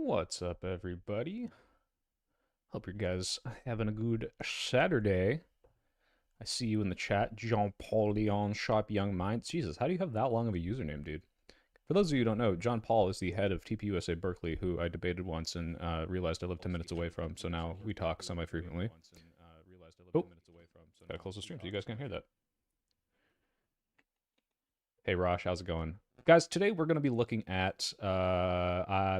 What's up, everybody? Hope you guys having a good Saturday. I see you in the chat, Jean Paul Leon, Sharp Young Minds. Jesus, how do you have that long of a username, dude? For those of you who don't know, John Paul is the head of TPUSA Berkeley, who I debated once and realized I live 10 minutes away from, so now we talk semi-frequently. Oh, gotta close the stream so you guys can't hear that. Hey, Rosh, how's it going? Guys, today we're going to be looking at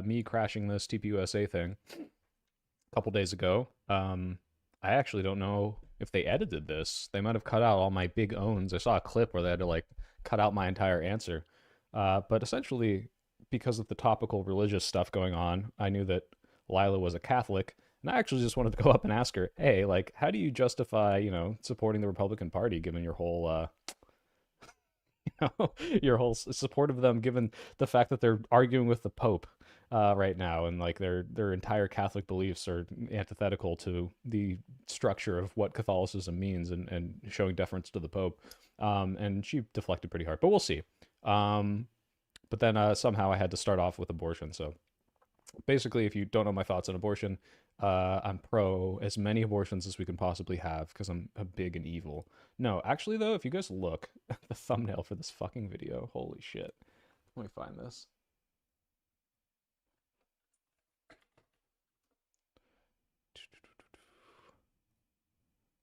me crashing this TPUSA thing a couple days ago. I actually don't know if they edited this. They might have cut out all my big owns. I saw a clip where they had to like cut out my entire answer. But essentially, because of the topical religious stuff going on, I knew that Lila was a Catholic, and I actually just wanted to go up and ask her, "Hey, like, how do you justify, supporting the Republican Party given your whole, your whole support of them, given the fact that they're arguing with the Pope right now, and like their entire Catholic beliefs are antithetical to the structure of what Catholicism means, and showing deference to the Pope." And she deflected pretty hard, but we'll see. But then somehow I had to start off with abortion. So basically, if you don't know my thoughts on abortion, I'm pro as many abortions as we can possibly have because I'm a big and evil. No, actually, though, if you guys look at the thumbnail for this fucking video, holy shit. Let me find this.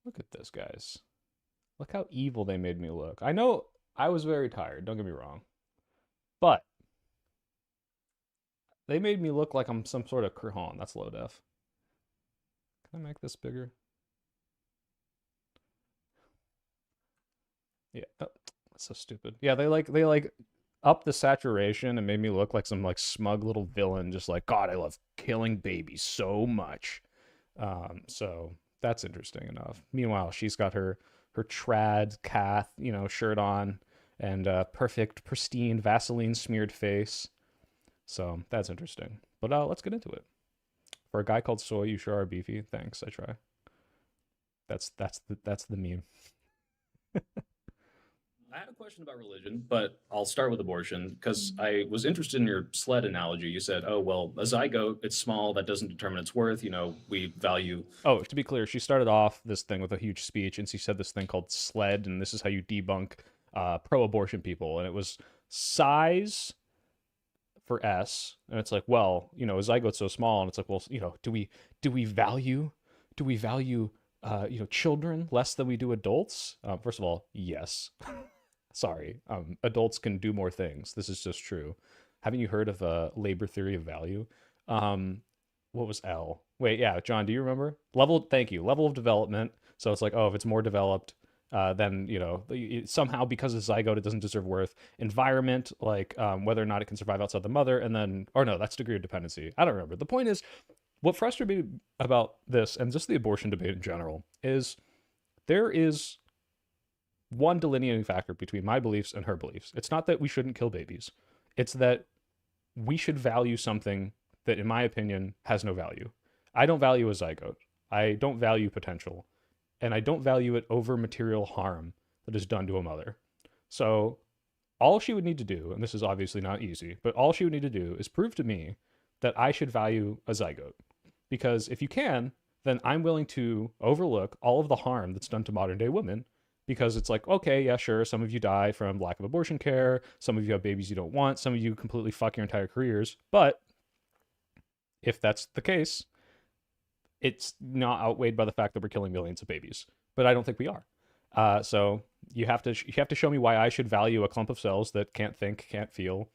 Look at this, guys. Look how evil they made me look. I know I was very tired, don't get me wrong. But they made me look like I'm some sort of Kurhan. That's low def. Can I make this bigger? Yeah. Oh, that's so stupid. Yeah, they upped the saturation and made me look like some like smug little villain, just like, God, I love killing babies so much. So that's interesting enough. Meanwhile, she's got her trad cath, shirt on, and perfect, pristine Vaseline smeared face. So that's interesting. But let's get into it. For a guy called Soy, you sure are beefy. Thanks, I try. That's the meme. I had a question about religion, but I'll start with abortion because I was interested in your sled analogy. You said, oh, well, a zygote, it's small, that doesn't determine its worth. We value. Oh, to be clear, she started off this thing with a huge speech, and she said this thing called SLED, and this is how you debunk pro-abortion people, and it was size for S, and it's like, well, a zygote's so small, and it's like, well, do we value do we value children less than we do adults? First of all, yes. Sorry, adults can do more things. This is just true. Haven't you heard of labor theory of value? What was L? Wait, yeah, John, do you remember? Level, thank you. Level of development. So it's like, oh, if it's more developed, then somehow because it's zygote, it doesn't deserve worth. Environment, like whether or not it can survive outside the mother, and then, or no, that's degree of dependency. I don't remember. The point is, what frustrated me about this and just the abortion debate in general is there is one delineating factor between my beliefs and her beliefs. It's not that we shouldn't kill babies. It's that we should value something that, in my opinion, has no value. I don't value a zygote. I don't value potential. And I don't value it over material harm that is done to a mother. So all she would need to do, and this is obviously not easy, but all she would need to do is prove to me that I should value a zygote. Because if you can, then I'm willing to overlook all of the harm that's done to modern day women, because it's like, okay, yeah, sure, some of you die from lack of abortion care, some of you have babies you don't want, some of you completely fuck your entire careers. But if that's the case, it's not outweighed by the fact that we're killing millions of babies. But I don't think we are. So you have to show me why I should value a clump of cells that can't think, can't feel,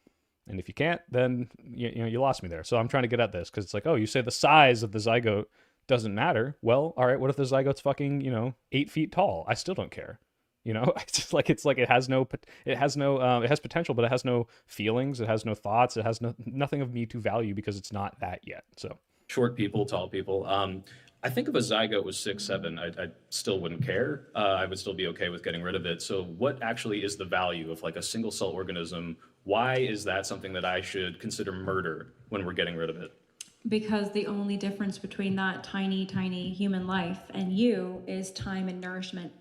and if you can't, then you lost me there. So I'm trying to get at this because it's like, oh, you say the size of the zygote doesn't matter. Well, all right, what if the zygote's fucking 8 feet tall? I still don't care. It's like it has no it has potential, but it has no feelings. It has no thoughts. It has nothing of me to value because it's not that yet. So Short people, tall people. I think if a zygote was 6'7", I still wouldn't care. I would still be okay with getting rid of it. So, what actually is the value of like a single cell organism? Why is that something that I should consider murder when we're getting rid of it? Because the only difference between that tiny, tiny human life and you is time and nourishment,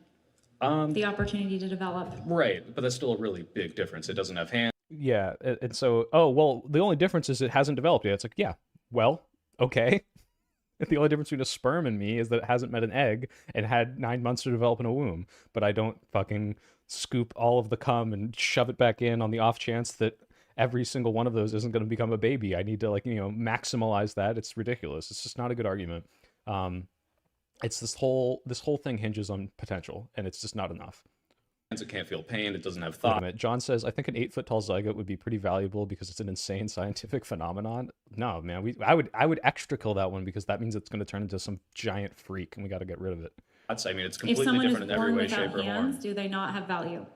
the opportunity to develop. Right, but that's still a really big difference. It doesn't have hands. yeah, and so, oh well, the only difference is it hasn't developed yet. It's like, yeah, well, okay. The only difference between a sperm and me is that it hasn't met an egg and had 9 months to develop in a womb. But I don't fucking scoop all of the cum and shove it back in on the off chance that every single one of those isn't going to become a baby. I need to, like, maximize that. It's ridiculous. It's just not a good argument. It's this whole thing hinges on potential, and it's just not enough. It can't feel pain. It doesn't have Wait a thought. minute. John says, I think an 8 foot tall zygote would be pretty valuable because it's an insane scientific phenomenon. No, man, I would extra kill that one because that means it's going to turn into some giant freak, and we got to get rid of it. I mean, it's If completely someone is different in every born way, without shape, or hands, form. do they not have value?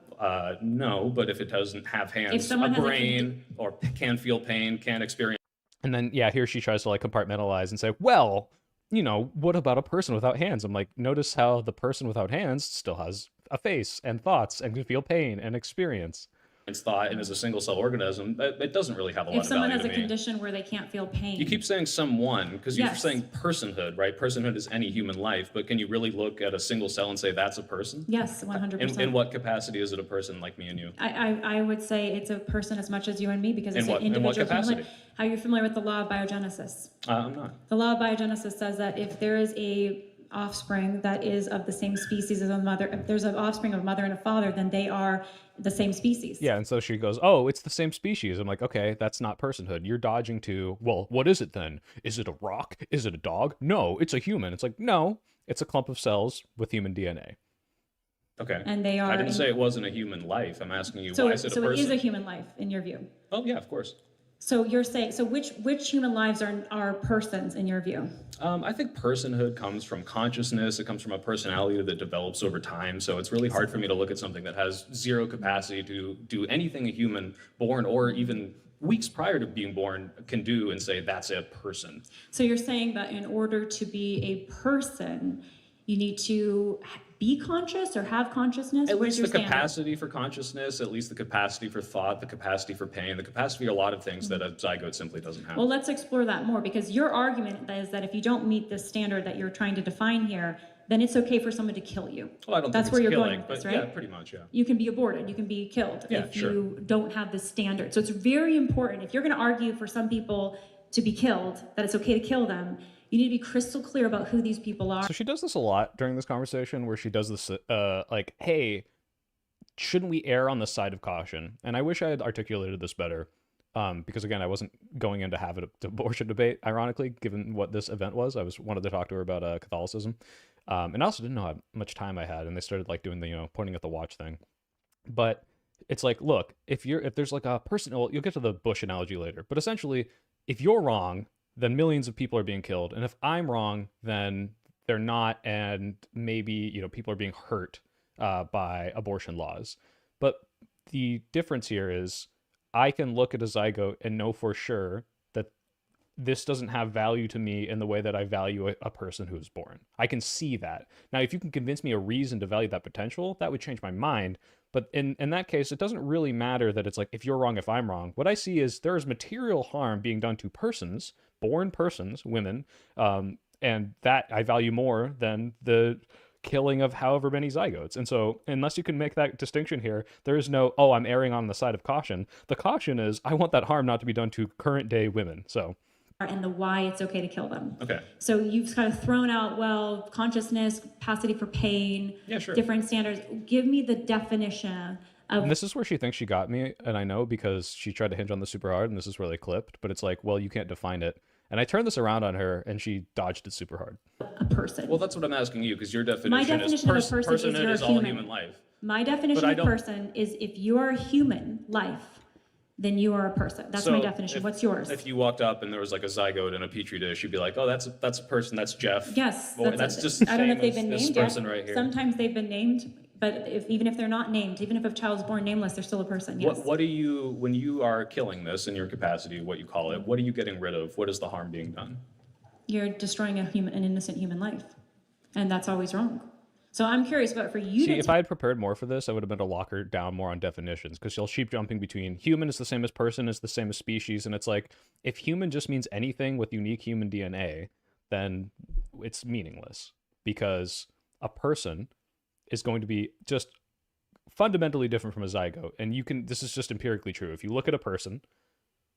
No, but if it doesn't have hands, someone a has a brain, or can feel pain, can experience. And then, yeah, here she tries to like compartmentalize and say, well, what about a person without hands? I'm like, notice how the person without hands still has a face and thoughts and can feel pain and experience. Thought, and as a single cell organism, it doesn't really have a lot If of someone value has a to me. condition where they can't feel pain. You keep saying someone because you're Yes. saying personhood, right? Personhood is any human life, but can you really look at a single cell and say that's a person? Yes, 100%. In what capacity is it a person like me and you? I would say it's a person as much as you and me because it's In an what individual human capacity? life. Are you familiar with the law of biogenesis? I'm not. The law of biogenesis says that if there is a offspring that is of the same species as a mother, if there's an offspring of a mother and a father, then they are the same species. Yeah, and so she goes, oh, it's the same species. I'm like, okay, that's not personhood. You're dodging to, well, what is it then? Is it a rock? Is it a dog? No, it's a human. It's like, no, it's a clump of cells with human DNA. Okay. And they are. I didn't say it wasn't a human life. I'm asking you, So, why is it a so person? it is a human life in your view. Oh yeah, of course. So you're saying, so which human lives are persons in your view? I think personhood comes from consciousness. It comes from a personality that develops over time. So it's really hard for me to look at something that has zero capacity to do anything a human born or even weeks prior to being born can do and say that's a person. So you're saying that in order to be a person, you need to be conscious or have consciousness? At Where's least the your standard? capacity for consciousness, at least the capacity for thought, the capacity for pain, the capacity for a lot of things that a zygote simply doesn't have. Well, let's explore that more because your argument is that if you don't meet the standard that you're trying to define here, then it's okay for someone to kill you. Well, I don't That's think where it's you're killing, going with but this, right? yeah, pretty much, yeah. You can be aborted, you can be killed Yeah, if sure. you don't have the standard. So it's very important. If you're going to argue for some people to be killed, that it's okay to kill them, you need to be crystal clear about who these people are. So she does this a lot during this conversation where she does this, like, hey, shouldn't we err on the side of caution? And I wish I had articulated this better. Because again, I wasn't going in to have an abortion debate, ironically, given what this event was. I wanted to talk to her about Catholicism. And I also didn't know how much time I had, and they started like doing the, pointing at the watch thing. But it's like, look, if there's like a person, well, you'll get to the Bush analogy later, but essentially, if you're wrong, then millions of people are being killed. And if I'm wrong, then they're not, and maybe, people are being hurt by abortion laws. But the difference here is I can look at a zygote and know for sure that this doesn't have value to me in the way that I value a person who is born. I can see that. Now, if you can convince me a reason to value that potential, that would change my mind. But in that case, it doesn't really matter that it's like, if you're wrong, if I'm wrong. What I see is there is material harm being done to persons, born persons, women, and that I value more than the killing of however many zygotes. And so unless you can make that distinction here, there is no, oh, I'm erring on the side of caution. The caution is I want that harm not to be done to current day women. So And the why it's okay to kill them. Okay. So you've kind of thrown out, well, consciousness, capacity for pain, Yeah, sure. different standards. Give me the definition of. and this is where she thinks she got me, and I know because she tried to hinge on this super hard, and this is where they clipped, but it's like, well, you can't define it. And I turned this around on her, and she dodged it super hard. A person. Well, that's what I'm asking you, because your definition, My definition of a person is personhood you're a is all human. human life. My definition But I of don't- person is if you are a human life, then you are a person. That's So my definition. if- What's yours? If you walked up and there was like a zygote in a petri dish, you'd be like, oh, that's a person, that's Jeff. Yes, Or that's just the I don't know if same they've been as named this person yet. right here. Sometimes they've been named, but even if they're not named, even if a child's born nameless, they're still a person. Yes. What do you, when you are killing this in your capacity, what you call it, what are you getting rid of? What is the harm being done? You're destroying an innocent human life, and that's always wrong. So I'm curious about for you See, to if I had prepared more for this, I would have been to lock her down more on definitions, because she'll sheep jumping between human is the same as person is the same as species, and it's like, if human just means anything with unique human DNA, then it's meaningless, because a person is going to be just fundamentally different from a zygote. And this is just empirically true. If you look at a person,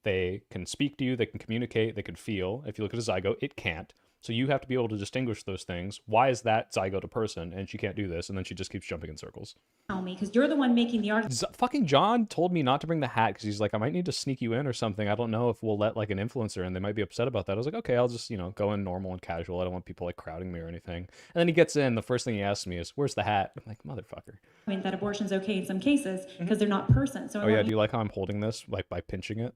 They can speak to you, they can communicate, they can feel. If you look at a zygote, it can't. So you have to be able to distinguish those things. Why is that zygote a person and she can't do this? And then she just keeps jumping in circles. Tell me, because you're the one making the argument. Fucking John told me not to bring the hat because he's like, I might need to sneak you in or something. I don't know if we'll let like an influencer in. They might be upset about that. I was like, okay, I'll just, go in normal and casual. I don't want people like crowding me or anything. And then he gets in. The first thing he asks me is, where's the hat? I'm like, motherfucker. I mean, that abortion's okay in some cases because they're not persons. So oh yeah, do you like how I'm holding this like by pinching it?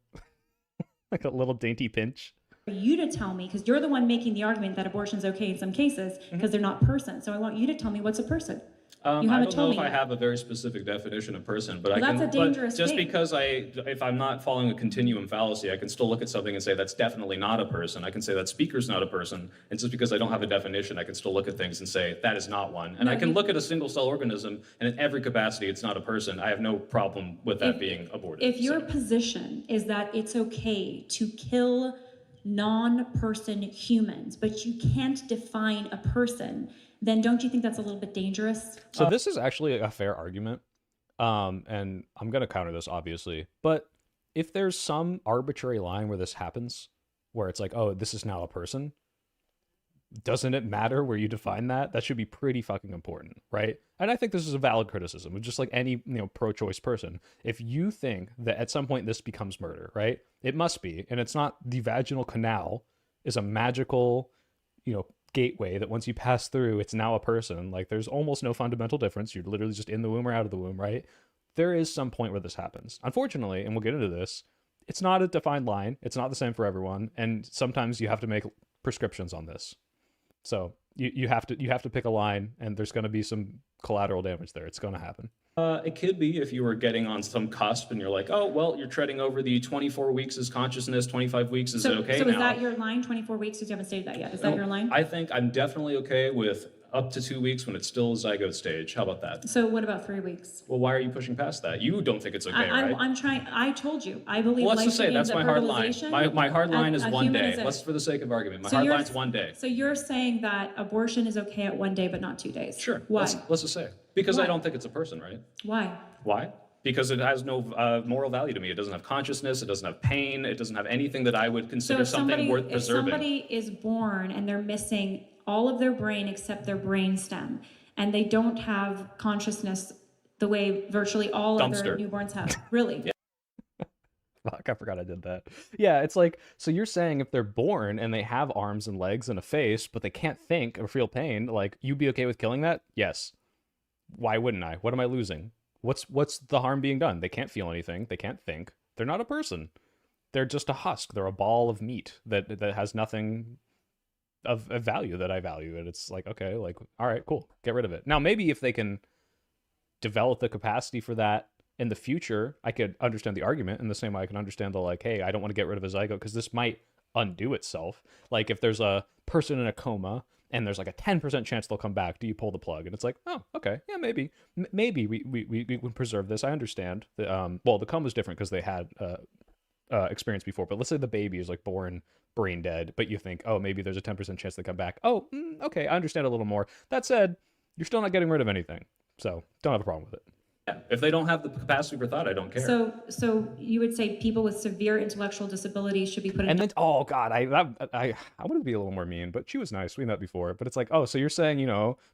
Like a little dainty pinch. For you to tell me, because you're the one making the argument that abortion's okay in some cases because they're not persons. So I want you to tell me what's a person. You I haven't don't know told if me I yet. have a very specific definition of person, but Well, I can. that's a dangerous just thing. because if I'm not following a continuum fallacy, I can still look at something and say that's definitely not a person. I can say that speaker's not a person, and just because I don't have a definition, I can still look at things and say that is not one. And No, I can you- look at a single cell organism, and in every capacity, it's not a person. I have no problem with that being aborted. If your So- position is that it's okay to kill non-person humans, but you can't define a person, then don't you think that's a little bit dangerous? So this is actually a fair argument. And I'm going to counter this, obviously. But if there's some arbitrary line where this happens, where it's like, oh, this is now a person, doesn't it matter where you define that? That should be pretty fucking important, right? And I think this is a valid criticism, just like any, pro-choice person. If you think that at some point this becomes murder, right? It must be. And it's not the vaginal canal is a magical, gateway that once you pass through, it's now a person. Like there's almost no fundamental difference. You're literally just in the womb or out of the womb, right? There is some point where this happens. Unfortunately, and we'll get into this, it's not a defined line. It's not the same for everyone. And sometimes you have to make prescriptions on this. So you have to pick a line, and there's going to be some collateral damage there. It's going to happen. It could be if you were getting on some cusp and you're like, oh, well, you're treading over the 24 weeks is consciousness, 25 weeks is okay So now. is that your line, 24 weeks? Because you haven't stated that yet. Is that your line? I think I'm definitely okay with up to 2 weeks when it's still zygote stage. How about that? So what about 3 weeks? Well, why are you pushing past that? You don't think it's okay, right? I'm trying. I told you. I believe. Well, let's life just say begins that's at my hard line. fertilization. My hard line is A 1 human day. is a- Let's, for the sake of argument, my So hard you're- line's 1 day. So you're saying that abortion is okay at 1 day, but not 2 days? Sure. Why? Let's just say because Why? I don't think it's a person, right? Why? Why? Because it has no moral value to me. It doesn't have consciousness. It doesn't have pain. It doesn't have anything that I would So consider if something worth if preserving. somebody is born and they're missing all of their brain except their brain stem, and they don't have consciousness the way virtually all other Dumpster. newborns have, really? Fuck, I forgot I did that. Yeah, it's like, so you're saying if they're born and they have arms and legs and a face, but they can't think or feel pain, like, you'd be okay with killing that? Yes. Why wouldn't I? What am I losing? What's the harm being done? They can't feel anything. They can't think. They're not a person. They're just a husk. They're a ball of meat that has nothing of value that I value. And it's like, okay, like, all right, cool. Get rid of it. Now, maybe if they can develop the capacity for that in the future, I could understand the argument in the same way I can understand the like, hey, I don't want to get rid of a zygote because this might undo itself. Like if there's a person in a coma and there's like a 10% chance they'll come back, do you pull the plug? And it's like, oh, okay, yeah, maybe we would preserve this. I understand. Well, the coma's different because they had experience before, but let's say the baby is like born brain dead, but you think, oh, maybe there's a 10% chance they come back. Oh, okay, I understand a little more. That said, you're still not getting rid of anything, so don't have a problem with it. Yeah. If they don't have the capacity for thought, I don't care. So you would say people with severe intellectual disabilities should be put in. And then, oh god, I wanted to be a little more mean, but she was nice. We met before, but it's like, oh, so you're saying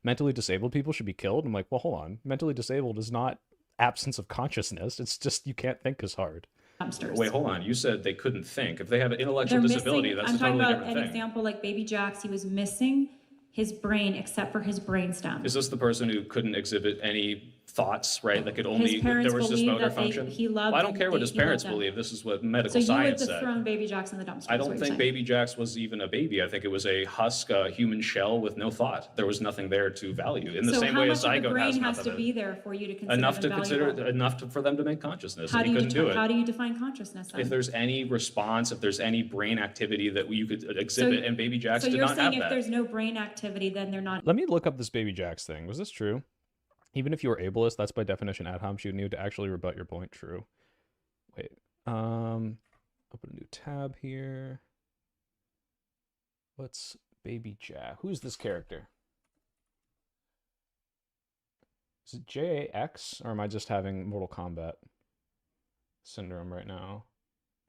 mentally disabled people should be killed? I'm like, well, hold on, mentally disabled is not absence of consciousness. It's just you can't think as hard. Dumpsters. Wait, hold on. You said they couldn't think. If they have an intellectual They're disability, missing, that's I'm a talking totally about different an thing. example like Baby Jax. He was missing his brain except for his brainstem. Is this the person who couldn't exhibit any thoughts, right? That could only, His parents there was just believe motor that function? he loved Well, I don't care what them. his He loved parents them. believe. This is what medical So you would science said. dethrone Baby Jax in the dumpster. I is what don't you're think saying. Baby Jax was even a baby. I think it was a husk, a human shell with no thought. There was nothing there to value. In the So same how way a much of the zygote brain has has nothing. to be there for you to consider Enough them to consider, valuable? enough for them to make consciousness, How and do he you couldn't do How it. do you define consciousness then? If there's any response, if there's any brain activity that you could exhibit, and Baby Jax So did you're not saying have if that. there's no brain activity, then they're not. Let me look up this Baby Jax thing. Was this true? Even if you were ableist, that's by definition ad hom. You need to actually rebut your point. True. Wait. Open a new tab here. What's Baby Jax? Who's this character? Is it JAX, or am I just having Mortal Kombat syndrome right now?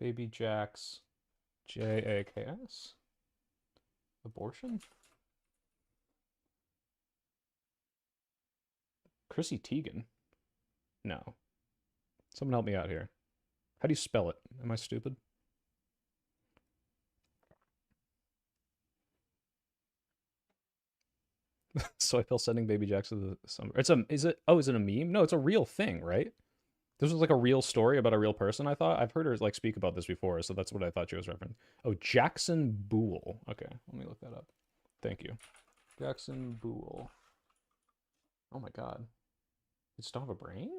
Baby Jacks. Jaks. Abortion? Chrissy Teigen? No. Someone help me out here. How do you spell it? Am I stupid? Soy Pill sending Baby Jacks to the summer. Is it a meme? No, it's a real thing, right? This was like a real story about a real person, I thought. I've heard her like speak about this before, so that's what I thought she was referencing. Oh, Jackson Boole. Okay, let me look that up. Thank you. Jackson Boole. Oh my god. It still have a brain?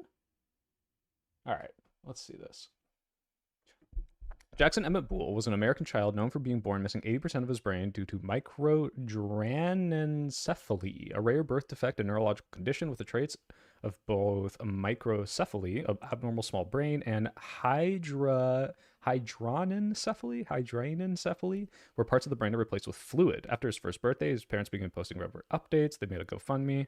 Alright, let's see this. Jackson Emmett Boole was an American child known for being born missing 80% of his brain due to microdranencephaly, a rare birth defect and neurological condition with the traits of both microcephaly, an abnormal small brain, and hydranencephaly, where parts of the brain are replaced with fluid. After his first birthday, his parents began posting regular updates. They made a GoFundMe.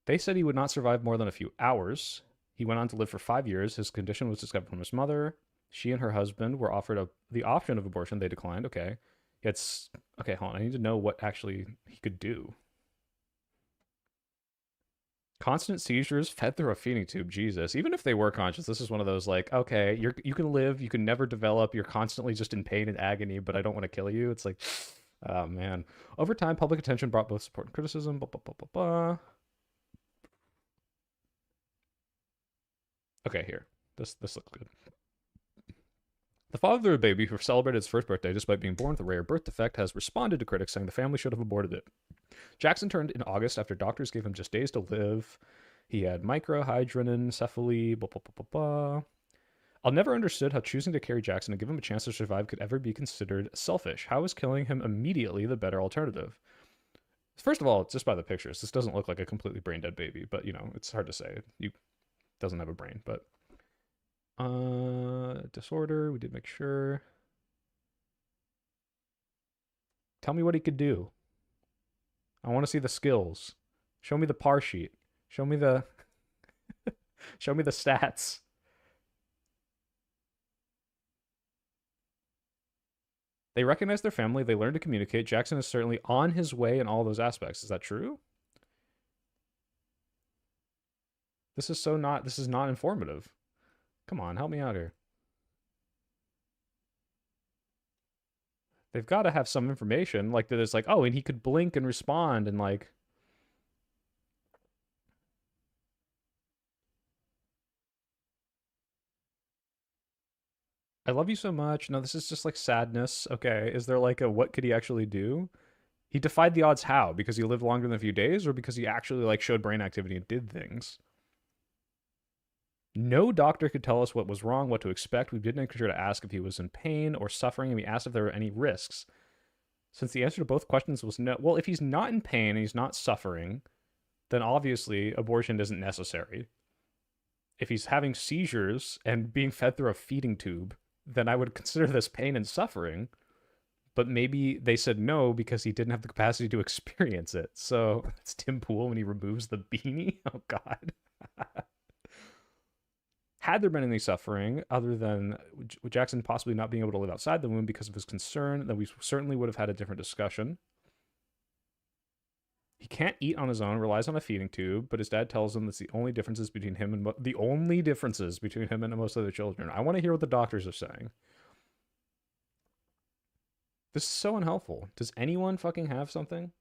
They said he would not survive more than a few hours. He went on to live for 5 years. His condition was discovered from his mother. She and her husband were offered the option of abortion. They declined. Okay. Okay, hold on. I need to know what actually he could do. Constant seizures fed through a feeding tube. Jesus. Even if they were conscious, this is one of those like, okay, you can live, you can never develop, you're constantly just in pain and agony, but I don't want to kill you. It's like, oh man. Over time, public attention brought both support and criticism. Blah, blah, blah, blah, blah. Okay, here. This looks good. The father of the baby, who celebrated his first birthday despite being born with a rare birth defect, has responded to critics saying the family should have aborted it. Jackson turned in August after doctors gave him just days to live. He had microhydranencephaly, blah, blah, blah, blah, blah. I'll never understood how choosing to carry Jackson and give him a chance to survive could ever be considered selfish. How is killing him immediately the better alternative? First of all, just by the pictures, this doesn't look like a completely brain-dead baby, but, you know, it's hard to say. Doesn't have a brain, but disorder, we did make sure. Tell me what he could do. I want to see the skills. Show me the par sheet. Show me the show me the stats. They recognize their family, they learn to communicate. Jackson is certainly on his way in all those aspects. Is that true? This is not informative. Come on, help me out here. They've got to have some information, like that it's like, oh, and he could blink and respond and like. I love you so much. No, this is just like sadness. Okay, is there like a what could he actually do? He defied the odds how? Because he lived longer than a few days, or because he actually like showed brain activity and did things? No doctor could tell us what was wrong, what to expect. We didn't make sure to ask if he was in pain or suffering, and we asked if there were any risks. Since the answer to both questions was no, well, if he's not in pain and he's not suffering, then obviously abortion isn't necessary. If he's having seizures and being fed through a feeding tube, then I would consider this pain and suffering. But maybe they said no because he didn't have the capacity to experience it. So it's Tim Pool when he removes the beanie. Oh, God. Had there been any suffering other than Jackson possibly not being able to live outside the womb because of his concern, then we certainly would have had a different discussion. He can't eat on his own, relies on a feeding tube, but his dad tells him that's the only differences between him and most other children. I want to hear what the doctors are saying. This is so unhelpful. Does anyone fucking have something?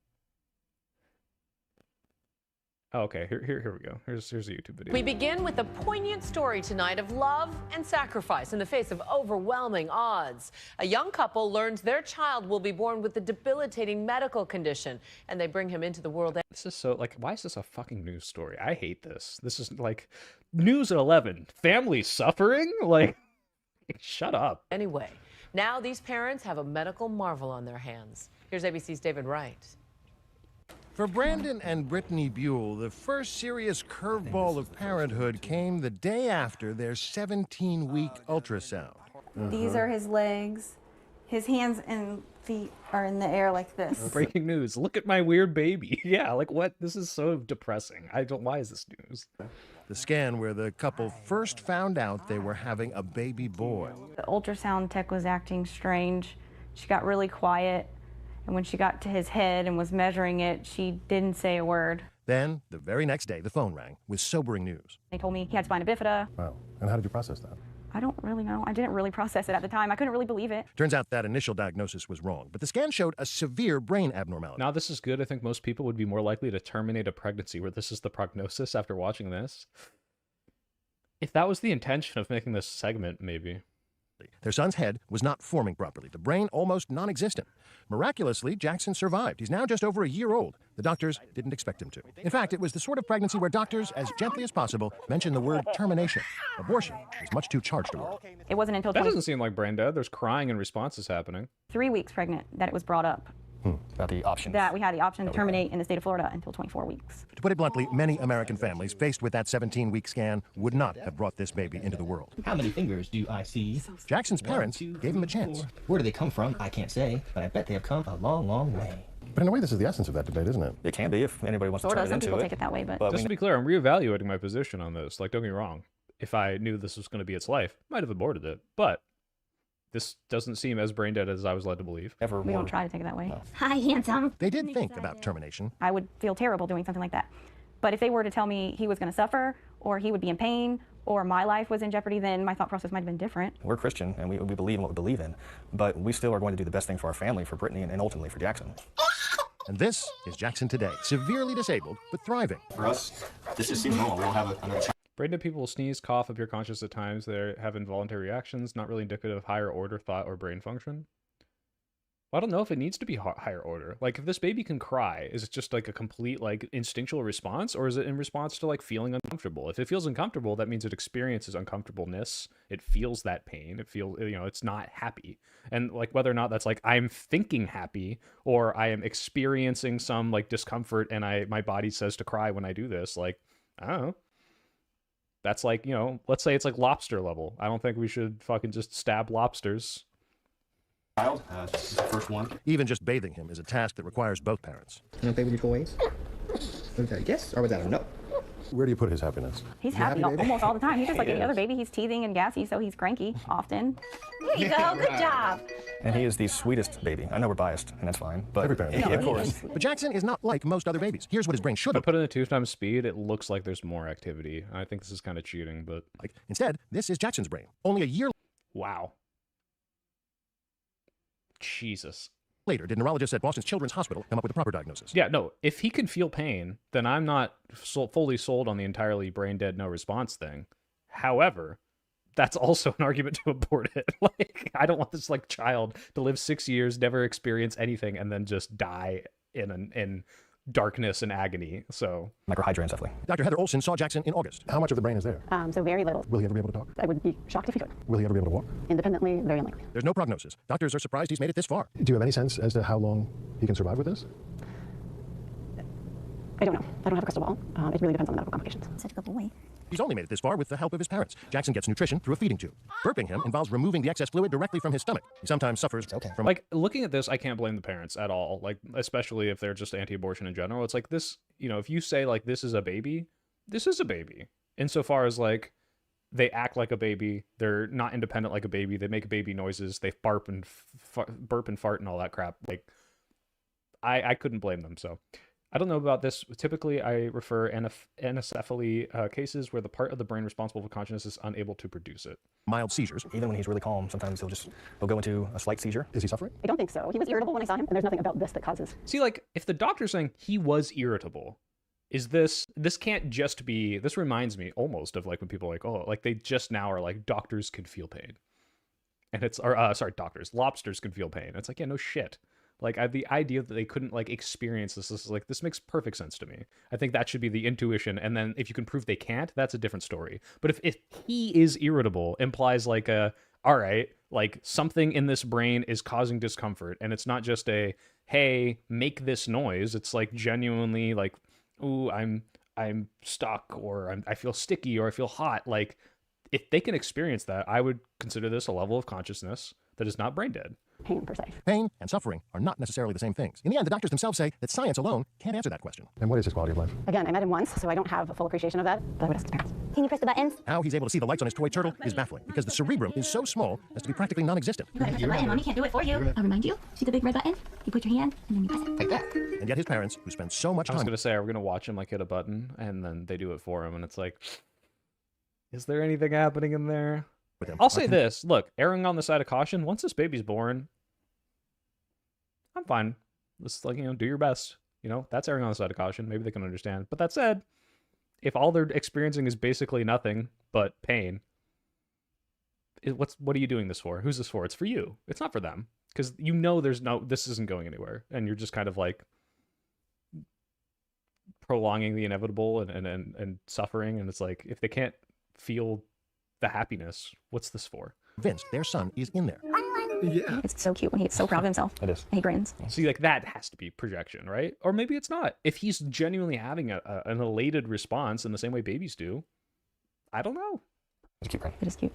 Oh, okay, here we go. Here's a YouTube video. We begin with a poignant story tonight of love and sacrifice in the face of overwhelming odds. A young couple learns their child will be born with a debilitating medical condition, and they bring him into the world. This is so, like, why is this a fucking news story? I hate this. This is like news at 11. Family suffering? Like, shut up. Anyway, now these parents have a medical marvel on their hands. Here's ABC's David Wright. For Brandon and Brittany Buell, the first serious curveball of parenthood came the day after their 17-week ultrasound. These are his legs, His hands and feet are in the air like this. Breaking news. Look at my weird baby. Yeah, like what? This is so depressing. Why is this news? The scan where the couple first found out they were having a baby boy. The ultrasound tech was acting strange. She got really quiet, and when she got to his head and was measuring it, she didn't say a word. Then, the very next day, the phone rang with sobering news. They told me he had spina bifida. Wow. And how did you process that? I don't really know. I didn't really process it at the time. I couldn't really believe it. Turns out that initial diagnosis was wrong, but the scan showed a severe brain abnormality. Now this is good. I think most people would be more likely to terminate a pregnancy where this is the prognosis after watching this. If that was the intention of making this segment, maybe. Their son's head was not forming properly, the brain almost non-existent. Miraculously, Jackson survived. He's now just over a year old. The doctors didn't expect him to. In fact, it was the sort of pregnancy where doctors, as gently as possible, mention the word termination. Abortion is much too charged a word. It wasn't until That doesn't seem like brain dead. There's crying and responses happening. 3 weeks pregnant that it was brought up. About the options. That we had the option to terminate in the state of Florida until 24 weeks. To put it bluntly, many American families faced with that 17-week scan would not have brought this baby into the world. How many fingers do I see? Jackson's parents 1, 2, gave him a 3, chance. 4. Where do they come from? I can't say, but I bet they have come a long, long way. But in a way, this is the essence of that debate, isn't it? It can be if anybody wants Sort to of. turn Some it people into take it that way, but Just to be clear, I'm reevaluating my position on this. Like, don't get me wrong. If I knew this was going to be its life, might have aborted it. But this doesn't seem as brain dead as I was led to believe. we don't try to take it that way. Hi, handsome. They did think about termination. I would feel terrible doing something like that. But if they were to tell me he was going to suffer, or he would be in pain, or my life was in jeopardy, then my thought process might have been different. We're Christian and we believe in what we believe in, but we still are going to do the best thing for our family, for Brittany, and ultimately for Jackson. And this is Jackson today, severely disabled, but thriving. For us, this just seems normal. We don't have another child. Brain dead people will sneeze, cough, appear conscious at times. They have involuntary reactions, not really indicative of higher order thought or brain function. Well, I don't know if it needs to be higher order. Like, if this baby can cry, is it just like a complete like instinctual response, or is it in response to like feeling uncomfortable? If it feels uncomfortable, that means it experiences uncomfortableness. It feels that pain. It feels, it's not happy. And like whether or not that's like I'm thinking happy or I am experiencing some like discomfort and my body says to cry when I do this, like, I don't know. That's like, let's say it's like lobster level. I don't think we should fucking just stab lobsters. This is the first one. Even just bathing him is a task that requires both parents. You okay with your toys? Was that a yes or was that a no? Where do you put his happiness? He's happy almost all the time. He's just like any other baby. He's teething and gassy, so he's cranky often. There you go. Good job. And he is the sweetest baby. I know we're biased, and that's fine. But Every parent is. yeah, of course. But Jackson is not like most other babies. Here's what his brain should If I have. put in a 2 times speed, it looks like there's more activity. I think this is kind of cheating, but Like. Instead, this is Jackson's brain. Only a year wow. Jesus. later did neurologists at Boston's Children's Hospital come up with the proper diagnosis. Yeah, no, if he can feel pain, then I'm not fully sold on the entirely brain dead, no response thing. However, that's also an argument to abort it. Like, I don't want this like child to live 6 years, never experience anything, and then just die in darkness and agony. So Microhydrate and stuff like. Dr. Heather Olson saw Jackson in August. How much of the brain is there? So very little. Will he ever be able to talk? I would be shocked if he could. Will he ever be able to walk? Independently, very unlikely. There's no prognosis. Doctors are surprised he's made it this far. Do you have any sense as to how long he can survive with this? I don't know. I don't have a crystal ball. It really depends on the medical complications. Such a good boy. He's only made it this far with the help of his parents. Jackson gets nutrition through a feeding tube. Burping him involves removing the excess fluid directly from his stomach. He sometimes suffers from like looking at this, I can't blame the parents at all. Like, especially if they're just anti-abortion in general. It's like this, if you say like this is a baby, this is a baby. Insofar as like they act like a baby, they're not independent like a baby. They make baby noises. They burp and fart and all that crap. Like, I couldn't blame them. So I don't know about this. Typically, I refer anencephaly cases where the part of the brain responsible for consciousness is unable to produce it. mild seizures. Even when he's really calm, sometimes he'll go into a slight seizure. Is he suffering? I don't think so. He was irritable when I saw him, and there's nothing about this that causes. See, like, if the doctor's saying he was irritable, is this can't just be, this reminds me almost of like when people are like, oh, like they just now are like, doctors can feel pain. And it's, doctors, lobsters can feel pain. It's like, yeah, no shit. Like, the idea that they couldn't like experience this is like, this makes perfect sense to me. I think that should be the intuition. And then if you can prove they can't, that's a different story. But if he is irritable implies like all right, like something in this brain is causing discomfort, and it's not just hey, make this noise. It's like genuinely like, ooh, I'm stuck, or I feel sticky, or I feel hot. Like, if they can experience that, I would consider this a level of consciousness that is not brain dead. pain per se. Pain and suffering are not necessarily the same things. In the end, the doctors themselves say that science alone can't answer that question. And what is his quality of life? Again, I met him once, so I don't have a full appreciation of that, but I would ask his parents. Can you press the buttons? How he's able to see the lights on his toy turtle is baffling because the cerebrum is so small as to be practically non-existent. You gotta press the button. Mommy can't do it for you. I'll remind you. See the big red button? You put your hand and then you press it. Like that. And yet his parents, who spend so much I was time gonna say, are we gonna watch him like hit a button and then they do it for him, and it's like, is there anything happening in there? with him. I'll say this: look, erring on the side of caution. Once this baby's born, I'm fine. Let's do your best. That's erring on the side of caution. Maybe they can understand. But that said, if all they're experiencing is basically nothing but pain, what are you doing this for? Who's this for? It's for you. It's not for them, because this isn't going anywhere, and you're just kind of like prolonging the inevitable and suffering. And it's like, if they can't feel the happiness, what's this for? Convinced their son is in there. Yeah. It's so cute when he's so proud of himself. It is. And he grins. See, like, that has to be projection, right? Or maybe it's not. If he's genuinely having an elated response in the same way babies do, I don't know. It's cute, right? It is cute.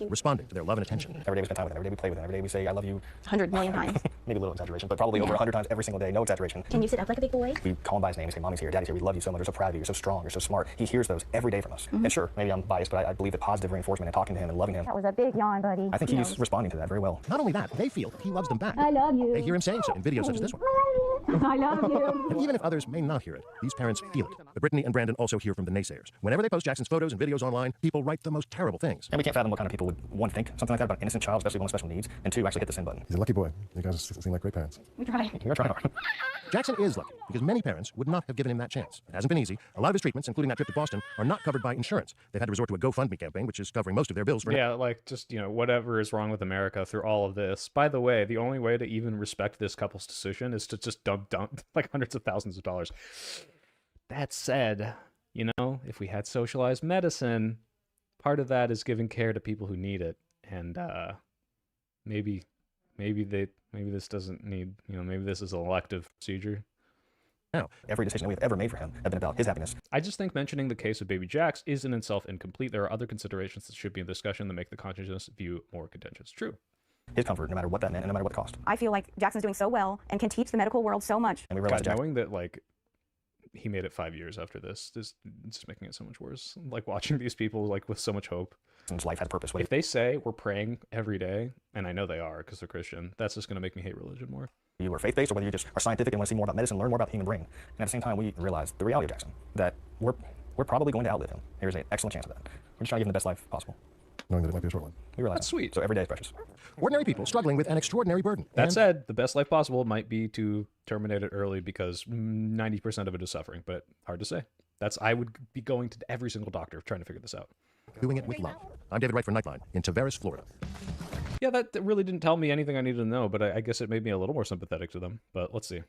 Responding to their love and attention. Every day we spend time with him. Every day we play with him. Every day we say, I love you. 100 million times. Maybe a little exaggeration, but probably over 100 times every single day. No exaggeration. Can you sit up like a big boy? We call him by his name. We say, Mommy's here, Daddy's here. We love you so much. We're so proud of you. You're so strong. You're so smart. He hears those every day from us. And sure, maybe I'm biased, but I believe that positive reinforcement and talking to him and loving him. That was a big yawn, buddy. I think he's responding to that very well. Not only that, they feel he loves them back. I love you. They hear him saying so in videos such as this one. I love you. And even if others may not hear it, these parents feel it. But Brittany and Brandon also hear from the naysayers. Whenever they post Jackson's photos and videos online, people write the most terrible things. And we can't fathom what kind of people would, one, think something like that about an innocent child, especially one with special needs, and two, actually hit the send button. He's a lucky boy. You guys seem like great parents. We try. You're trying hard. Jackson is lucky because many parents would not have given him that chance. It hasn't been easy. A lot of his treatments, including that trip to Boston, are not covered by insurance. They've had to resort to a GoFundMe campaign, which is covering most of their bills for Yeah, like, just, whatever is wrong with America through all of this. By the way, the only way to even respect this couple's decision is to just dump like hundreds of thousands of dollars. That said, if we had socialized medicine, part of that is giving care to people who need it. And maybe this doesn't need, maybe this is an elective procedure. Now, every decision that we've ever made for him have been about his happiness. I just think mentioning the case of baby Jax is in itself incomplete. There are other considerations that should be in discussion that make the consciousness view more contentious. True. His comfort, no matter what that meant and no matter what the cost. I feel like Jackson's doing so well and can teach the medical world so much. And we realized God, knowing that, like, he made it 5 years after this, it's just making it so much worse. Like, watching these people, like, with so much hope. Jackson's life had a purpose. If they say we're praying every day, and I know they are because they're Christian, that's just going to make me hate religion more. You are faith-based or whether you just are scientific and want to see more about medicine, learn more about the human brain. And at the same time, we realized the reality of Jackson, that we're probably going to outlive him. There's an excellent chance of that. We're just trying to give him the best life possible. Knowing that it might be a short one. We realize That's sweet. So every day is precious. Ordinary people struggling with an extraordinary burden. That said, the best life possible might be to terminate it early because 90% of it is suffering, but hard to say. I would be going to every single doctor trying to figure this out. Doing it with love. I'm David Wright for Nightline in Tavares, Florida. Yeah, that really didn't tell me anything I needed to know, but I guess it made me a little more sympathetic to them. But let's see.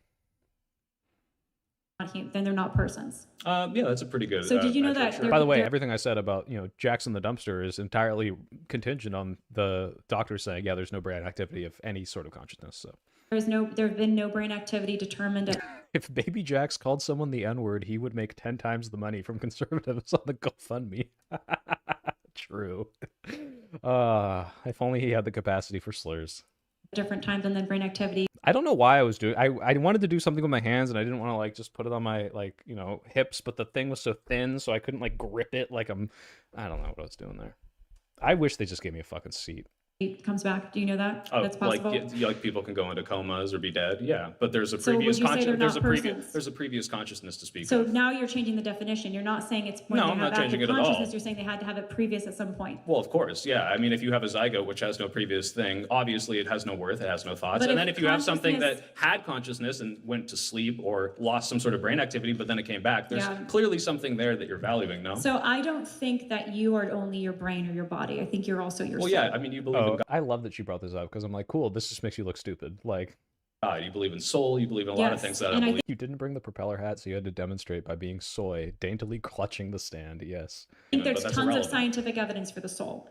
Then they're not persons. Yeah, that's a pretty good. So did you know that? By the way, everything I said about Jackson the dumpster is entirely contingent on the doctor saying, yeah, there's no brain activity of any sort of consciousness. So there have been no brain activity determined. If Baby Jax called someone the N-word, he would make 10 times the money from conservatives on the GoFundMe. True. If only he had the capacity for slurs. Different times and then brain activity. I don't know why I was doing. I wanted to do something with my hands and I didn't want to like just put it on my hips, but the thing was so thin, so I couldn't like grip it like I don't know what I was doing there. I wish they just gave me a fucking seat. It comes back. Do you know that? Oh, that's possible. Like people can go into comas or be dead. Yeah, but there's a So would previous you say they're not there's a previous consciousness to speak So of. now you're changing the definition. You're not saying it's when No, they I'm have not changing active it at all. consciousness. You're saying they had to have it previous at some point. Well, of course, yeah. I mean, if you have a zygote which has no previous thing, obviously it has no worth, it has no thoughts. But And if then if you have something that consciousness- had consciousness and went to sleep or lost some sort of brain activity, but then it came back, there's Yeah. clearly something there that you're valuing, no? So I don't think that you are only your brain or your body. I think you're also your Well, soul. yeah. I mean, you believe in I love that she brought this up because I'm like, cool. This just makes you look stupid. Like, God, you believe in soul, you believe in a lot of Yes, things that I and I believe. you didn't bring the propeller hat, so you had to demonstrate by being soy, daintily clutching the stand. Yes. I think But there's that's tons irrelevant. of scientific evidence for the soul.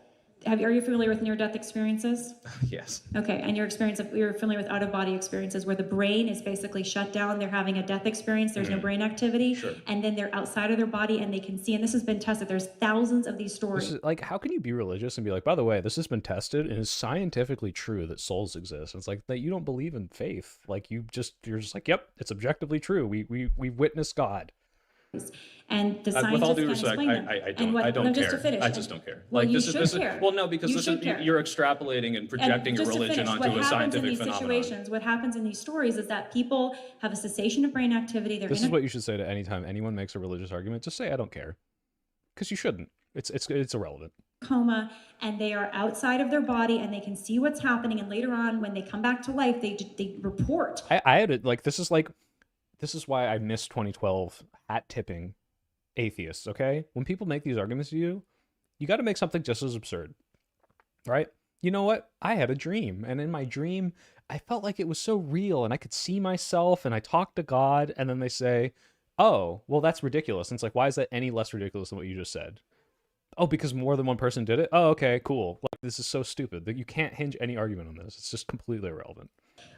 Are you familiar with near-death experiences? Yes. Okay, and you're familiar with out-of-body experiences where the brain is basically shut down, they're having a death experience, there's no brain activity, Sure. and then they're outside of their body and they can see, and this has been tested, there's thousands of these stories. This is, like, how can you be religious and be like, by the way, this has been tested and is scientifically true that souls exist? And it's like that you don't believe in faith. Like you're just like, yep, it's objectively true. We witness God. And the scientists with all due can't respect, explain them. I don't Just to care. finish, I just don't care. Well, Like you this should is care. well, no, because You should care. you're extrapolating and projecting your just to religion finish, onto a scientific in these phenomenon. situations, what happens in these stories is that people have a cessation of brain activity. This is what you should say to any time anyone makes a religious argument. Just say, I don't care. Because you shouldn't. It's irrelevant. Coma, and they are outside of their body and they can see what's happening, and later on when they come back to life they report. I had it like this is why I miss 2012 hat tipping atheists. Okay, when people make these arguments to you, you got to make something just as absurd, right? You know what? I had a dream, and in my dream I felt like it was so real and I could see myself, and I talked to God, and then they say, oh, well, that's ridiculous. And it's like, why is that any less ridiculous than what you just said? Oh, because more than one person did it? Oh, okay, cool. Like, this is so stupid that you can't hinge any argument on this. It's just completely irrelevant.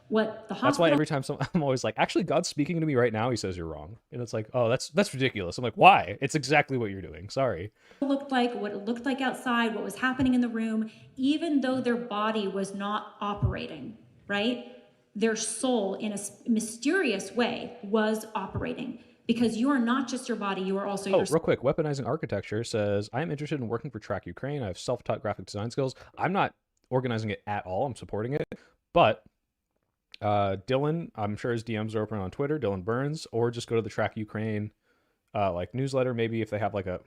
What the hospital... That's why every time I'm always like, actually, God's speaking to me right now. He says you're wrong. And it's like, oh, that's ridiculous. I'm like, why? It's exactly what you're doing. Sorry. What it looked like outside, what was happening in the room, even though their body was not operating, right? Their soul, in a mysterious way, was operating. Because you are not just your body, you are also your... real quick, Weaponizing Architecture says, I am interested in working for Track Ukraine. I have self-taught graphic design skills. I'm not organizing it at all. I'm supporting it. But Dylan, I'm sure his DMs are open on Twitter, Dylan Burns, or just go to the Track Ukraine like newsletter, maybe if they have like a...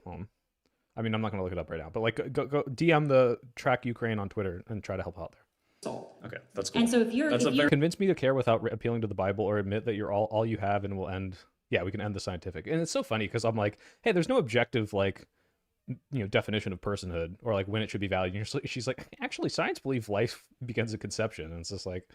I mean, I'm not going to look it up right now, but like go DM the Track Ukraine on Twitter and try to help out there. Okay, that's cool. And so if you're... Convince me to care without appealing to the Bible, or admit that you're all you have, and we'll end... Yeah, we can end the scientific. And it's so funny because I'm like, hey, there's no objective, like, definition of personhood or like when it should be valued. And she's like, actually, science believes life begins at conception. And it's just like,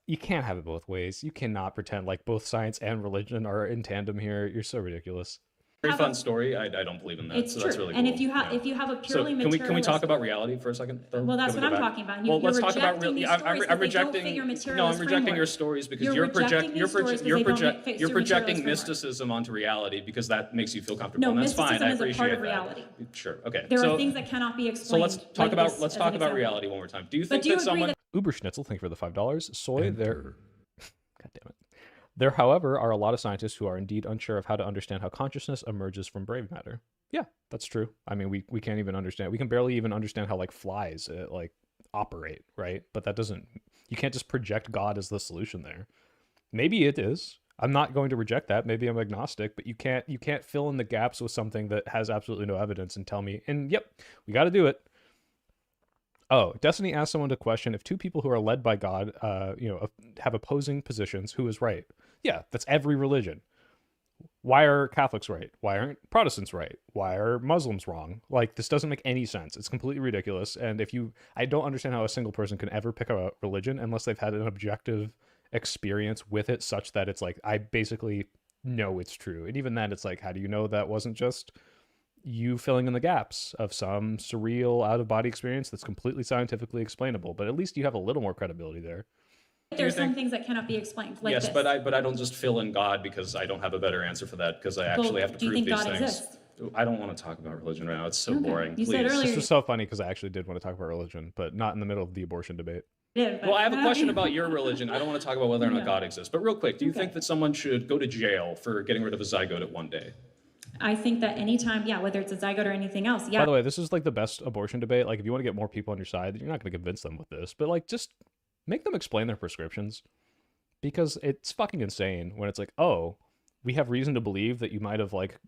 you can't have it both ways. You cannot pretend like both science and religion are in tandem here. You're so ridiculous. Very fun story. I don't believe in that. It's so true. That's really cool. And if you have a purely materialistic... Can we talk about reality for a second? Though? Well, that's what I'm talking about. Well, let's talk about reality. I'm rejecting. No, I'm rejecting your stories because you're projecting mysticism onto reality because that makes you feel comfortable. No, and that's fine. I mysticism is a appreciate part of that. reality. Sure. Okay. There are things that cannot be explained. So let's talk about reality one more time. Do you think that someone... Uber Schnitzel, thank you for the $5. Soy, there... God damn it. There, however, are a lot of scientists who are indeed unsure of how to understand how consciousness emerges from brain matter. Yeah, that's true. I mean, we can't even understand. We can barely even understand how like flies like operate, right? But that doesn't... You can't just project God as the solution there. Maybe it is. I'm not going to reject that. Maybe I'm agnostic, but you can't fill in the gaps with something that has absolutely no evidence and tell me, and yep, we got to do it. Oh, Destiny asked someone to question if two people who are led by God, have opposing positions, who is right? Yeah, that's every religion. Why are Catholics right? Why aren't Protestants right? Why are Muslims wrong? Like, this doesn't make any sense. It's completely ridiculous. And I don't understand how a single person can ever pick a religion unless they've had an objective experience with it such that it's like, I basically know it's true. And even then, it's like, how do you know that wasn't just you filling in the gaps of some surreal out-of-body experience that's completely scientifically explainable? But at least you have a little more credibility there. There's some things that cannot be explained. Like yes, this. but I don't just fill in God because I don't have a better answer for that because I actually have to prove these things. Do you think God exists? I don't want to talk about religion right now. It's so boring. You said earlier. This was so funny because I actually did want to talk about religion, but not in the middle of the abortion debate. Well, I have a question about your religion. I don't want to talk about whether or not God exists. But real quick, do you think that someone should go to jail for getting rid of a zygote at one day? I think that anytime, whether it's a zygote or anything else, By the way, this is like the best abortion debate. Like, if you want to get more people on your side, you're not going to convince them with this. But like, just make them explain their prescriptions. Because it's fucking insane when it's like, oh, we have reason to believe that you might have like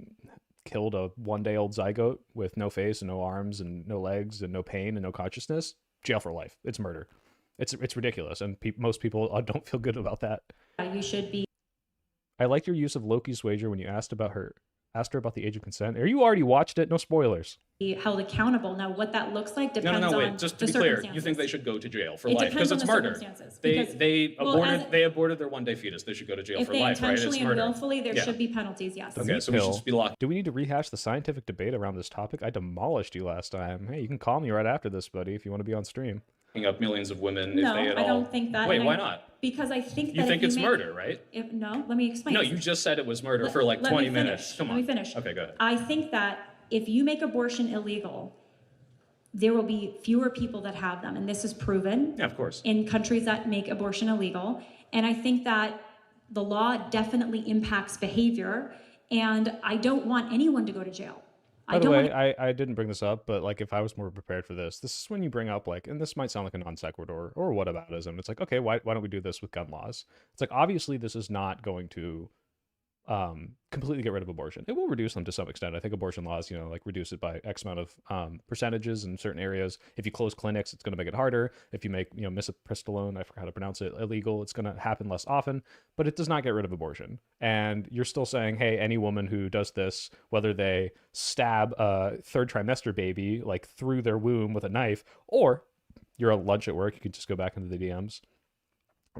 killed a one-day-old zygote with no face and no arms and no legs and no pain and no consciousness. Jail for life. It's murder. It's ridiculous, and most people don't feel good about that. You should be. I liked your use of Loki's wager when you asked about her Asked her about the age of consent. You already watched it. No spoilers. Be held accountable. Now, what that looks like No, depends no, no, wait. on Just the to be clear, circumstances. you think they should go to jail for It life depends because on it's the murder. circumstances, They aborted their one-day fetus. They should go to jail if for they life, right? It's intentionally and murder. willfully, there Yeah. should be penalties, yes. Okay, so we should just be locked. Do we need to rehash the scientific debate around this topic? I demolished you last time. Hey, you can call me right after this, buddy, if you want to be on stream. Up millions of women No, if they at I all. don't think that. Wait, and why I- not? Because I think You that think if it's make- murder, right? No, let me explain. No, you just said it was murder Let- for like let me 20 minutes. finish. Come on. Let me finish. Okay, go ahead. I think that if you make abortion illegal, there will be fewer people that have them, and this is proven. Yeah, of course. In countries that make abortion illegal, and I think that the law definitely impacts behavior, and I don't want anyone to go to jail. By the way, I didn't bring this up, but like if I was more prepared for this is when you bring up like, and this might sound like a non sequitur or whataboutism. It's like, okay, why don't we do this with gun laws? It's like, obviously this is not going to completely get rid of abortion. It will reduce them to some extent. I think abortion laws, like reduce it by X amount of percentages in certain areas. If you close clinics, it's going to make it harder. If you make, misoprostolone, I forgot how to pronounce it, illegal, it's going to happen less often, but it does not get rid of abortion. And you're still saying, hey, any woman who does this, whether they stab a third trimester baby, like through their womb with a knife, or you're at lunch at work, you could just go back into the DMs.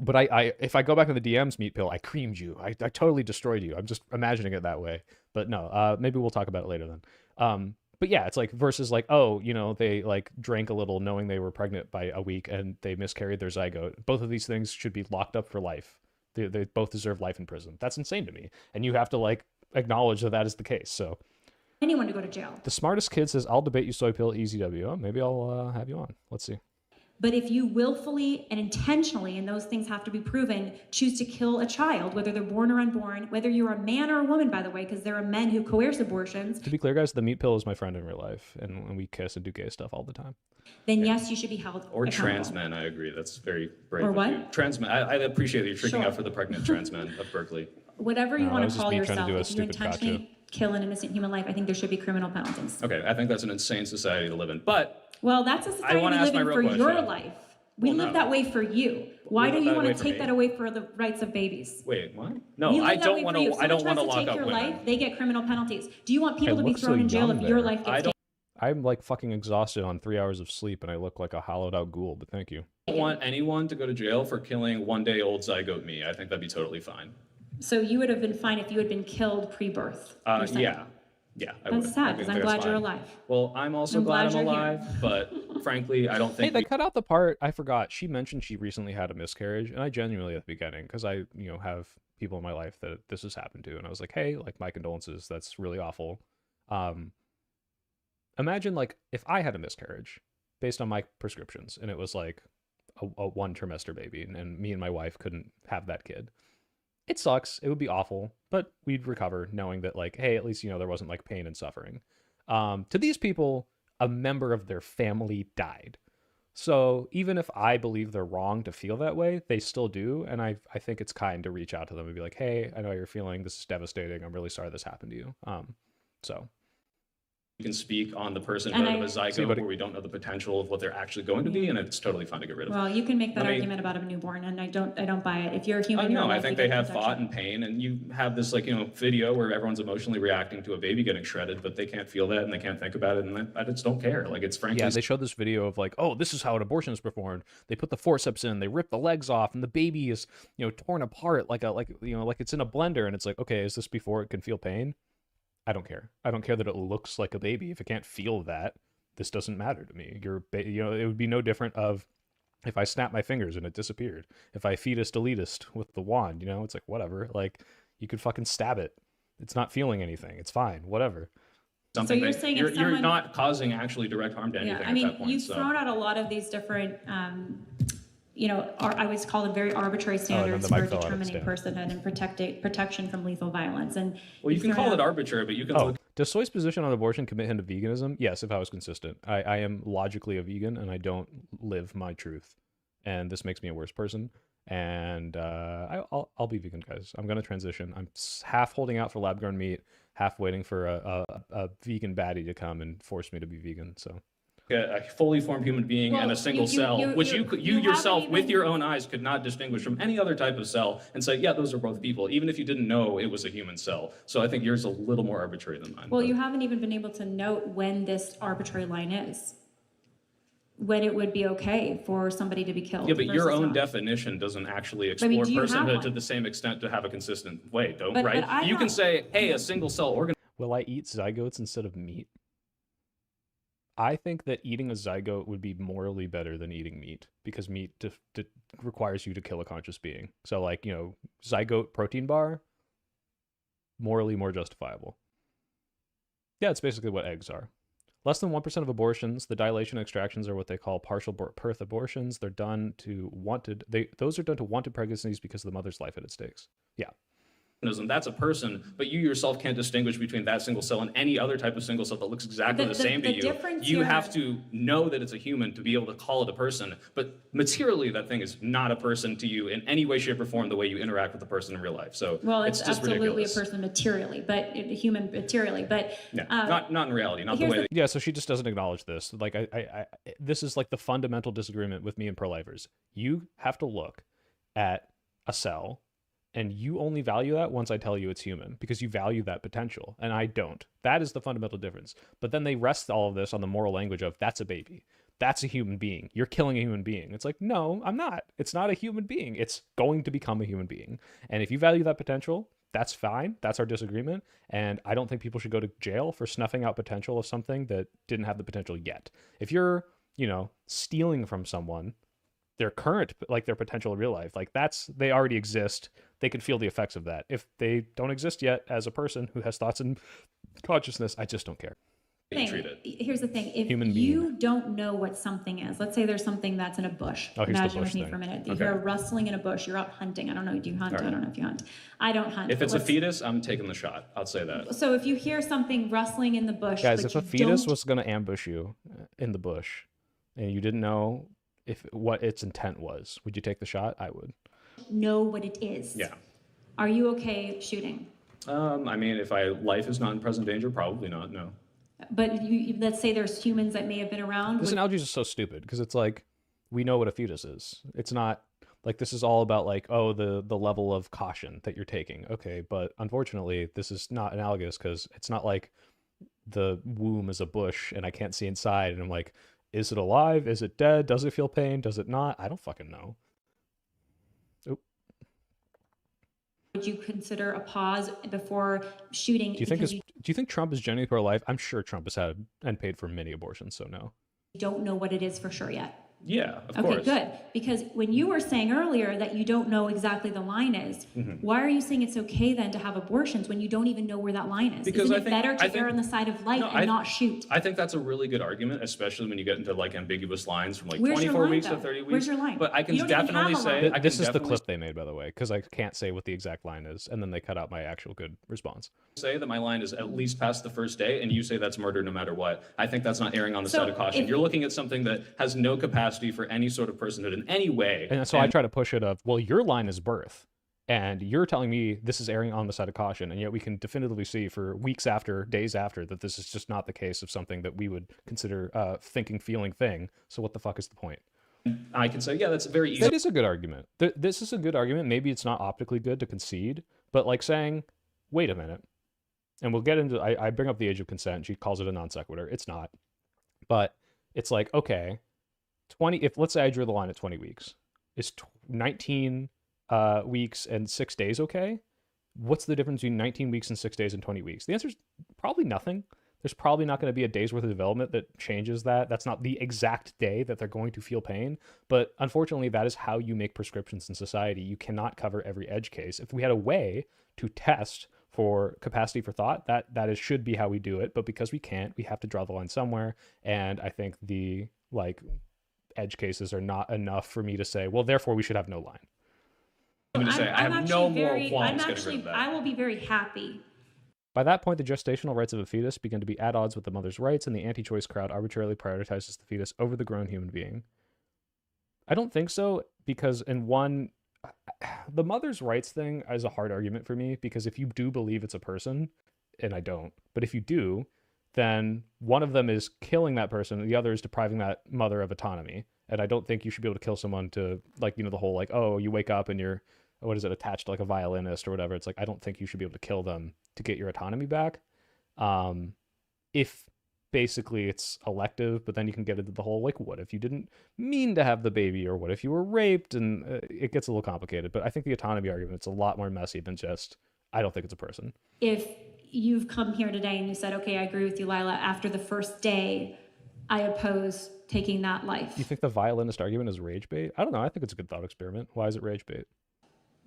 But if I go back in the DMs, Meat Pill, I creamed you. I totally destroyed you. I'm just imagining it that way. But no, maybe we'll talk about it later then. But yeah, it's like versus like, oh, they like drank a little knowing they were pregnant by a week and they miscarried their zygote. Both of these things should be locked up for life. They both deserve life in prison. That's insane to me. And you have to like acknowledge that is the case. So anyone to go to jail. The smartest kid says, I'll debate you, Soy Pill, EZW. Oh, maybe I'll have you on. Let's see. But if you willfully and intentionally, and those things have to be proven, choose to kill a child, whether they're born or unborn, whether you're a man or a woman, by the way, because there are men who coerce abortions. To be clear, guys, the Meat Pill is my friend in real life, and we kiss and do gay stuff all the time. Then yes, you should be held Or accountable. trans men, I agree. That's very brave Or of what? you. Trans men, I appreciate that you're speaking Sure. up for the pregnant trans men of Berkeley. Whatever you No, want that was to just call me trying to yourself, do a if you stupid intentionally gotcha. kill an innocent human life, I think there should be criminal penalties. Okay, I think that's an insane society to live in. But Well, that's a society we wanna ask live my in real for your question. life. We Well, live no. that way for you. Why We do live you that want way to for take me? that away for the rights of babies? wait, what? No, We live I that don't way want for you. to. If I don't someone want to tries lock take up your women. life, they get criminal penalties. Do you want people to be look so thrown in jail young if your there. life I gets don't I'm like fucking exhausted on 3 hours of sleep, and I look like a hollowed out ghoul, but thank you. want anyone to go to jail for killing one-day-old zygote me. I think that'd be totally fine. So you would have been fine if you had been killed pre-birth. you're saying. Yeah, I That's would. sad, I 'cause think I'm that's glad you're fine. alive. Well, I'm also I'm glad glad I'm you're here. alive, but frankly, I don't Hey, think they cut out the part I forgot. She mentioned she recently had a miscarriage, and I genuinely at the beginning, because I have people in my life that this has happened to, and I was like, hey, like my condolences. That's really awful. Imagine like if I had a miscarriage based on my prescriptions, and it was like a one trimester baby, and me and my wife couldn't have that kid. It sucks. It would be awful, but we'd recover knowing that like, hey, at least there wasn't like pain and suffering. To these people, a member of their family died. So even if I believe they're wrong to feel that way, they still do. And I think it's kind to reach out to them and be like, hey, I know how you're feeling. This is devastating. I'm really sorry this happened to you. So we can speak on the personhood And of a I- zygote where we don't know the potential of what they're actually going to be, and it's totally fine to get rid of. Well, you can make that Let me- argument about a newborn, and I don't buy it. If you're a human, your No, I life, think you they get have protection. thought and pain, and you have this video where everyone's emotionally reacting to a baby getting shredded, but they can't feel that and they can't think about it, and I just don't care. Like it's frankly. yeah, they showed this video of like, oh, this is how an abortion is performed. They put the forceps in, they rip the legs off, and the baby is torn apart like it's in a blender. And it's like, okay, is this before it can feel pain? I don't care. I don't care that it looks like a baby. If it can't feel that, this doesn't matter to me. It would be no different of if I snap my fingers and it disappeared. If I fetus deletist with the wand, it's like whatever. Like you could fucking stab it. It's not feeling anything. It's fine. Whatever. something So you're that saying if you're someone- not causing actually direct harm to anything Yeah, I at mean, that point. you've so. thrown out a lot of these different, I would call them very arbitrary then standards the mic for fell out of determining stand. personhood and protection from lethal violence. And Well, you you've can thrown call it out- arbitrary, but you can Oh, look does Soy's position on abortion commit him to veganism? Yes, if I was consistent. I am logically a vegan, and I don't live my truth. And this makes me a worse person. And I'll be vegan, guys. I'm going to transition. I'm half holding out for lab-grown meat, half waiting for a vegan baddie to come and force me to be vegan. So a fully formed human being and a single cell, which you yourself with your own eyes could not distinguish from any other type of cell and say, yeah, those are both people, even if you didn't know it was a human cell. So I think yours is a little more arbitrary than mine. Well, you haven't even been able to note when this arbitrary line is. When it would be okay for somebody to be killed. Yeah, but your own not. definition doesn't actually explore personhood to the same extent to have a consistent way, right? But you can say, hey, a single cell organ. Will I eat zygotes instead of meat? I think that eating a zygote would be morally better than eating meat, because meat requires you to kill a conscious being. So, like, you know, zygote protein bar, morally more justifiable. Yeah, it's basically what eggs are. Less than 1% of abortions, the dilation extractions, are what they call partial birth abortions. They're done to those are done to wanted pregnancies because of the mother's life at stakes. Yeah. That's a person, but you yourself can't distinguish between that single cell and any other type of single cell that looks exactly the same to you. You have to know that it's a human to be able to call it a person, but materially that thing is not a person to you in any way, shape, or form the way you interact with the person in real life. So well, it's just absolutely ridiculous. A person materially, but a human materially, but yeah, not in reality, not the way. Yeah, so she just doesn't acknowledge this. Like this is like the fundamental disagreement with me and pro-lifers. You have to look at a cell, and you only value that once I tell you it's human, because you value that potential, and I don't. That is the fundamental difference. But then they rest all of this on the moral language of, that's a baby. That's a human being. You're killing a human being. It's like, no, I'm not. It's not a human being. It's going to become a human being. And if you value that potential, that's fine. That's our disagreement. And I don't think people should go to jail for snuffing out potential of something that didn't have the potential yet. If you're, you know, stealing from someone, their current, like their potential in real life, like they already exist. They could feel the effects of that. If they don't exist yet as a person who has thoughts and consciousness, I just don't care. Here's the thing. If you don't know what something is, let's say there's something that's in a bush. Imagine with me for a minute. You hear rustling in a bush. You're out hunting. I don't know. Do you hunt? Right. I don't know if you hunt. I don't hunt. If it's a fetus, I'm taking the shot. I'll say that. So if you hear something rustling in the bush, guys, if a fetus was going to ambush you in the bush and you didn't know what its intent was, would you take the shot? I would. Know what it is. Yeah. Are you okay shooting? I mean, if life is not in present danger, probably not. No. But let's say there's humans that may have been around. This analogy is so stupid, because it's like, we know what a fetus is. It's not like, this is all about like, oh, the level of caution that you're taking. Okay, but unfortunately, this is not analogous, because it's not like the womb is a bush and I can't see inside and I'm like, is it alive? Is it dead? Does it feel pain? Does it not? I don't fucking know. Would you consider a pause before shooting? Do you think Trump is genuinely pro-life? I'm sure Trump has had and paid for many abortions, so no. You don't know what it is for sure yet. Yeah, of course. Okay, good. Because when you were saying earlier that you don't know exactly the line is, why are you saying it's okay then to have abortions when you don't even know where that line is? Because Isn't it better to err on the side of life and not shoot? I think that's a really good argument, especially when you get into like ambiguous lines from like Where's 24 weeks to 30 weeks. Where's your line? But I can definitely say... This is the clip they made, by the way, because I can't say what the exact line is, and then they cut out my actual good response. Say that my line is at least past the first day, and you say that's murder no matter what. I think that's not erring on the side of caution. You're looking at something that has no capacity for any sort of personhood in any way. And so I try to push it of, well, your line is birth, and you're telling me this is erring on the side of caution, and yet we can definitively see for weeks after, days after, that this is just not the case of something that we would consider thinking, feeling thing. So what the fuck is the point? I can say, yeah, that's very easy. That is a good argument. This is a good argument. Maybe it's not optically good to concede, but like saying, wait a minute, and we'll get into, I bring up the age of consent. She calls it a non sequitur. It's not. But it's like, okay, if let's say I drew the line at 20 weeks, is 19 weeks and 6 days okay? What's the difference between 19 weeks and 6 days and 20 weeks? The answer is probably nothing. There's probably not going to be a day's worth of development that changes that. That's not the exact day that they're going to feel pain. But unfortunately, that is how you make prescriptions in society. You cannot cover every edge case. If we had a way to test for capacity for thought, that should be how we do it. But because we can't, we have to draw the line somewhere. And I think the edge cases are not enough for me to say, well, therefore we should have no line. I'm going to say, I have no moral qualms getting rid of that. I will be very happy. By that point, the gestational rights of a fetus begin to be at odds with the mother's rights, and the anti-choice crowd arbitrarily prioritizes the fetus over the grown human being. I don't think so, because the mother's rights thing is a hard argument for me, because if you do believe it's a person, and I don't, but if you do, then one of them is killing that person, and the other is depriving that mother of autonomy. And I don't think you should be able to kill someone to, like, the whole, like, oh, you wake up and you're, what is it, attached to like a violinist or whatever. It's like, I don't think you should be able to kill them to get your autonomy back. If basically it's elective, but then you can get into the whole, like, what if you didn't mean to have the baby, or what if you were raped, and it gets a little complicated. But I think the autonomy argument, it's a lot more messy than just, I don't think it's a person. If you've come here today and you said, okay, I agree with you, Lila, after the first day, I oppose taking that life. You think the violinist argument is rage bait? I don't know. I think it's a good thought experiment. Why is it rage bait?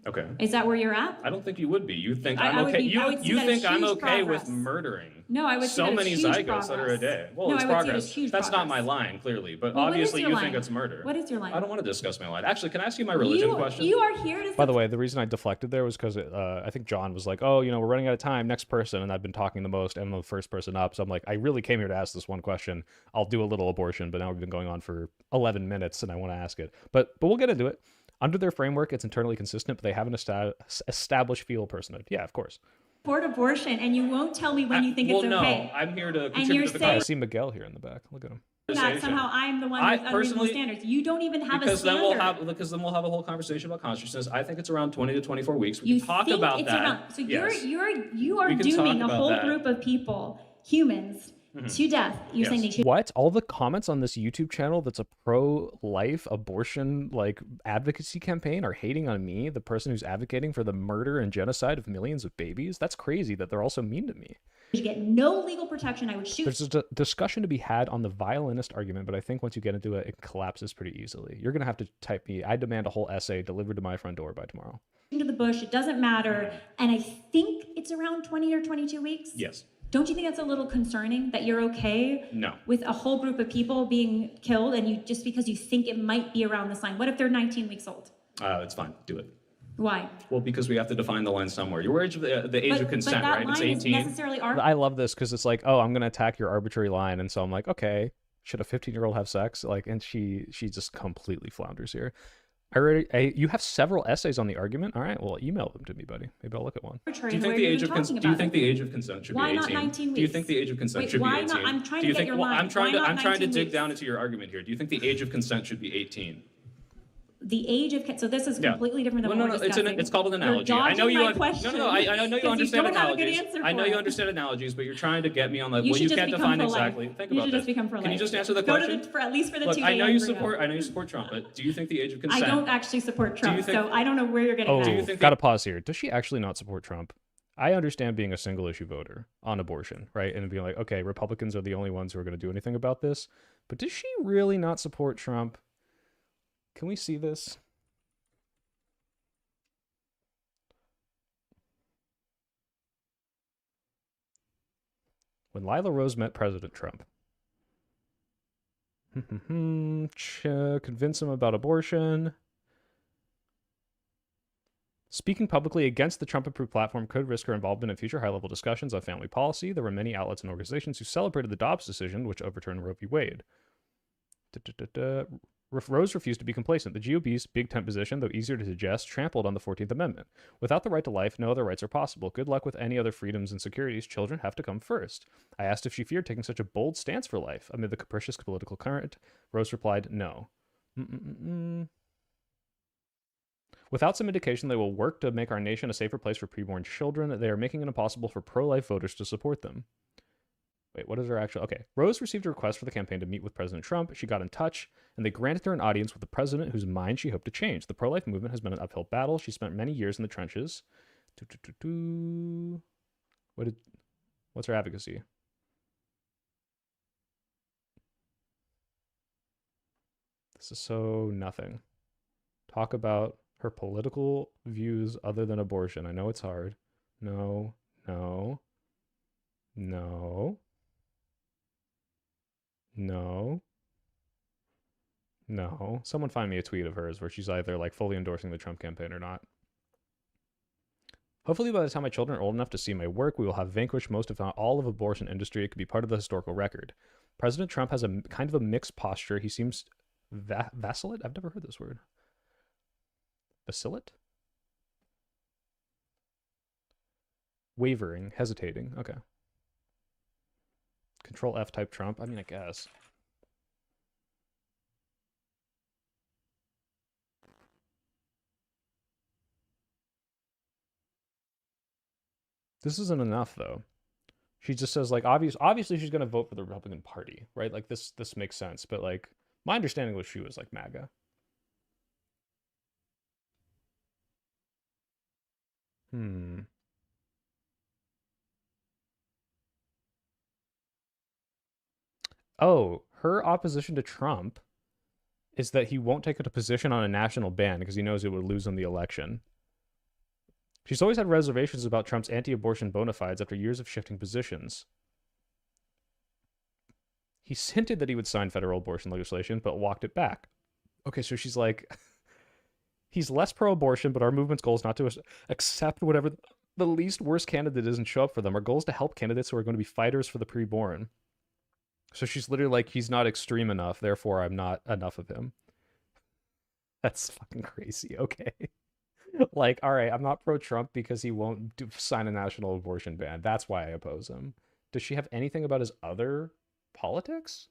Okay. Is that where you're at? I don't think you would be. You think I'm I would okay. be- I would see You that as think I'm huge okay progress. with murdering? No, I would see so that as many huge zygotes that are a progress. day. Well, No, it's I would see it progress. as huge That's not progress. my line, clearly. But Well, what is obviously, your you line? think it's murder. What is your line? I don't want to discuss my line. Actually, can I ask you my religion question? You are here to. By the way, the reason I deflected there was because I think John was like, oh, we're running out of time. Next person. And I've been talking the most. And I'm the first person up. So I'm like, I really came here to ask this one question. I'll do a little abortion. But now we've been going on for 11 minutes and I want to ask it. But we'll get into it. Under their framework, it's internally consistent, but they haven't established fetal personhood. Yeah, of course. Support abortion, and you won't tell me when you think well, it's okay. no, I'm here to And contribute you're to the saying I see Miguel here in the back. Look at him. that somehow I'm the one with unreasonable standards. You don't even have because a standard. then we'll have a whole conversation about consciousness. I think it's around 20 to 24 weeks. We You can talk think about it's that. around. So Yes. you are We can dooming talk a about whole that. group of people, humans, to death. You're saying they should. What? All the comments on this YouTube channel that's a pro-life abortion like advocacy campaign are hating on me, the person who's advocating for the murder and genocide of millions of babies? That's crazy that they're also mean to me. You get no legal protection. I would shoot. There's a discussion to be had on the violinist argument, but I think once you get into it, it collapses pretty easily. You're going to have to type me, I demand a whole essay delivered to my front door by tomorrow. Into the bush. It doesn't matter. And I think it's around 20 or 22 weeks. Yes. Don't you think that's a little concerning that you're okay No. with a whole group of people being killed and you just because you think it might be around this line? What if they're 19 weeks old? It's fine. Do it. Why? Well, because we have to define the line somewhere. Your age of the age of consent, but that right? line It's is 18. necessarily I love this because it's like, oh, I'm going to attack your arbitrary line. And so I'm like, okay, should a 15-year-old have sex? Like, and she just completely flounders here. You have several essays on the argument. All right, well, email them to me, buddy. Maybe I'll look at one. Do you think the age of consent? Do you think the age of consent should Why be 18? not 19 weeks? Do you think the age of consent Wait, should be why 18? not? I'm trying Do to you get think? your Well, line. I'm trying Why to not I'm trying to 19 dig weeks? down into your argument here. Do you think the age of consent should be 18? The age of so this is completely different than Well, what no, we're discussing. it's called an analogy. You're I know you. dodging my question No, I know you because understand don't have a good analogies. answer I know for you it. understand analogies, but you're trying to get me on like, You well, you should just can't become define pro-life. exactly. Think You about should just this. become pro-life. Can you just answer the Go question? to at least for the Look, 2 I day know you embryo. support Trump, but do you think the age of I consent? don't actually support Trump, think- so I don't know where you're getting that. Do you think Gotta pause here. Does she actually not support Trump? I understand being a single issue voter on abortion, right? And being like, okay, Republicans are the only ones who are going to do anything about this. But does she really not support Trump? Can we see this? When Lila Rose met President Trump. Convince him about abortion. Speaking publicly against the Trump-approved platform could risk her involvement in future high-level discussions on family policy. There were many outlets and organizations who celebrated the Dobbs decision, which overturned Roe v. Wade. Rose refused to be complacent. The GOP's big tent position, though easier to digest, trampled on the 14th Amendment. Without the right to life, no other rights are possible. Good luck with any other freedoms and securities. Children have to come first. I asked if she feared taking such a bold stance for life amid the capricious political current. Rose replied, no. Without some indication they will work to make our nation a safer place for preborn children, they are making it impossible for pro-life voters to support them. Wait, what is her actual... Okay. Rose received a request for the campaign to meet with President Trump. She got in touch, and they granted her an audience with the president whose mind she hoped to change. The pro-life movement has been an uphill battle. She spent many years in the trenches. What's her advocacy? This is so nothing. Talk about her political views other than abortion. I know it's hard. No. Someone find me a tweet of hers where she's either like fully endorsing the Trump campaign or not. Hopefully by the time my children are old enough to see my work, we will have vanquished most, if not all, of abortion industry. It could be part of the historical record. President Trump has a kind of a mixed posture. He seems vacillate? I've never heard this word. Vacillate? Wavering, hesitating. Okay. Control F type Trump. I mean, I guess. This isn't enough though. She just says like obviously she's gonna vote for the Republican Party, right? Like this makes sense, but like my understanding was she was like MAGA. Oh, her opposition to Trump is that he won't take a position on a national ban because he knows it would lose him the election. She's always had reservations about Trump's anti-abortion bona fides after years of shifting positions. He hinted that he would sign federal abortion legislation, but walked it back. Okay, so she's like, he's less pro-abortion, but our movement's goal is not to accept whatever the least worst candidate is and show up for them. Our goal is to help candidates who are going to be fighters for the preborn. So she's literally like, he's not extreme enough, therefore I'm not enough of him. That's fucking crazy. Okay. Like, all right, I'm not pro-Trump because he won't sign a national abortion ban. That's why I oppose him. Does she have anything about his other politics?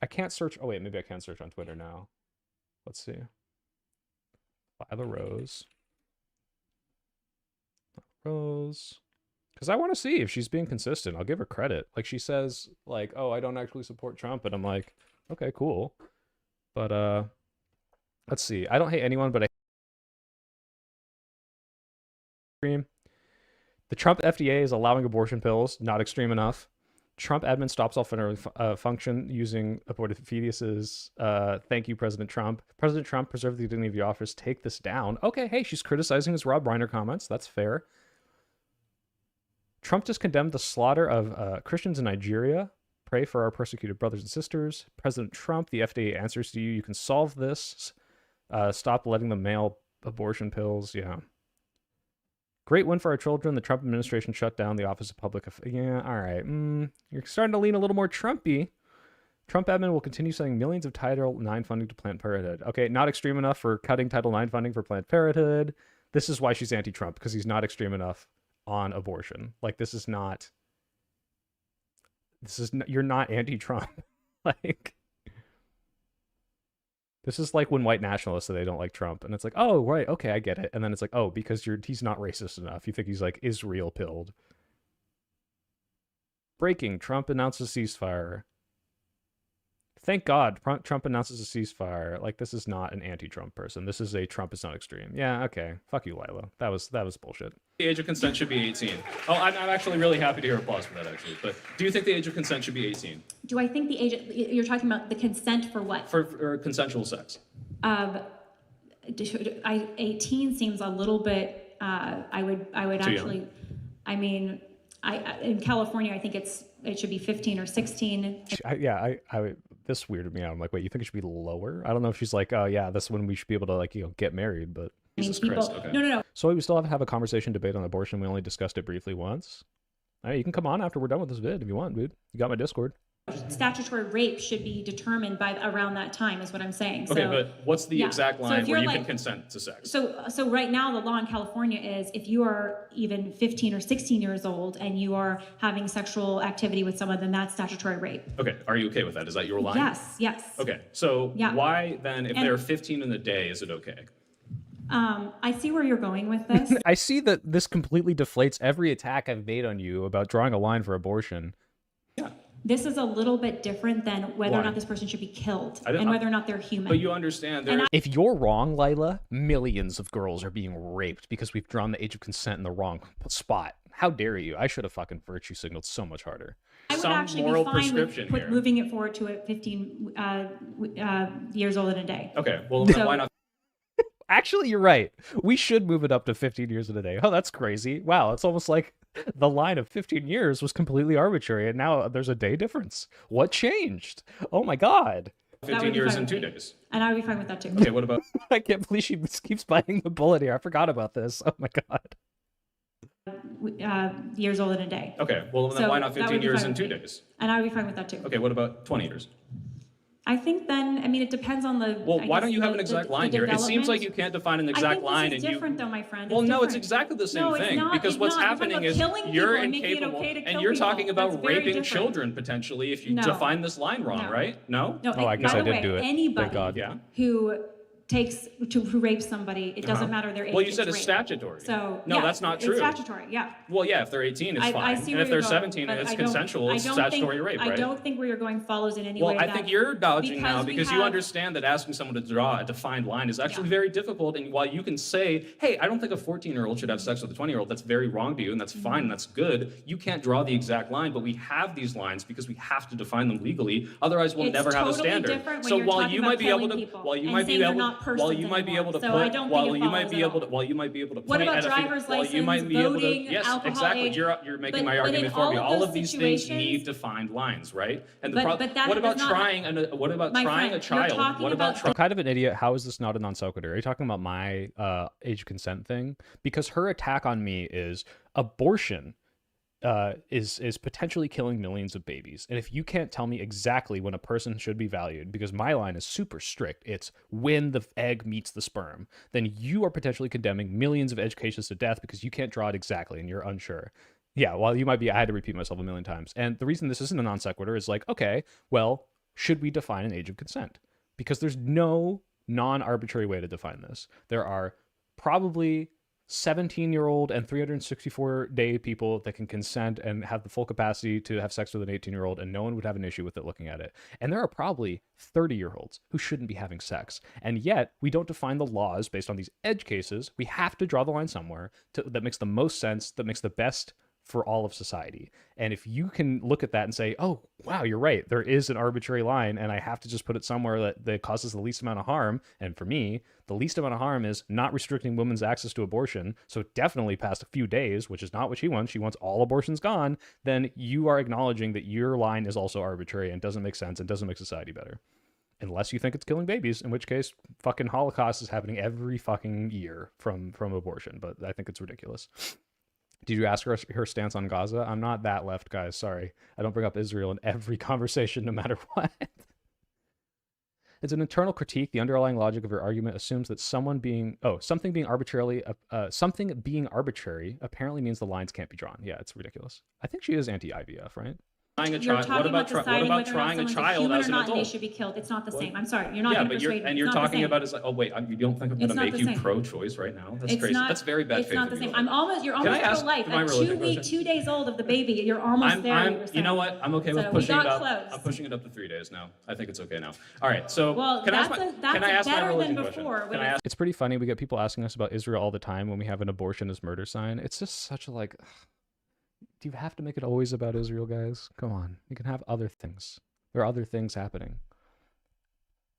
I can't search. Oh, wait, maybe I can search on Twitter now. Let's see. Lila Rose. Rose. Because I want to see if she's being consistent. I'll give her credit. Like, she says, like, oh, I don't actually support Trump. And I'm like, okay, cool. But, let's see. I don't hate anyone, but I hate the Trump FDA is allowing abortion pills, not extreme enough. Trump admin stops all function using aborted fetuses. Thank you, President Trump. President Trump, preserve the dignity of your office. Take this down. Okay, hey, she's criticizing his Rob Reiner comments. That's fair. Trump just condemned the slaughter of Christians in Nigeria. Pray for our persecuted brothers and sisters. President Trump, the FDA answers to you. You can solve this. Stop letting them mail abortion pills. Yeah. Great win for our children. The Trump administration shut down the Office of Public Affairs. Yeah, all right. You're starting to lean a little more Trumpy. Trump admin will continue sending millions of Title IX funding to Planned Parenthood. Okay, not extreme enough for cutting Title IX funding for Planned Parenthood. This is why she's anti-Trump, because he's not extreme enough on abortion. Like, this is not, you're not anti-Trump. Like, this is like when white nationalists say they don't like Trump, and it's like, oh, right, okay, I get it. And then it's like, oh, because he's not racist enough. You think he's like Israel pilled. Breaking, Trump announces ceasefire. Thank God Trump announces a ceasefire. Like, this is not an anti-Trump person. This is a Trump is not extreme. Yeah, okay. Fuck you, Lila. That was bullshit. The age of consent should be 18. Oh, I'm actually really happy to hear applause for that, actually. But do you think the age of consent should be 18? Do I think the age, you're talking about the consent for what? For consensual sex. 18 seems a little bit, I would actually, young. I mean, in California, I think it should be 15 or 16. This weirded me out. I'm like, wait, you think it should be lower? I don't know if she's like, oh yeah, that's when we should be able to, like, get married, but Jesus Christ. Okay. No. So we still have to have a conversation debate on abortion. We only discussed it briefly once. All right, you can come on after we're done with this vid if you want, dude. You got my Discord. Statutory rape should be determined by around that time, is what I'm saying. Okay, but what's the exact line where you can consent to sex? So right now the law in California is if you are even 15 or 16 years old and you are having sexual activity with someone, then that's statutory rape. Okay, are you okay with that? Is that your line? Yes. Okay, so why then, if they're 15 in a day, is it okay? I see where you're going with this. I see that this completely deflates every attack I've made on you about drawing a line for abortion. Yeah. This is a little bit different than whether or not this person should be killed and whether or not they're human. But you understand if you're wrong, Lila, millions of girls are being raped because we've drawn the age of consent in the wrong spot. How dare you? I should have fucking virtue signaled so much harder. I would actually be fine with moving it forward to 15 years old in a day. Okay, well, then why not? Actually, you're right. We should move it up to 15 years in a day. Oh, that's crazy. Wow, it's almost like the line of 15 years was completely arbitrary, and now there's a day difference. What changed? Oh my God. 15 years and 2 days. And I would be fine with that too. Okay, what about? I can't believe she keeps biting the bullet here. I forgot about this. Oh my God. Years old in a day. Okay, well, then why not 15 years and 2 days? And I would be fine with that too. Okay, what about 20 years? I think then, I mean, it depends on the. Well, I why guess don't you have the- an exact the line here? It seems like development. you can't define an I exact think line, this is and different, though, my friend. Well, It's no, it's different. exactly the same No, it's thing. not. Because It's what's not. You're talking happening about is killing you're people and making it incapable, okay to and kill you're people. talking about That's very raping different. children potentially if you No. define this line wrong, No. right? No. No, Oh, I guess by I the did way, do it. anybody Thank God. Yeah. who who rapes somebody, it doesn't matter their age. Well, you said it's it's rape. statutory. So No, yeah, that's not true. It's statutory, yeah. Well, yeah, if they're 18, it's I fine. see And where if they're you're going, 17 but and it's I don't- consensual, I it's don't statutory think, rape, I right? don't think where you're going follows in any Well, way. I think you're dodging now because you have- understand that asking someone to draw a defined line is actually very difficult. And while you can say, hey, I don't think a 14-year-old should have sex with a 20-year-old, that's very wrong to you and that's Mm-hmm. fine and that's good. You can't draw the exact line, but we have these lines because we have to define them legally. Otherwise, we'll It's never have a totally standard. different when So you're while talking you about might be able killing to, people while you and might be saying they're able, not while you persons might be able to anymore. So I put, don't think while it you might follows be at able to, all. while you might be able to What point about at a driver's while you might license, be able to, voting, yes, alcohol exactly. age? You're making my But in argument for all me. of All those of these things situations- need defined lines, right? And But that what about does not- trying what about My trying friend, a you're child? talking What about about- I'm kind of an idiot. How is this not a non sequitur? Are you talking about my age of consent thing? Because her attack on me is abortion is potentially killing millions of babies. And if you can't tell me exactly when a person should be valued, because my line is super strict, it's when the egg meets the sperm, then you are potentially condemning millions of edge cases to death because you can't draw it exactly and you're unsure. Yeah, well, you might be, I had to repeat myself a million times. And the reason this isn't a non sequitur is like, okay, well, should we define an age of consent? Because there's no non-arbitrary way to define this. There are probably 17-year-old and 364-day people that can consent and have the full capacity to have sex with an 18-year-old, and no one would have an issue with it looking at it. And there are probably 30-year-olds who shouldn't be having sex. And yet, we don't define the laws based on these edge cases. We have to draw the line somewhere that makes the most sense, that makes the best for all of society. And if you can look at that and say, oh, wow, you're right, there is an arbitrary line and I have to just put it somewhere that causes the least amount of harm. And for me, the least amount of harm is not restricting women's access to abortion. So definitely past a few days, which is not what she wants. She wants all abortions gone. Then you are acknowledging that your line is also arbitrary and doesn't make sense and doesn't make society better. Unless you think it's killing babies, in which case fucking Holocaust is happening every fucking year from abortion. But I think it's ridiculous. Did you ask her stance on Gaza? I'm not that left, guys. Sorry. I don't bring up Israel in every conversation, no matter what. It's an internal critique. The underlying logic of her argument assumes that something being arbitrary apparently means the lines can't be drawn. Yeah, it's ridiculous. I think she is anti-IVF, right? Trying a You're child. talking What about deciding whether or not trying a someone's child human as or an not, and they adult? should be killed. It's not the same. I'm sorry. You're not Yeah, going to but you're persuade me. and It's you're not the talking same. about is like, oh wait, you don't think I'm It's going to not make the you same. pro-choice right now? That's It's crazy. not. That's very bad It's faith not of the you. same. You're Can I almost ask pro-life. my At religion question? 2 days old of the baby, you're almost there. You were You know saying. what? I'm okay with So we pushing it got up. close. I'm pushing it up to 3 days now. I think it's okay now. All right. So Well, can I ask that's my, a- that's can I ask my better than religion before question? when Can I ask? It's pretty funny. We get people asking us about Israel all the time when we have an abortion as murder sign. It's just such a like, do you have to make it always about Israel, guys? Come on. You can have other things. There are other things happening.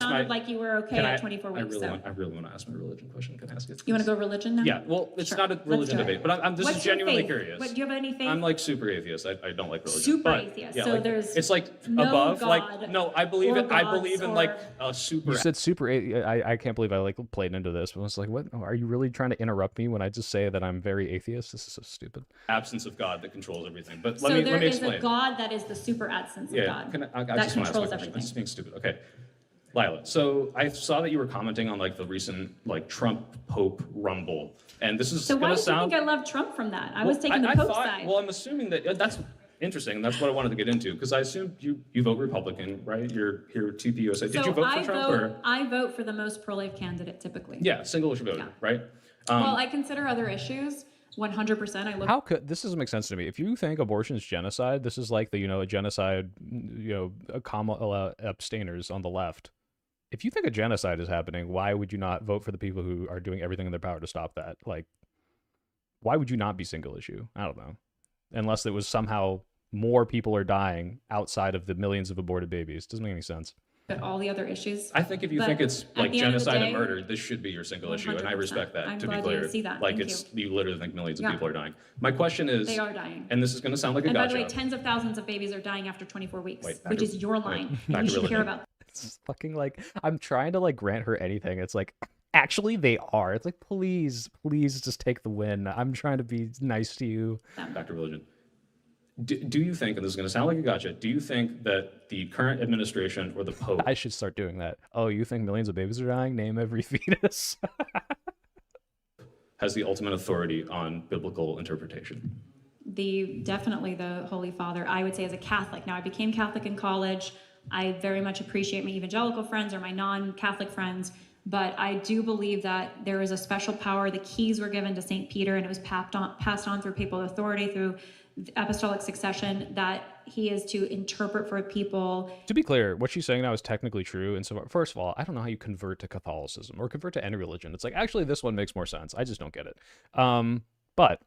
Sounded like you were okay at 24 weeks. I really want to ask my religion question. Can I ask it? You want to go religion now? Yeah. Well, it's Sure. not a Let's religion do it. debate, but this What's is your genuinely faith? curious. Do you have any faith? I'm like super atheist. I don't like religion. Super but, atheist. Yeah, So like, there's it's like no above, God like no. I believe or it. I gods believe in like or- a super. You said super. I can't believe I like played into this. But I was like, what? Are you really trying to interrupt me when I just say that I'm very atheist? This is so stupid. absence of God that controls everything. But So let me there is explain. a God that is the super absence of Yeah, God. I that just want to ask my controls question. I'm everything. just being stupid. Okay. Lila, so I saw that you were commenting on like the recent like Trump Pope rumble, and this is So why gonna did you sound. think I love Trump from that? I was taking the I Pope thought, side. Well, I'm assuming that that's interesting. That's what I wanted to get into because I assume you vote Republican, right? You're here at TPUSA. Did so you vote for Trump or? I vote for the most pro-life candidate typically. Yeah, single issue voter, Yeah. right? Well, I consider other issues 100%. I look. How could this doesn't make sense to me? If you think abortion is genocide, this is like the a genocide, a Kamala abstainers on the left. If you think a genocide is happening, why would you not vote for the people who are doing everything in their power to stop that? Like, why would you not be single issue? I don't know. Unless it was somehow more people are dying outside of the millions of aborted babies. Doesn't make any sense. At all the other issues. I think if you But think it's at like the end of the genocide and day, murder, this should be your single issue, and I 100%. respect that. I'm To be glad you clear, see that. like Thank you literally think millions of Yeah. people are dying. My question is, They are dying. and this is going to sound like a And by gotcha. the way, tens of thousands of babies are dying after 24 weeks, Wait, which Dr. is your wait, line. Dr. And you should care Religion. about. It's fucking like I'm trying to like grant her anything. It's like actually they are. It's like please just take the win. I'm trying to be nice to you. Dr. Religion. Do you think, and this is going to sound like a gotcha, do you think that the current administration or the Pope I should start doing that. Oh, you think millions of babies are dying? Name every fetus. has the ultimate authority on biblical interpretation? Definitely the Holy Father, I would say, as a Catholic. Now, I became Catholic in college. I very much appreciate my evangelical friends or my non-Catholic friends, but I do believe that there is a special power. The keys were given to St. Peter, and it was passed on through papal authority, through apostolic succession, that he is to interpret for people. To be clear, what she's saying now is technically true. And so, first of all, I don't know how you convert to Catholicism or convert to any religion. It's like, actually, this one makes more sense. I just don't get it. But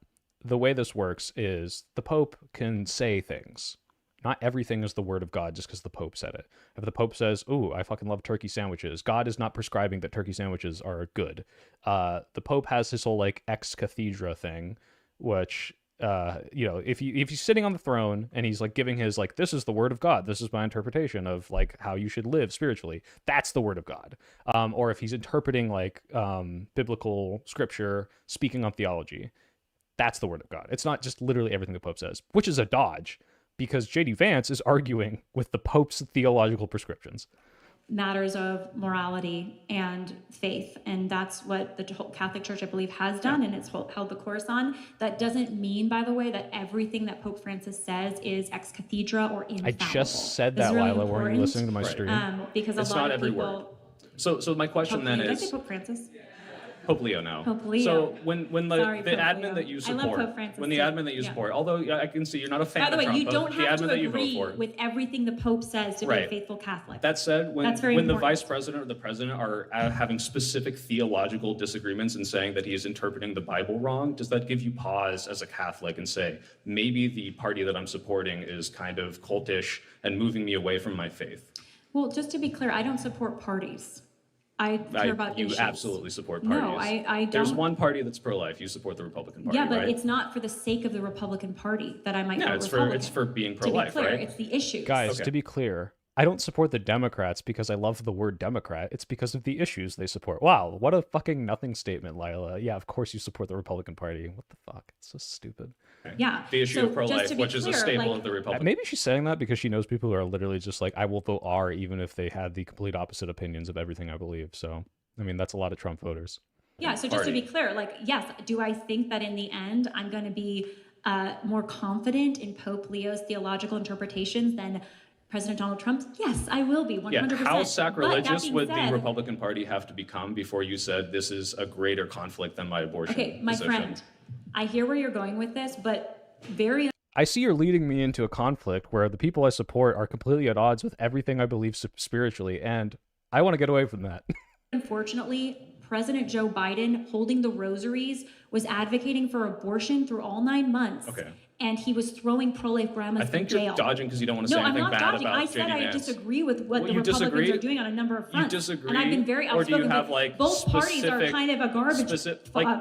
the way this works is the Pope can say things. Not everything is the word of God just because the Pope said it. If the Pope says, "Ooh, I fucking love turkey sandwiches," God is not prescribing that turkey sandwiches are good. The Pope has his whole like ex cathedra thing, which if he's sitting on the throne and he's like giving his like, this is the word of God, this is my interpretation of like how you should live spiritually, that's the word of God. Or if he's interpreting like biblical scripture, speaking on theology, that's the word of God. It's not just literally everything the Pope says, which is a dodge because JD Vance is arguing with the Pope's theological prescriptions. Matters of morality and faith, and that's what the Catholic Church, I believe, has done, and it's held the course on. That doesn't mean, by the way, that everything that Pope Francis says is ex cathedra or infallible. I just said that, really Lila. Weren't you listening to my stream? Because it's a lot not of every people. word. So my question then Did I is say Pope Francis? Pope Leo now. Pope Leo. So when the Sorry, the Pope admin Leo. that you I love support, Pope Francis when the too. admin that you Yeah. support, although I can see you're not a fan By the of way, Trump, you but don't the have admin to that you vote agree for. with everything the Pope says to be a Right. faithful Catholic. That said, when That's very the important. vice president or the president are having specific theological disagreements and saying that he is interpreting the Bible wrong, does that give you pause as a Catholic and say, maybe the party that I'm supporting is kind of cultish and moving me away from my faith? Well, just to be clear, I don't support parties. I care about you issues. absolutely support parties. No, I don't. There's one party that's pro-life. You support the Republican Party, Yeah, but right? it's not for the sake of the Republican Party that I might vote it's Republican. for being To be pro-life, clear, right? it's the issues. Guys, Okay. to be clear, I don't support the Democrats because I love the word Democrat. It's because of the issues they support. Wow, what a fucking nothing statement, Lila. Yeah, of course you support the Republican Party. What the fuck? It's so stupid. Yeah. The issue so of pro-life, just to be which is a clear, staple like, of the Republican. Maybe she's saying that because she knows people who are literally just like, I will vote R even if they had the complete opposite opinions of everything I believe. So, I mean, that's a lot of Trump voters. Yeah, so just to be clear, like, yes, do I think that in the end I'm going to be more confident in Pope Leo's theological interpretations than President Donald Trump's? Yes, I will be, 100%. Yeah, how But that sacrilegious being would said, the Republican Party have to become before you said this is a greater conflict than my abortion Okay, my position? friend, I hear where you're going with this, but very I see you're leading me into a conflict where the people I support are completely at odds with everything I believe spiritually, and I want to get away from that. unfortunately, President Joe Biden, holding the rosaries, was advocating for abortion through all 9 months. Okay. And he was throwing pro-life grandmas I think in jail. you're dodging because you don't want to No, say I'm anything not bad dodging. about I said JD I Vance. disagree with what Well, the you Republicans disagree? are doing on a number of fronts. You disagree? And I've been very Or do you outspoken. have, but like, both parties are specific- kind of a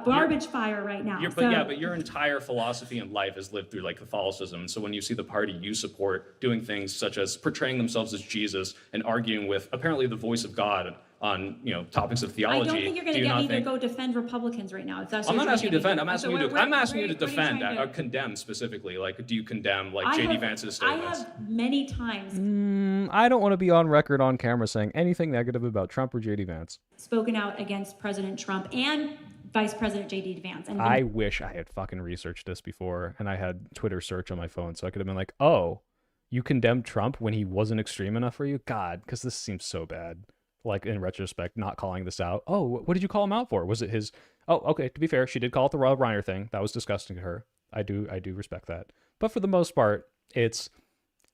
garbage fire right now. But your entire philosophy in life is lived through like Catholicism. And so when you see the party you support doing things such as portraying themselves as Jesus and arguing with apparently the voice of God on topics of theology, I don't think you're going to do get not me to think- go defend Republicans right now. If that's I'm what not you're asking you to trying defend. I'm do. asking So you to. what- I'm asking you to what are defend trying to- or condemn specifically. Like, do you condemn like I JD have- Vance's I statements? have many times I don't want to be on record on camera saying anything negative about Trump or JD Vance. spoken out against President Trump and Vice President JD Vance. And I wish I had fucking researched this before and I had Twitter search on my phone so I could have been like, oh, you condemned Trump when he wasn't extreme enough for you? God, because this seems so bad. Like, in retrospect, not calling this out. Oh, what did you call him out for? Was it his... Oh, okay, to be fair, she did call it the Rob Reiner thing. That was disgusting to her. I do respect that. But for the most part, it's...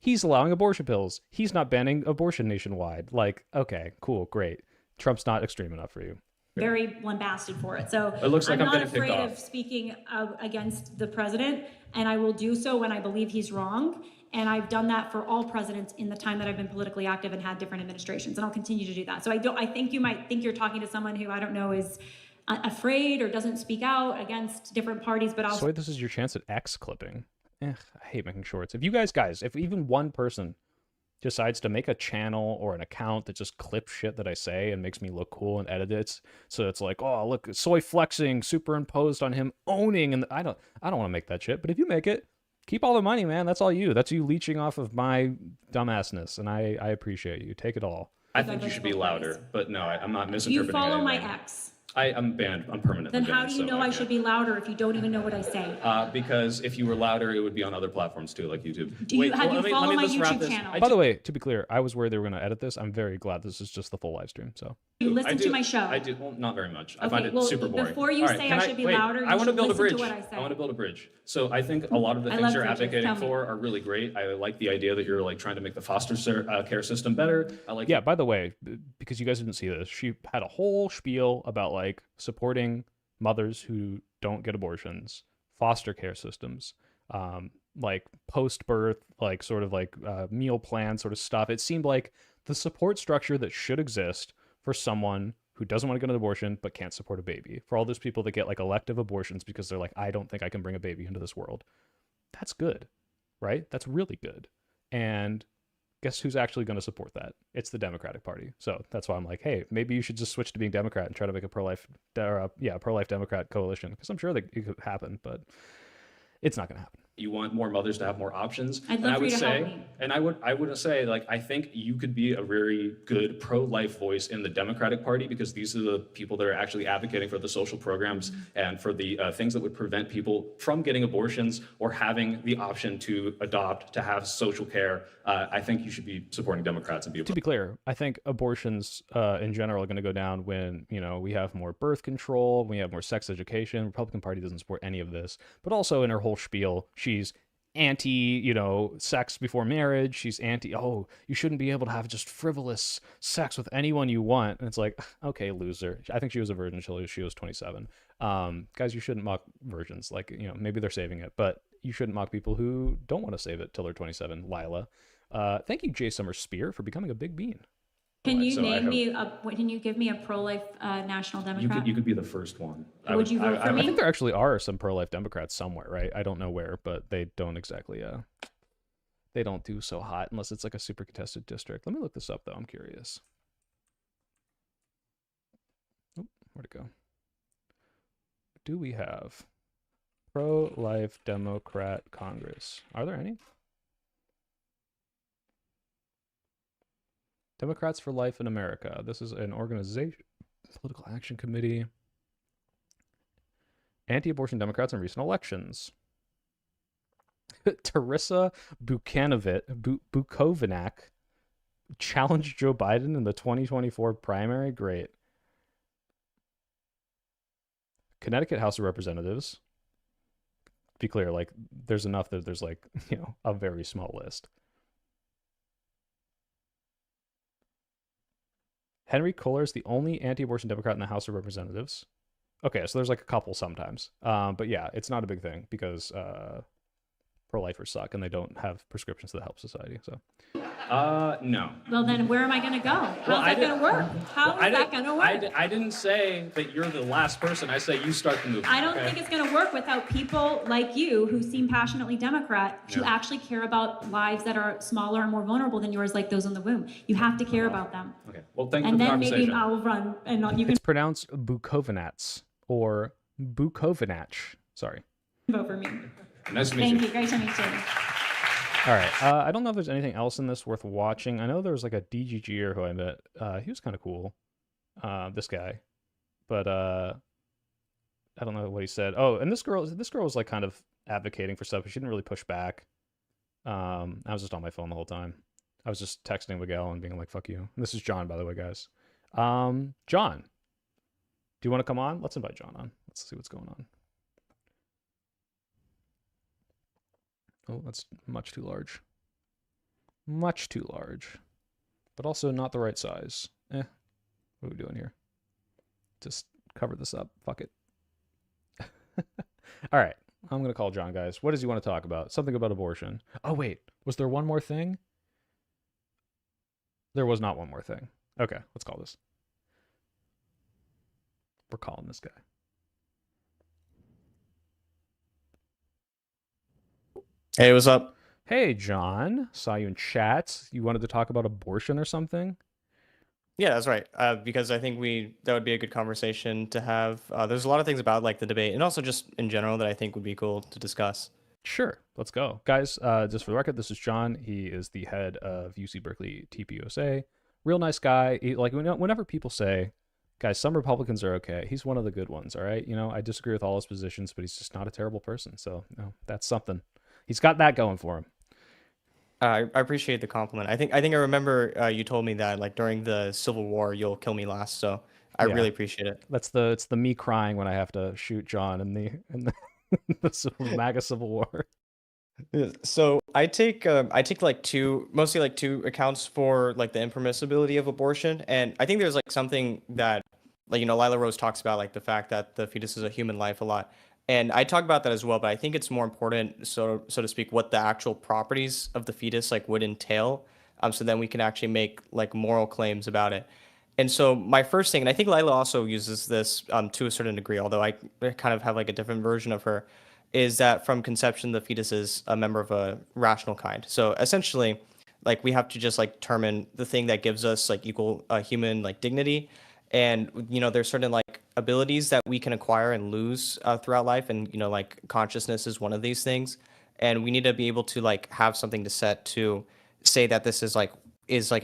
He's allowing abortion pills. He's not banning abortion nationwide. Like, okay, cool, great. Trump's not extreme enough for you. very lambasted for it. So It looks like I'm not getting kicked afraid off. of speaking against the president, and I will do so when I believe he's wrong. And I've done that for all presidents in the time that I've been politically active and had different administrations, and I'll continue to do that. So I think you might think you're talking to someone who I don't know is afraid or doesn't speak out against different parties, but I'll. So this is your chance at X clipping. I hate making shorts. If you guys, if even one person decides to make a channel or an account that just clips shit that I say and makes me look cool and edit it, so it's like, oh, look, soy flexing superimposed on him owning, and I don't want to make that shit. But if you make it, Keep all the money, man. That's all you. That's you leeching off of my dumbassness, and I appreciate you. Take it all. I think you should be louder, but no, I'm not You misinterpreting follow my anything. ex. I'm banned. I'm permanently Then banned. how do you know I should be louder if you don't even know what I say? Because if you were louder, it would be on other platforms too, like YouTube. Have you follow my YouTube channel? By the way, to be clear, I was worried they were going to edit this. I'm very glad this is just the full live stream. So You listen to my show. I do. Well, not very much. I Okay, find it well, super boring. before you All right, say can I should be wait, louder, I you want to should build a listen to bridge. what I say. I want to build a bridge. So I think a lot of the I things love you're bridges. advocating Tell me. for are really great. I like the idea that you're like trying to make the foster care system better. I like. yeah, by the way, because you guys didn't see this, she had a whole spiel about like supporting mothers who don't get abortions, foster care systems, like post-birth, like sort of like meal plan sort of stuff. It seemed like the support structure that should exist for someone who doesn't want to get an abortion but can't support a baby. For all those people that get like elective abortions because they're like, I don't think I can bring a baby into this world. That's good, right? That's really good. And guess who's actually going to support that? It's the Democratic Party. So that's why I'm like, hey, maybe you should just switch to being Democrat and try to make a pro-life Democrat coalition, because I'm sure that it could happen, but it's not going to happen. You want more mothers to have more options. I'd love for you to help me. And I wouldn't say, like, I think you could be a very good pro-life voice in the Democratic Party, because these are the people that are actually advocating for the social programs and for the things that would prevent people from getting abortions or having the option to adopt, to have social care. I think you should be supporting Democrats and be. To be clear, I think abortions in general are going to go down when, we have more birth control, when we have more sex education. Republican Party doesn't support any of this, but also in her whole spiel, she's anti, sex before marriage. She's anti, you shouldn't be able to have just frivolous sex with anyone you want. And it's like, okay, loser. I think she was a virgin until she was 27. Guys, you shouldn't mock virgins. Like, maybe they're saving it, but you shouldn't mock people who don't want to save it till they're 27. Lila. Thank you, Jay Summer Spear, for becoming a big bean. Can you Can you give me a pro-life national Democrat? You could be the first one. Would you vote for me? I think there actually are some pro-life Democrats somewhere, right? I don't know where, but they don't exactly, they don't do so hot unless it's like a super contested district. Let me look this up, though. I'm curious. Oh, where'd it go? Do we have pro-life Democrat Congress? Are there any? Democrats for Life in America. This is an organization, political action committee. Anti-abortion Democrats in recent elections. Teresa Bukovinak challenged Joe Biden in the 2024 primary. Great. Connecticut House of Representatives. Be clear, like, there's enough that there's like, a very small list. Henry Kohler is the only anti-abortion Democrat in the House of Representatives. Okay, so there's like a couple sometimes. But yeah, it's not a big thing because pro-lifers suck and they don't have prescriptions to the Help Society. So. No. Well, then where am I going to go? How's that going to work? How is that going to work? I didn't say that you're the last person. I say you start the movement. I don't think it's going to work without people like you who seem passionately Democrat to actually care about lives that are smaller and more vulnerable than yours, like those in the womb. You have to care about them. Okay. Well, thank you and for the then conversation. maybe I'll run and you can It's pronounced Bukovinats or Bukovinach. Sorry. vote for me. Nice to meet you. Thank you. Great to meet you. All right. I don't know if there's anything else in this worth watching. I know there was like a DGGer who I met. He was kind of cool. This guy, but I don't know what he said. Oh, and this girl was like kind of advocating for stuff, but she didn't really push back. I was just on my phone the whole time. I was just texting Miguel and being like, "Fuck you." And this is John, by the way, guys. John, do you want to come on? Let's invite John on. Let's see what's going on. Oh, that's much too large. Much too large. But also not the right size. What are we doing here? Just cover this up. Fuck it. All right. I'm going to call John, guys. What does he want to talk about? Something about abortion. Oh, wait. Was there one more thing? There was not one more thing. Okay, let's call this. We're calling this guy. Hey, what's up? Hey, John. Saw you in chat. You wanted to talk about abortion or something? Yeah, that's right. Because I think that would be a good conversation to have. There's a lot of things about like the debate and also just in general that I think would be cool to discuss. Sure, let's go, guys. Just for the record, this is John. He is the head of UC Berkeley TPUSA. Real nice guy. Like whenever people say, "Guys, some Republicans are okay," he's one of the good ones. All right, I disagree with all his positions, but he's just not a terrible person. So that's something. He's got that going for him. I appreciate the compliment. I think I remember you told me that like during the Civil War you'll kill me last. So I Yeah. really appreciate it. It's the me crying when I have to shoot John in the MAGA Civil War. Yeah, so I take mostly like two accounts for like the impermissibility of abortion, and I think there's like something that like Lila Rose talks about like the fact that the fetus is a human life a lot, and I talk about that as well. But I think it's more important, so to speak, what the actual properties of the fetus like would entail, so then we can actually make like moral claims about it. And so my first thing, and I think Lila also uses this to a certain degree, although I kind of have like a different version of her, is that from conception, the fetus is a member of a rational kind. So essentially, like we have to just like determine the thing that gives us like equal human like dignity. And there's certain like abilities that we can acquire and lose throughout life, and like consciousness is one of these things. And we need to be able to like have something to set to say that this is like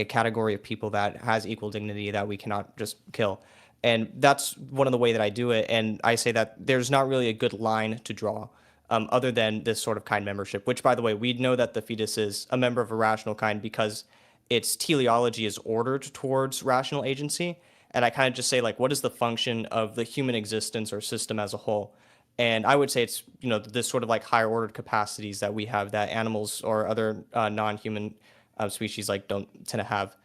a category of people that has equal dignity that we cannot just kill. And that's one of the way that I do it. And I say that there's not really a good line to draw, other than this sort of kind membership, which, by the way, we know that the fetus is a member of a rational kind because its teleology is ordered towards rational agency. And I kind of just say, like, what is the function of the human existence or system as a whole? And I would say it's, this sort of like higher ordered capacities that we have that animals or other non-human species like don't tend to have.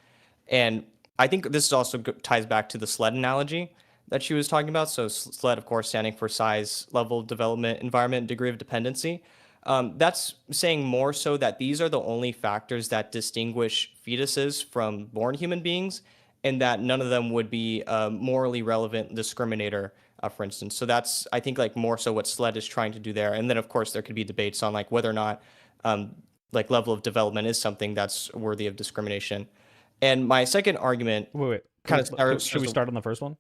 And I think this also ties back to the sled analogy that she was talking about. So SLED, of course, standing for size, level of development, environment, degree of dependency. That's saying more so that these are the only factors that distinguish fetuses from born human beings, and that none of them would be a morally relevant discriminator, for instance. So that's, I think, like more so what SLED is trying to do there. And then, of course, there could be debates on like whether or not like level of development is something that's worthy of discrimination. And my second argument, Wait. Should we start on the first one?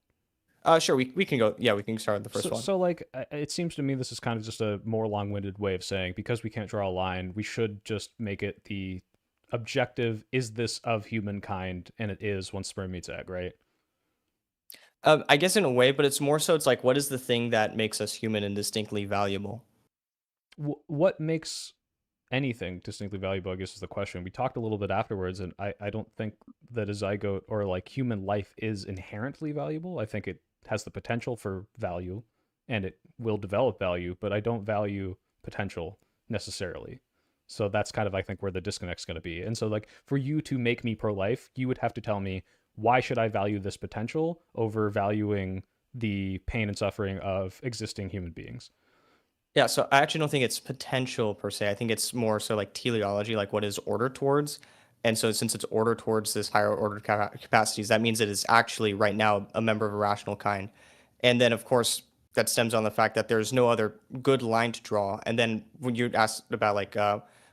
Sure, we can go. Yeah, we can start with the first one. So, like, it seems to me this is kind of just a more long-winded way of saying because we can't draw a line, we should just make it the objective, is this of humankind? And it is once sperm meets egg, right? I guess in a way, but it's more so it's like, what is the thing that makes us human and distinctly valuable? What makes anything distinctly valuable, I guess, is the question. We talked a little bit afterwards, and I don't think that a zygote or like human life is inherently valuable. I think it has the potential for value and it will develop value, but I don't value potential necessarily. So that's kind of, I think, where the disconnect's going to be. And so, like, for you to make me pro-life, you would have to tell me, why should I value this potential over valuing the pain and suffering of existing human beings? Yeah, so I actually don't think it's potential per se. I think it's more so like teleology, like what is ordered towards. And so since it's ordered towards this higher order capacities, that means it is actually right now a member of a rational kind. And then, of course, that stems on the fact that there's no other good line to draw. And then when you asked about like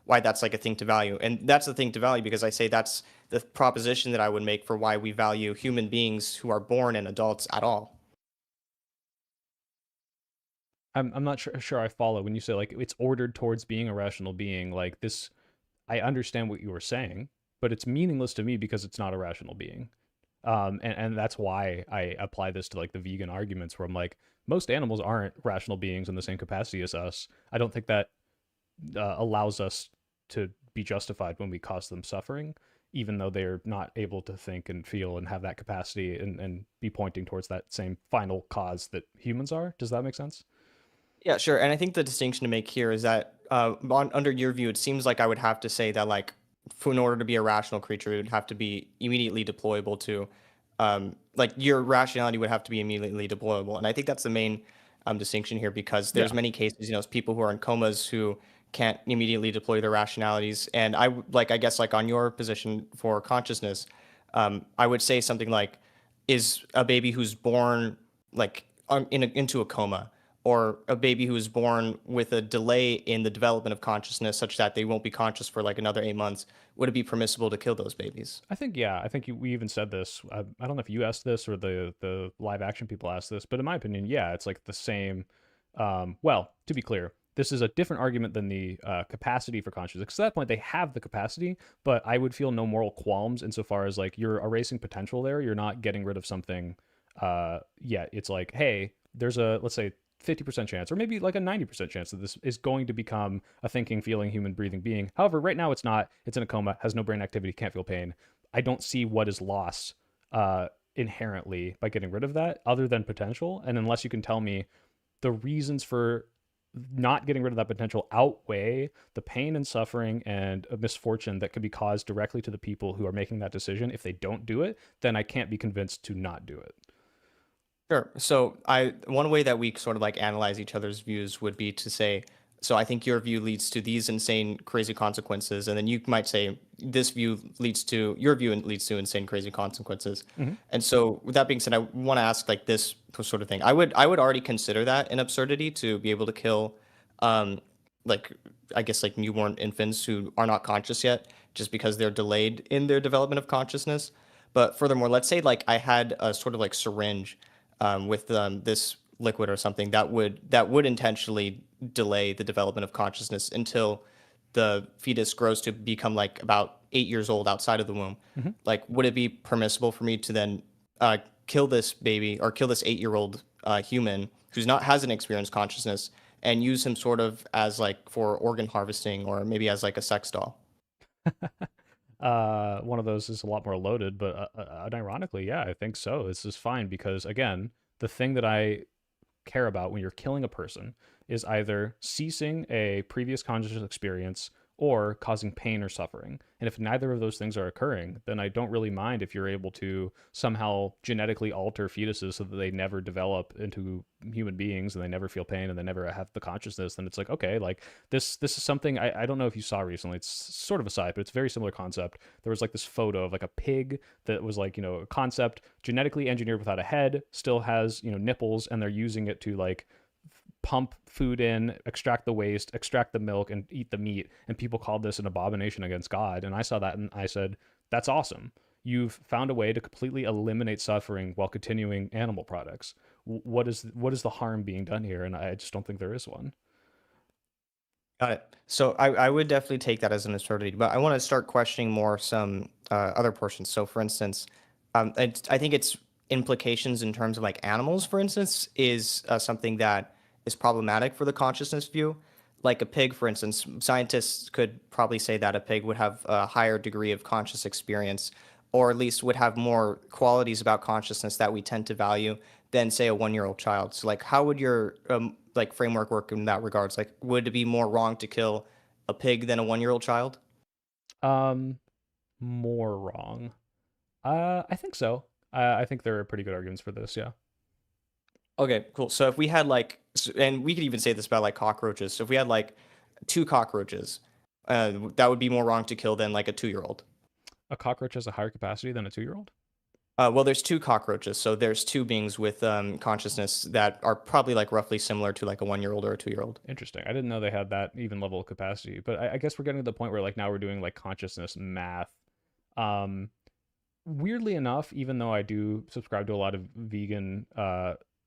why that's like a thing to value, and that's the thing to value because I say that's the proposition that I would make for why we value human beings who are born and adults at all. I'm not sure I follow when you say like it's ordered towards being a rational being. Like this, I understand what you were saying, but it's meaningless to me because it's not a rational being. And that's why I apply this to like the vegan arguments where I'm like, most animals aren't rational beings in the same capacity as us. I don't think that allows us to be justified when we cause them suffering, even though they're not able to think and feel and have that capacity and be pointing towards that same final cause that humans are. Does that make sense? Yeah, sure. And I think the distinction to make here is that under your view, it seems like I would have to say that like in order to be a rational creature, it would have to be immediately deployable to like your rationality would have to be immediately deployable. And I think that's the main distinction here because there's many cases, people who are in comas who can't immediately deploy their rationalities. And I guess like on your position for consciousness, I would say something like, is a baby who's born like into a coma, or a baby who is born with a delay in the development of consciousness such that they won't be conscious for like another 8 months, would it be permissible to kill those babies? I think, yeah. I think we even said this. I don't know if you asked this or the live action people asked this, but in my opinion, yeah, it's like the same. Well, to be clear, this is a different argument than the capacity for consciousness. Because at that point, they have the capacity, but I would feel no moral qualms insofar as like you're erasing potential there. You're not getting rid of something. It's like, hey, there's a, let's say, 50% chance, or maybe like a 90% chance that this is going to become a thinking, feeling, human, breathing being. However, right now it's not. It's in a coma, has no brain activity, can't feel pain. I don't see what is lost inherently by getting rid of that other than potential. And unless you can tell me the reasons for not getting rid of that potential outweigh the pain and suffering and a misfortune that could be caused directly to the people who are making that decision if they don't do it, then I can't be convinced to not do it. Sure. So one way that we sort of like analyze each other's views would be to say, so I think your view leads to these insane, crazy consequences, and then you might say this view leads to your view and leads to insane, crazy consequences. And so with that being said, I want to ask like this sort of thing. I would already consider that an absurdity to be able to kill, like I guess like newborn infants who are not conscious yet, just because they're delayed in their development of consciousness. But furthermore, let's say like I had a sort of like syringe with this liquid or something that would intentionally delay the development of consciousness until the fetus grows to become like about 8 years old outside of the womb. Like, would it be permissible for me to then kill this baby or kill this 8-year-old human who's not hasn't experienced consciousness and use him sort of as like for organ harvesting or maybe as like a sex doll? One of those is a lot more loaded, but ironically, yeah, I think so. This is fine because, again, the thing that I care about when you're killing a person is either ceasing a previous conscious experience or causing pain or suffering. And if neither of those things are occurring, then I don't really mind if you're able to somehow genetically alter fetuses so that they never develop into human beings and they never feel pain and they never have the consciousness. Then it's like, okay, like this is something I don't know if you saw recently. It's sort of a side, but it's a very similar concept. There was like this photo of like a pig that was like, a concept genetically engineered without a head, still has, nipples, and they're using it to like pump food in, extract the waste, extract the milk, and eat the meat. And people called this an abomination against God. And I saw that and I said, that's awesome. You've found a way to completely eliminate suffering while continuing animal products. What is the harm being done here? And I just don't think there is one. Got it. So I would definitely take that as an absurdity, but I want to start questioning more some other portions. So for instance, I think it's implications in terms of like animals, for instance, is something that is problematic for the consciousness view. Like a pig, for instance, scientists could probably say that a pig would have a higher degree of conscious experience, or at least would have more qualities about consciousness that we tend to value than, say, a 1-year-old child. So, like, how would your like framework work in that regards? Like, would it be more wrong to kill a pig than a 1-year-old child? More wrong. I think so. I think there are pretty good arguments for this. Yeah. Okay, cool. So if we had like, and we could even say this about like cockroaches. So if we had like 2 cockroaches, that would be more wrong to kill than like a 2-year-old. A cockroach has a higher capacity than a 2-year-old? Well, there's 2 cockroaches. So there's 2 beings with consciousness that are probably like roughly similar to like a 1-year-old or a 2-year-old. Interesting. I didn't know they had that even level of capacity. But I guess we're getting to the point where like now we're doing like consciousness math. Weirdly enough, even though I do subscribe to a lot of vegan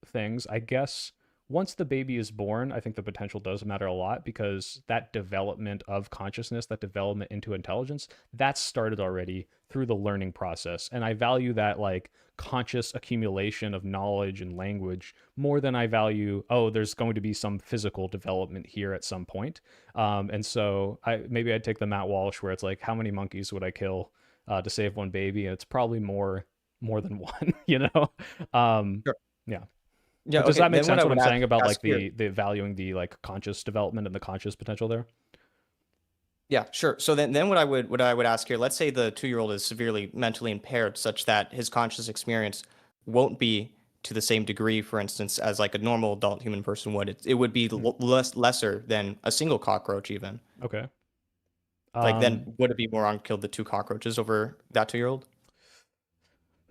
things, I guess once the baby is born, I think the potential does matter a lot because that development of consciousness, that development into intelligence, that's started already through the learning process. And I value that like conscious accumulation of knowledge and language more than I value, oh, there's going to be some physical development here at some point. And so maybe I'd take the Matt Walsh where it's like, how many monkeys would I kill to save one baby? And it's probably more than one, Sure. Yeah. Yeah, Does okay, that make then sense I what I'm would saying about like ask here. the valuing the like conscious development and the conscious potential there? Yeah, sure. So then what I would ask here, let's say the 2-year-old is severely mentally impaired such that his conscious experience won't be to the same degree, for instance, as like a normal adult human person would. It would be lesser than a single cockroach even. Okay. Like then would it be more wrong to kill the 2 cockroaches over that 2-year-old?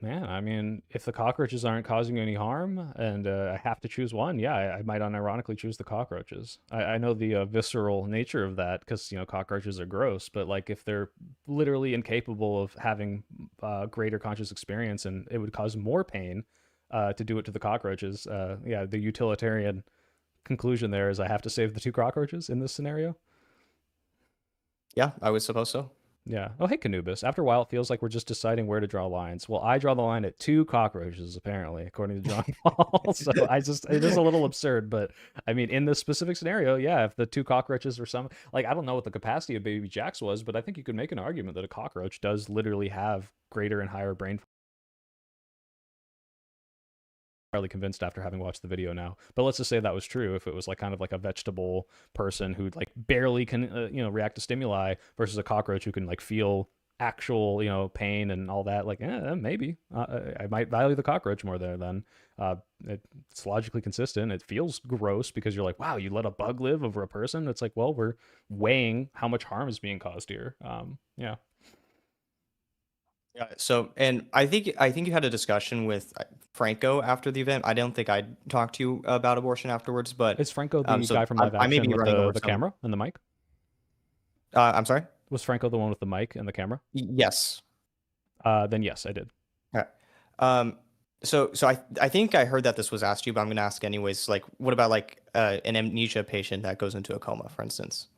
Man, I mean, if the cockroaches aren't causing you any harm and I have to choose one, yeah, I might unironically choose the cockroaches. I know the visceral nature of that because, cockroaches are gross, but like if they're literally incapable of having greater conscious experience and it would cause more pain to do it to the cockroaches, yeah, the utilitarian conclusion there is I have to save the 2 cockroaches in this scenario. Yeah, I would suppose so. Yeah. Oh, hey, Canubis. After a while, it feels like we're just deciding where to draw lines. Well, I draw the line at 2 cockroaches, apparently, according to John Paul. So it is a little absurd, but I mean, in this specific scenario, yeah, if the 2 cockroaches were like, I don't know what the capacity of baby Jax was, but I think you could make an argument that a cockroach does literally have greater and higher brain. Fairly convinced after having watched the video now, but let's just say that was true. If it was like kind of like a vegetable person who like barely can react to stimuli versus a cockroach who can like feel actual pain and all that, like maybe I might value the cockroach more there. Then it's logically consistent. It feels gross because you're like, wow, you let a bug live over a person. It's like, well, we're weighing how much harm is being caused here. Yeah. Yeah. So, and I think you had a discussion with Franco after the event. I don't think I talked to you about abortion afterwards, but Is Franco the so guy from live I may action be with running over the some. camera and the mic? I'm sorry. Was Franco the one with the mic and the camera? Yes. Then yes, I did. Okay. So I think I heard that this was asked you, but I'm gonna ask anyways. Like, what about like an amnesia patient that goes into a coma, for instance?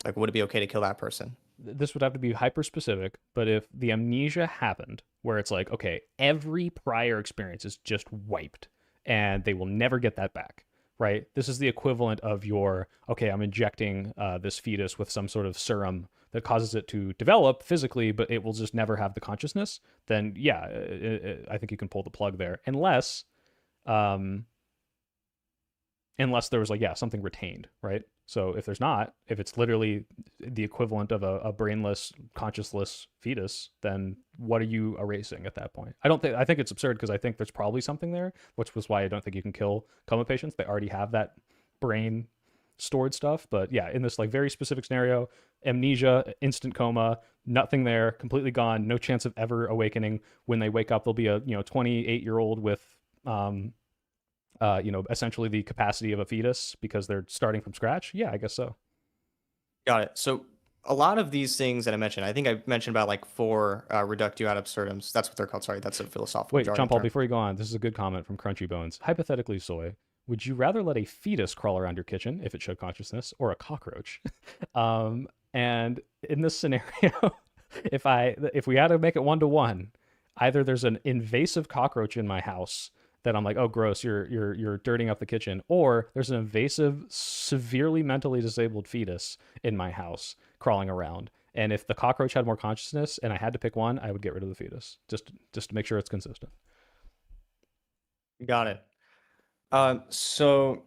Like, would it be okay to kill that person? This would have to be hyper specific, but if the amnesia happened where it's like, okay, every prior experience is just wiped and they will never get that back, right? This is the equivalent of okay, I'm injecting this fetus with some sort of serum that causes it to develop physically, but it will just never have the consciousness. Then yeah, I think you can pull the plug there, unless there was like, yeah, something retained, right? So if there's not, if it's literally the equivalent of a brainless, consciousless fetus, then what are you erasing at that point? I think it's absurd because I think there's probably something there, which was why I don't think you can kill coma patients. They already have that brain stored stuff. But yeah, in this like very specific scenario, amnesia, instant coma, nothing there, completely gone, no chance of ever awakening. When they wake up, they'll be a 28-year-old with essentially the capacity of a fetus because they're starting from scratch. Yeah, I guess so. Got it. So a lot of these things that I mentioned, I think I mentioned about like 4 reductio ad absurdums. That's what they're called. Sorry, that's a philosophical Wait, jargon John Paul, term. before you go on, this is a good comment from Crunchy Bones. Hypothetically, Soy, would you rather let a fetus crawl around your kitchen if it showed consciousness or a cockroach? And in this scenario, if we had to make it 1-to-1, either there's an invasive cockroach in my house that I'm like, oh, gross, you're dirtying up the kitchen, or there's an invasive, severely mentally disabled fetus in my house crawling around. And if the cockroach had more consciousness and I had to pick one, I would get rid of the fetus, just to make sure it's consistent. Got it. So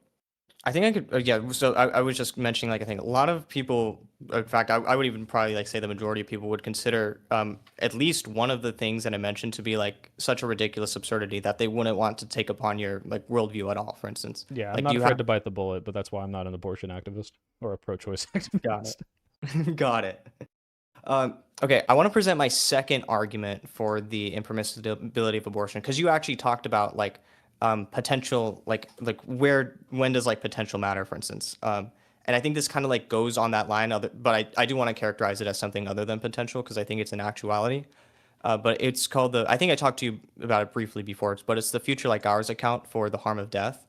I think I could, yeah. So I was just mentioning, like, I think a lot of people, in fact, I would even probably like say the majority of people would consider at least one of the things that I mentioned to be like such a ridiculous absurdity that they wouldn't want to take upon your like worldview at all, for instance. Yeah, like, I'm not afraid to bite the bullet, but that's why I'm not an abortion activist or a pro-choice activist. Got it. Got it. Okay, I want to present my second argument for the impermissibility of abortion, because you actually talked about like potential, like when does like potential matter, for instance. And I think this kind of like goes on that line, but I do want to characterize it as something other than potential because I think it's an actuality. But it's called I think I talked to you about it briefly before, but it's the Future Like Ours account for the harm of death.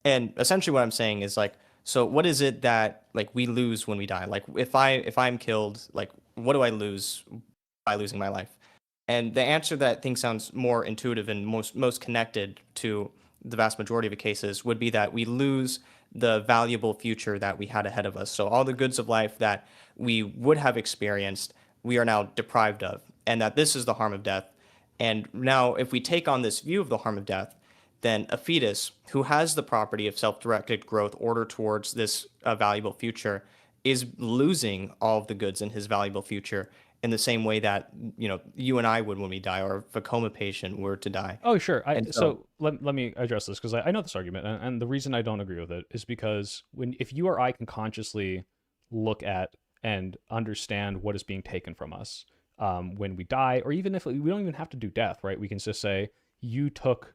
And essentially what I'm saying is like, so what is it that like we lose when we die? Like if I'm killed, like what do I lose by losing my life? And the answer that I think sounds more intuitive and most connected to the vast majority of the cases would be that we lose the valuable future that we had ahead of us. So all the goods of life that we would have experienced, we are now deprived of, and that this is the harm of death. And now if we take on this view of the harm of death, then a fetus who has the property of self-directed growth ordered towards this valuable future is losing all of the goods in his valuable future in the same way that, you and I would when we die, or if a coma patient were to die. Oh, sure. So let me address this because I know this argument, and the reason I don't agree with it is because if you or I can consciously look at and understand what is being taken from us when we die, or even if we don't even have to do death, right? We can just say, you took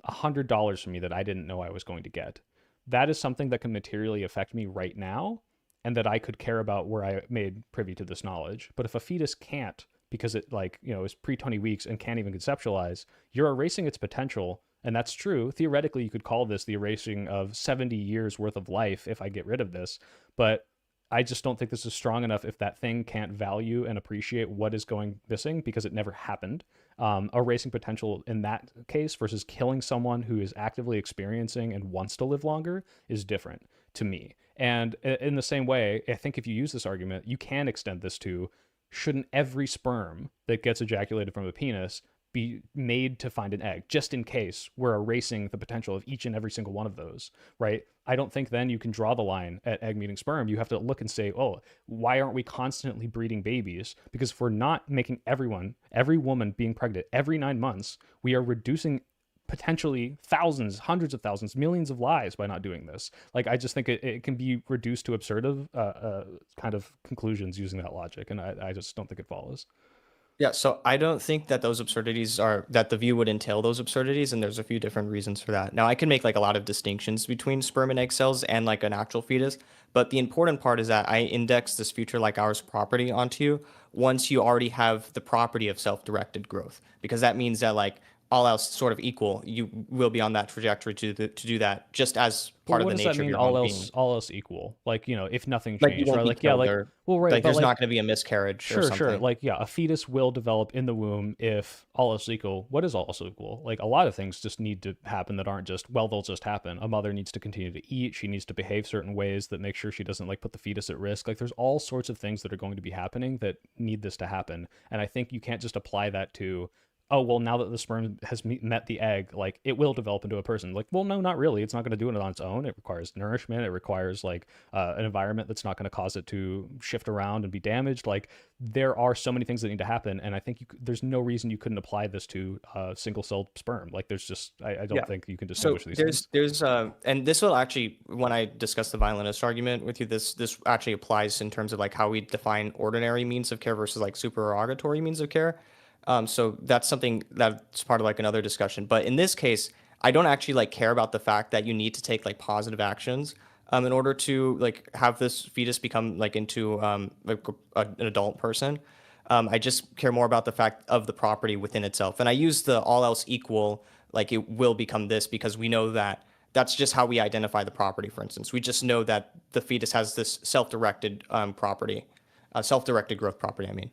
$100 from me that I didn't know I was going to get. That is something that can materially affect me right now, and that I could care about were I made privy to this knowledge. But if a fetus can't, because it is pre-20 weeks and can't even conceptualize, you're erasing its potential And that's true. Theoretically, you could call this the erasing of 70 years worth of life if I get rid of this. But I just don't think this is strong enough if that thing can't value and appreciate what is going missing because it never happened. Erasing potential in that case versus killing someone who is actively experiencing and wants to live longer is different to me. And in the same way, I think if you use this argument, you can extend this to, shouldn't every sperm that gets ejaculated from a penis be made to find an egg, just in case we're erasing the potential of each and every single one of those, right? I don't think then you can draw the line at egg meeting sperm. You have to look and say, oh, why aren't we constantly breeding babies? Because if we're not making every woman being pregnant every 9 months, we are reducing potentially thousands, hundreds of thousands, millions of lives by not doing this. Like, I just think it can be reduced to absurd kind of conclusions using that logic, and I just don't think it follows. Yeah, so I don't think that those absurdities are that the view would entail those absurdities, and there's a few different reasons for that. Now, I can make like a lot of distinctions between sperm and egg cells and like an actual fetus, but the important part is that I index this future like ours property onto you once you already have the property of self-directed growth, because that means that like all else sort of equal, you will be on that trajectory to do that just as part of the nature of your own being. All else equal? Like, if nothing Like you changed, won't right? be Like, yeah, killed like, or well, right, like but there's like, not going to be a miscarriage or sure, something. like, yeah, a fetus will develop in the womb if all else equal. What is all else equal? Like, a lot of things just need to happen that aren't just, well, they'll just happen. A mother needs to continue to eat. She needs to behave certain ways that make sure she doesn't like put the fetus at risk. Like, there's all sorts of things that are going to be happening that need this to happen. And I think you can't just apply that to, oh, well, now that the sperm has met the egg, like, it will develop into a person. Like, well, no, not really. It's not going to do it on its own. It requires nourishment. It requires like an environment that's not going to cause it to shift around and be damaged. Like, there are so many things that need to happen, and I think there's no reason you couldn't apply this to single-celled sperm. Like, there's just I don't think you can distinguish these things. There's and this will actually, when I discuss the violinist argument with you, this actually applies in terms of like how we define ordinary means of care versus like supererogatory means of care. So that's something that's part of like another discussion. But in this case, I don't actually like care about the fact that you need to take like positive actions in order to like have this fetus become like into like an adult person. I just care more about the fact of the property within itself. And I use the all else equal, like it will become this, because we know that that's just how we identify the property, for instance. We just know that the fetus has this self-directed property, self-directed growth property, I mean.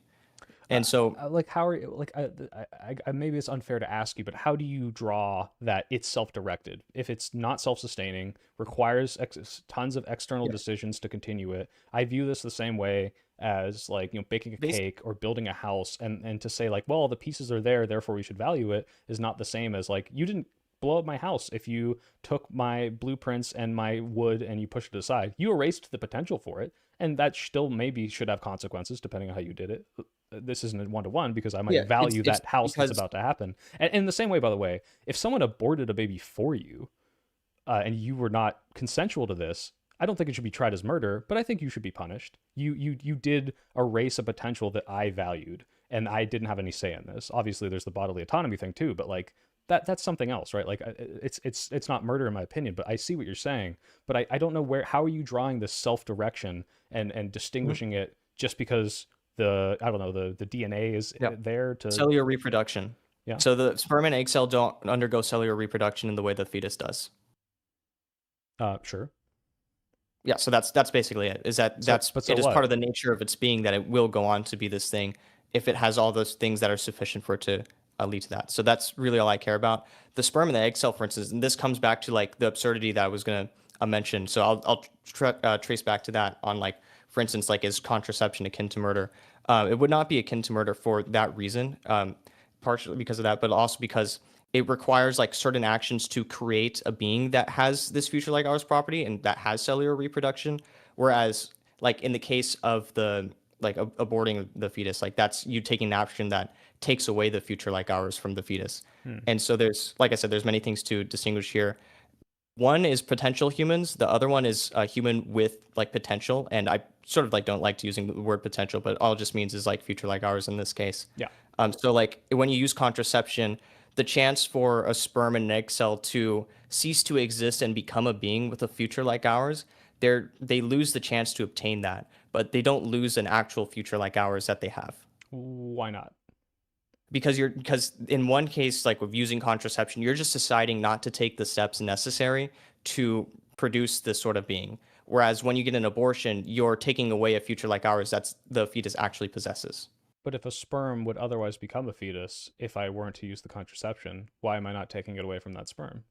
And so, like, how are you, like, I maybe it's unfair to ask you, but how do you draw that it's self-directed if it's not self-sustaining, requires tons of external decisions to continue it? I view this the same way as like, baking a cake or building a house, and to say like, well, the pieces are there, therefore we should value it, is not the same as like, you didn't blow up my house if you took my blueprints and my wood and you pushed it aside. You erased the potential for it, and that still maybe should have consequences depending on how you did it. This isn't a one-to-one because I might value that house that's about to happen. And in the same way, by the way, if someone aborted a baby for you and you were not consensual to this, I don't think it should be tried as murder, but I think you should be punished. You did erase a potential that I valued, and I didn't have any say in this. Obviously, there's the bodily autonomy thing too, but like that's something else, right? Like it's not murder in my opinion, but I see what you're saying. But I don't know how are you drawing this self-direction and distinguishing it just because the DNA is there to cellular reproduction. Yeah. So the sperm and egg cell don't undergo cellular reproduction in the way the fetus does. Sure. Yeah. So that's basically it. Is that it is part of the nature of its being that it will go on to be this thing if it has all those things that are sufficient for it to lead to that. So that's really all I care about. The sperm and the egg cell, for instance, and this comes back to like the absurdity that I was gonna mention. So I'll trace back to that on like, for instance, like, is contraception akin to murder? It would not be akin to murder for that reason, partially because of that, but also because it requires like certain actions to create a being that has this future like ours property and that has cellular reproduction. Whereas like in the case of the like aborting the fetus, like that's you taking an action that takes away the future like ours from the fetus. And so there's, like I said, there's many things to distinguish here. One is potential humans. The other one is a human with like potential. And I sort of like don't like to using the word potential, but all it just means is like future like ours in this case. Yeah. So like when you use contraception, the chance for a sperm and an egg cell to cease to exist and become a being with a future like ours, they lose the chance to obtain that, but they don't lose an actual future like ours that they have. Why not? because in one case, like with using contraception, you're just deciding not to take the steps necessary to produce this sort of being. Whereas when you get an abortion, you're taking away a future like ours that's the fetus actually possesses. But if a sperm would otherwise become a fetus if I weren't to use the contraception, why am I not taking it away from that sperm?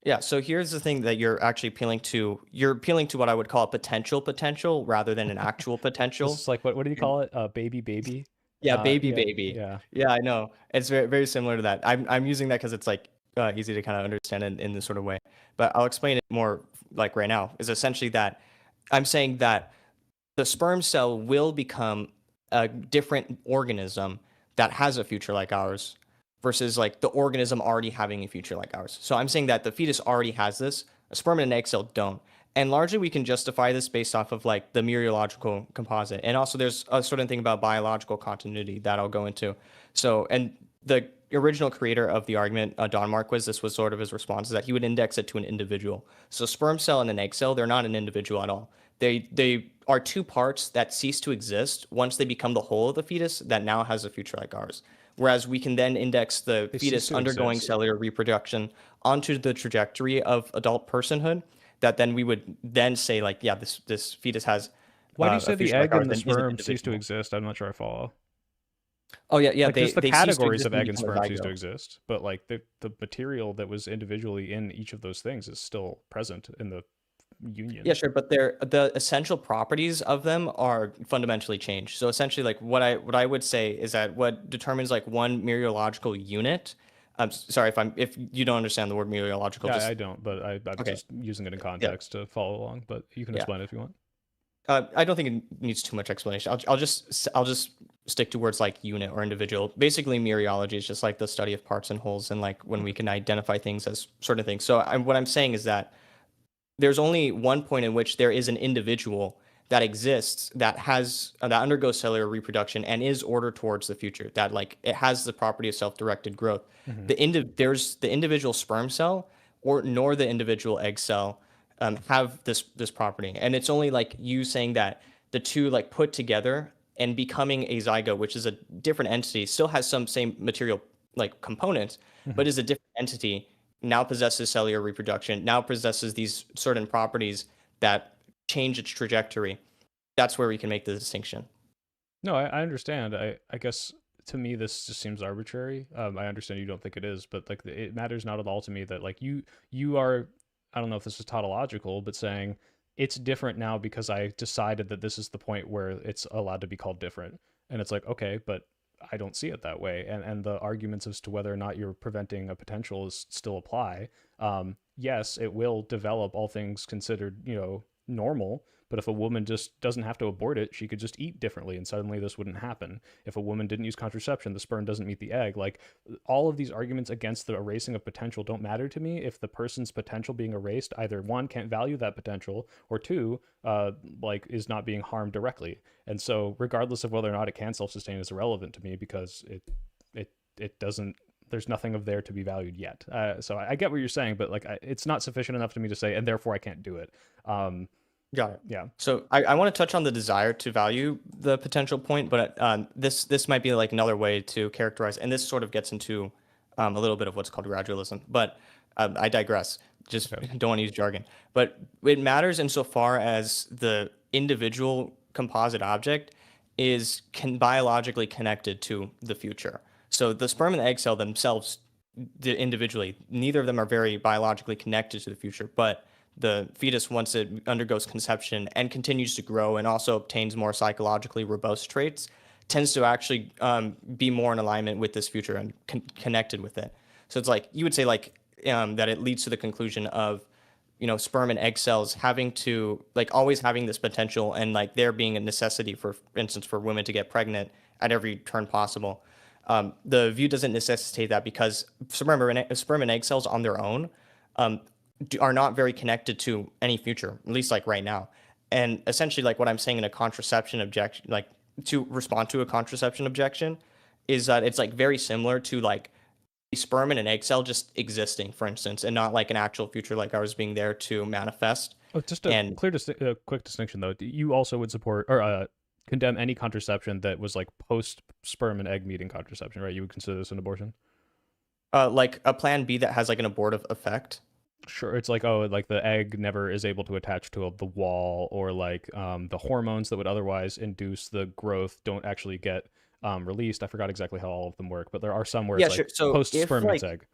Yeah, so here's the thing that you're actually appealing to. You're appealing to what I would call a potential rather than an actual potential. This is like what do you call it? Baby? Yeah, baby, Yeah, baby. yeah. Yeah, I know. It's very similar to that. I'm using that because it's like easy to kind of understand in this sort of way. But I'll explain it more like right now. Is essentially that I'm saying that the sperm cell will become a different organism that has a future like ours versus like the organism already having a future like ours. So I'm saying that the fetus already has this, a sperm and an egg cell don't. And largely we can justify this based off of like the mereological composite. And also there's a certain thing about biological continuity that I'll go into. So, and the original creator of the argument, Don Marquis, this was sort of his response, is that he would index it to an individual. So sperm cell and an egg cell, they're not an individual at all. They are two parts that cease to exist once they become the whole of the fetus that now has a future like ours. Whereas we can then index the fetus undergoing cellular reproduction onto the trajectory of adult personhood, that then we would then say like, yeah, this fetus has. Why do you say the egg and the and is an sperm cease to individual. exist? I'm not sure I follow. Oh yeah. Like just the they cease to categories exist of when egg you and become a sperm cease to zygote. exist, but like the material that was individually in each of those things is still present in the union. Yeah, sure, but the essential properties of them are fundamentally changed. So essentially, like what I would say is that what determines like one mereological unit. I'm sorry if you don't understand the word mereological. Yeah, Just I don't, but I'm okay. just using it in Yeah. context to follow along. But you can Yeah. explain it if you want. I don't think it needs too much explanation. I'll just stick to words like unit or individual. Basically, mereology is just like the study of parts and wholes, and like when we can identify things as certain things. So what I'm saying is that there's only one point in which there is an individual that exists that has that undergoes cellular reproduction and is ordered towards the future, that like it has the property of self-directed growth. There's the individual sperm cell or nor the individual egg cell have this property, and it's only like you saying that the two like put together and becoming a zygote, which is a different entity, still has some same material like components, but is a different entity, now possesses cellular reproduction, now possesses these certain properties that change its trajectory. That's where we can make the distinction. No, I understand. I guess to me this just seems arbitrary. I understand you don't think it is, but like it matters not at all to me that like you are, I don't know if this is tautological, but saying it's different now because I decided that this is the point where it's allowed to be called different. And it's like, okay, but I don't see it that way. And the arguments as to whether or not you're preventing a potential is still apply. Yes, it will develop, all things considered, normal. But if a woman just doesn't have to abort it, she could just eat differently and suddenly this wouldn't happen. If a woman didn't use contraception, the sperm doesn't meet the egg. Like all of these arguments against the erasing of potential don't matter to me if the person's potential being erased either one, can't value that potential, or two, like is not being harmed directly. And so regardless of whether or not it can self-sustain is irrelevant to me because it doesn't, there's nothing of there to be valued yet. So I get what you're saying, but like it's not sufficient enough to me to say, and therefore I can't do it. Got it. Yeah. So I want to touch on the desire to value the potential point, but this might be like another way to characterize, and this sort of gets into a little bit of what's called gradualism. But I digress. Just don't want to use jargon. But it matters insofar as the individual composite object is biologically connected to the future. So the sperm and the egg cell themselves, individually, neither of them are very biologically connected to the future, but the fetus, once it undergoes conception and continues to grow and also obtains more psychologically robust traits, tends to actually be more in alignment with this future and connected with it. So it's like you would say like that it leads to the conclusion of sperm and egg cells having to like always having this potential, and like there being a necessity for instance for women to get pregnant at every turn possible. The view doesn't necessitate that because sperm and egg cells on their own are not very connected to any future, at least like right now. And essentially like what I'm saying in a contraception objection, like to respond to a contraception objection, is that it's like very similar to like a sperm and an egg cell just existing, for instance, and not like an actual future like ours being there to manifest. Oh, just a quick distinction though. You also would support, or condemn any contraception that was like post sperm and egg meeting contraception, right? You would consider this an abortion? Like a plan B that has like an abortive effect. Sure, it's like, oh, like the egg never is able to attach to the wall, or like the hormones that would otherwise induce the growth don't actually get released. I forgot exactly how all of them work, but there are some where Yeah, it's sure. like So post if sperm meets like egg.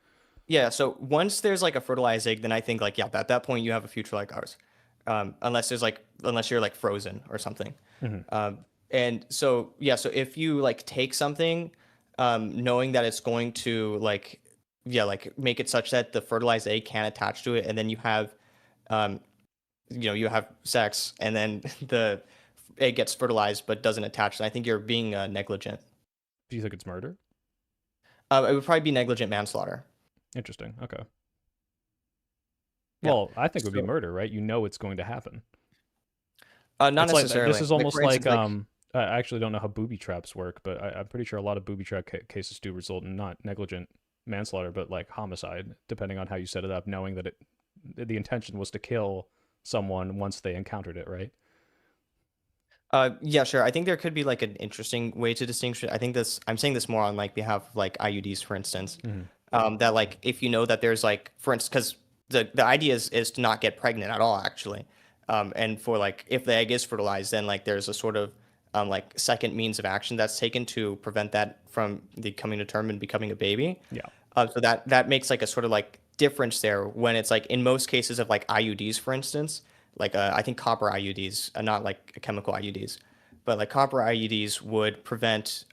yeah, so once there's like a fertilized egg, then I think like yeah, at that point you have a future like ours, unless you're like frozen or something. And so yeah, so if you like take something, knowing that it's going to like yeah like make it such that the fertilized egg can attach to it, and then you have, um, you have sex, and then the egg gets fertilized but doesn't attach. I think you're being negligent. Do you think it's murder? It would probably be negligent manslaughter. Interesting. Okay. Yeah. Well, I think it would be So, murder, right? You know it's going to happen. not It's like necessarily. this is Like, almost for like instance, I actually don't know how booby traps work, but I'm pretty sure a lot of booby trap cases do result in not negligent manslaughter, but like homicide, depending on how you set it up, knowing that the intention was to kill someone once they encountered it, right? Yeah, sure. I think there could be like an interesting way to distinguish it. I think this, I'm saying this more on like behalf of like IUDs, for instance. That like if you know that there's like, for instance, because the idea is to not get pregnant at all, actually. And for like if the egg is fertilized, then like there's a sort of like second means of action that's taken to prevent that from the coming to term and becoming a baby. Yeah. So that makes like a sort of like difference there when it's like in most cases of like IUDs, for instance, like I think copper IUDs, not like chemical IUDs, but like copper IUDs would prevent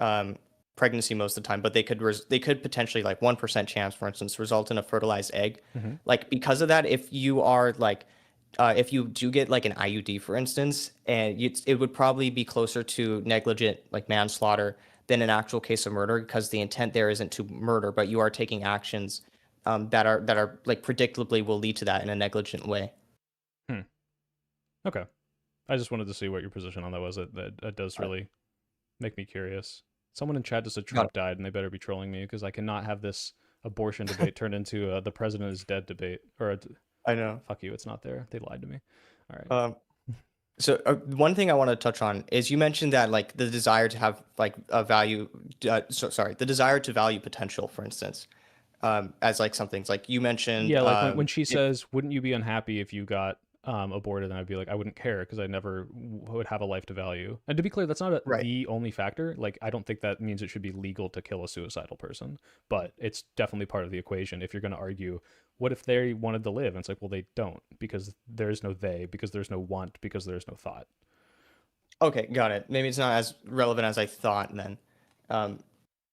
pregnancy most of the time, but they could potentially like 1% chance, for instance, result in a fertilized egg. Like because of that, if you are like if you do get like an IUD, for instance, and it would probably be closer to negligent like manslaughter than an actual case of murder, because the intent there isn't to murder, but you are taking actions that are like predictably will lead to that in a negligent way. Okay. I just wanted to see what your position on that was. That does really make me curious. Someone in chat just said Trump died, and they better be trolling me, because I cannot have this abortion debate turned into the president is dead debate. I know. Fuck you, it's not there. They lied to me. All right. So one thing I want to touch on is you mentioned that like the desire to have like a value, the desire to value potential, for instance, as like some things like you mentioned. Yeah, like when she says, "Wouldn't you be unhappy if you got aborted?" And I'd be like, "I wouldn't care, because I never would have a life to value." And to be clear, that's not the only factor. Like, I don't think that means it should be legal to kill a suicidal person, but it's definitely part of the equation. If you're going to argue, what if they wanted to live? And it's like, well, they don't, because there's no they, because there's no want, because there's no thought. Okay, got it. Maybe it's not as relevant as I thought then.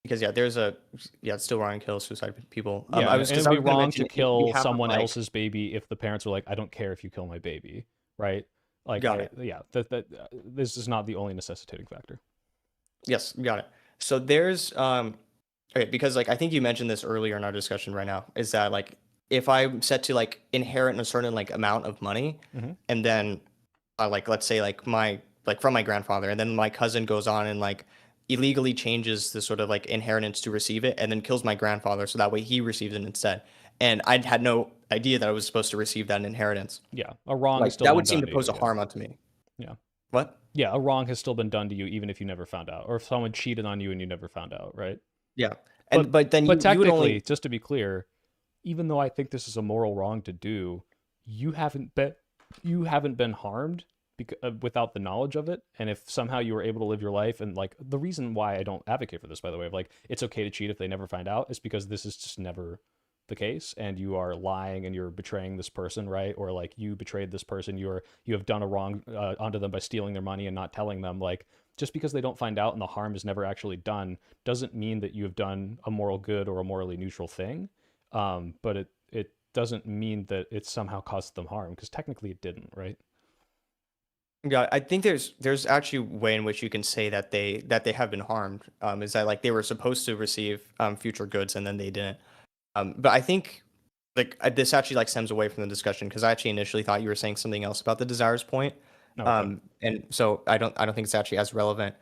Because it's still wrong to kill suicide people. Yeah, I was, and because it'd I be was gonna wrong mention to kill we have, someone like- else's baby if the parents were like, "I don't care if you kill my baby," right? Like, Got it. Yeah, this is not the only necessitating factor. Yes, got it. So there's okay, because like I think you mentioned this earlier in our discussion right now, is that like if I'm set to like inherit a certain like amount of money, and then like let's say like from my grandfather, and then my cousin goes on and like illegally changes the sort of like inheritance to receive it, and then kills my grandfather so that way he receives it instead. And I had no idea that I was supposed to receive that inheritance. Yeah, a wrong Like, is still that been would seem done to pose you, a harm onto me. Yeah. What? Yeah, a wrong has still been done to you, even if you never found out, or if someone cheated on you and you never found out, right? Yeah. And but then but you technically, would only just to be clear, even though I think this is a moral wrong to do, you haven't been harmed without the knowledge of it. And if somehow you were able to live your life, and like the reason why I don't advocate for this, by the way, of like it's okay to cheat if they never find out, is because this is just never the case, and you are lying and you're betraying this person, right? Or like you betrayed this person, you have done a wrong onto them by stealing their money and not telling them. Like, just because they don't find out and the harm is never actually done doesn't mean that you have done a moral good or a morally neutral thing. But it doesn't mean that it somehow caused them harm, because technically it didn't, right? Yeah, I think there's actually a way in which you can say that they have been harmed. Is that like they were supposed to receive future goods and then they didn't. But I think like this actually like stems away from the discussion, because I actually initially thought you were saying something else about the desires point. Okay. And so I don't think it's actually as relevant.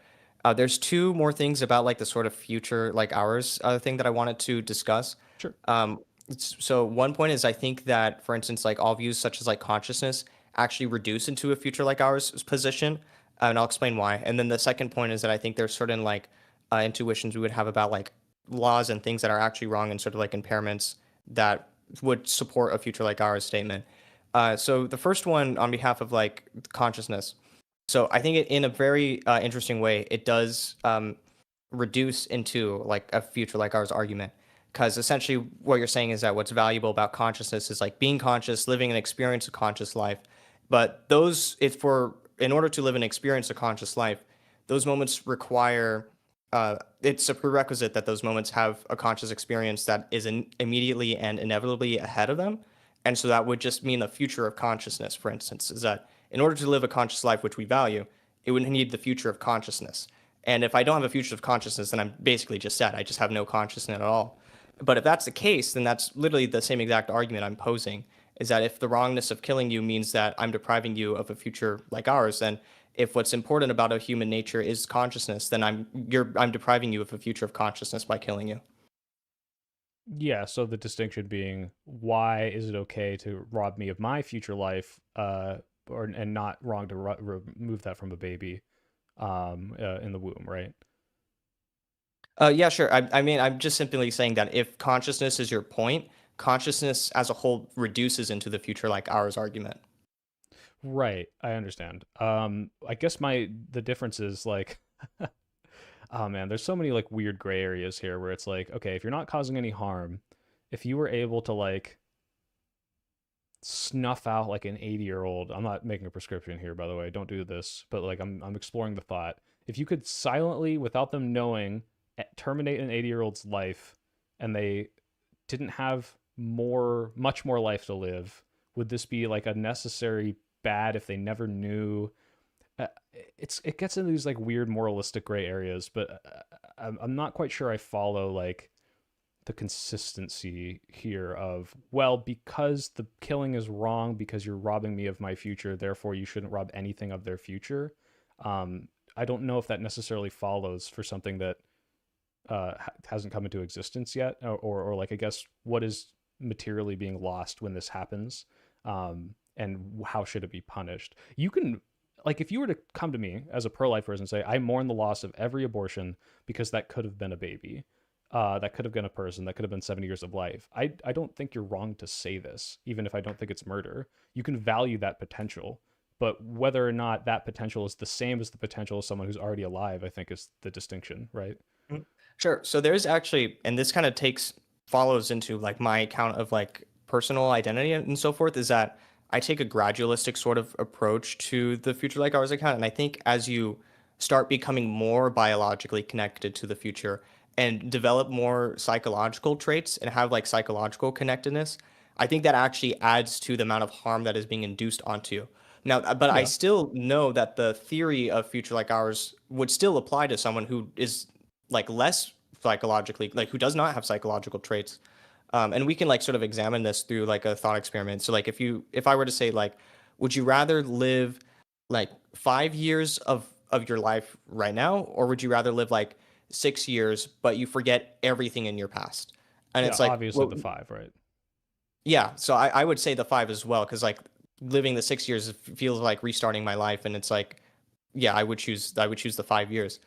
There's two more things about like the sort of future like hours thing that I wanted to discuss. Sure. So one point is I think that, for instance, like all views such as like consciousness actually reduce into a future like ours position. and I'll explain why. And then the second point is that I think there's certain like intuitions we would have about like laws and things that are actually wrong and sort of like impairments that would support a future like ours statement. So the first one on behalf of like consciousness. So I think in a very interesting way, it does reduce into like a future like ours argument. Because essentially what you're saying is that what's valuable about consciousness is like being conscious, living an experience of conscious life. But those, in order to live and experience a conscious life, those moments require, it's a prerequisite that those moments have a conscious experience that is immediately and inevitably ahead of them. And so that would just mean the future of consciousness, for instance, is that in order to live a conscious life, which we value, it would need the future of consciousness. And if I don't have a future of consciousness, then I'm basically just dead. I just have no consciousness at all. But if that's the case, then that's literally the same exact argument I'm posing, is that if the wrongness of killing you means that I'm depriving you of a future like ours, then if what's important about a human nature is consciousness, then I'm depriving you of a future of consciousness by killing you. Yeah, so the distinction being, why is it okay to rob me of my future life, and not wrong to remove that from a baby in the womb, right? Yeah, sure. I mean, I'm just simply saying that if consciousness is your point, consciousness as a whole reduces into the future like ours argument. Right, I understand. I guess the difference is like, oh man, there's so many like weird gray areas here where it's like, okay, if you're not causing any harm, if you were able to like snuff out like an 80-year-old, I'm not making a prescription here, by the way, don't do this, but like I'm exploring the thought. If you could silently, without them knowing, terminate an 80-year-old's life and they didn't have much more life to live, would this be like a necessary bad if they never knew? It gets into these like weird moralistic gray areas, but I'm not quite sure I follow like the consistency here of, well, because the killing is wrong because you're robbing me of my future, therefore you shouldn't rob anything of their future. I don't know if that necessarily follows for something that hasn't come into existence yet, or like, I guess, what is materially being lost when this happens, and how should it be punished? You can, like, if you were to come to me as a pro-life person and say, I mourn the loss of every abortion because that could have been a baby, that could have been a person, that could have been 70 years of life. I don't think you're wrong to say this, even if I don't think it's murder. You can value that potential, but whether or not that potential is the same as the potential of someone who's already alive, I think is the distinction, right? Sure. So there's actually, and this kind of follows into like my account of like personal identity and so forth, is that I take a gradualistic sort of approach to the future like ours account. And I think as you start becoming more biologically connected to the future and develop more psychological traits and have like psychological connectedness, I think that actually adds to the amount of harm that is being induced onto you. Now, but I still know that the theory of future like ours would still apply to someone who is like less psychologically, like who does not have psychological traits. And we can like sort of examine this through like a thought experiment. So like if I were to say like, would you rather live like 5 years of your life right now, or would you rather live like 6 years but you forget everything in your past? And Yeah, it's like, obviously the 5, right? yeah, so I would say the 5 as well, because like living the 6 years feels like restarting my life, and it's like, yeah, I would choose the 5 years.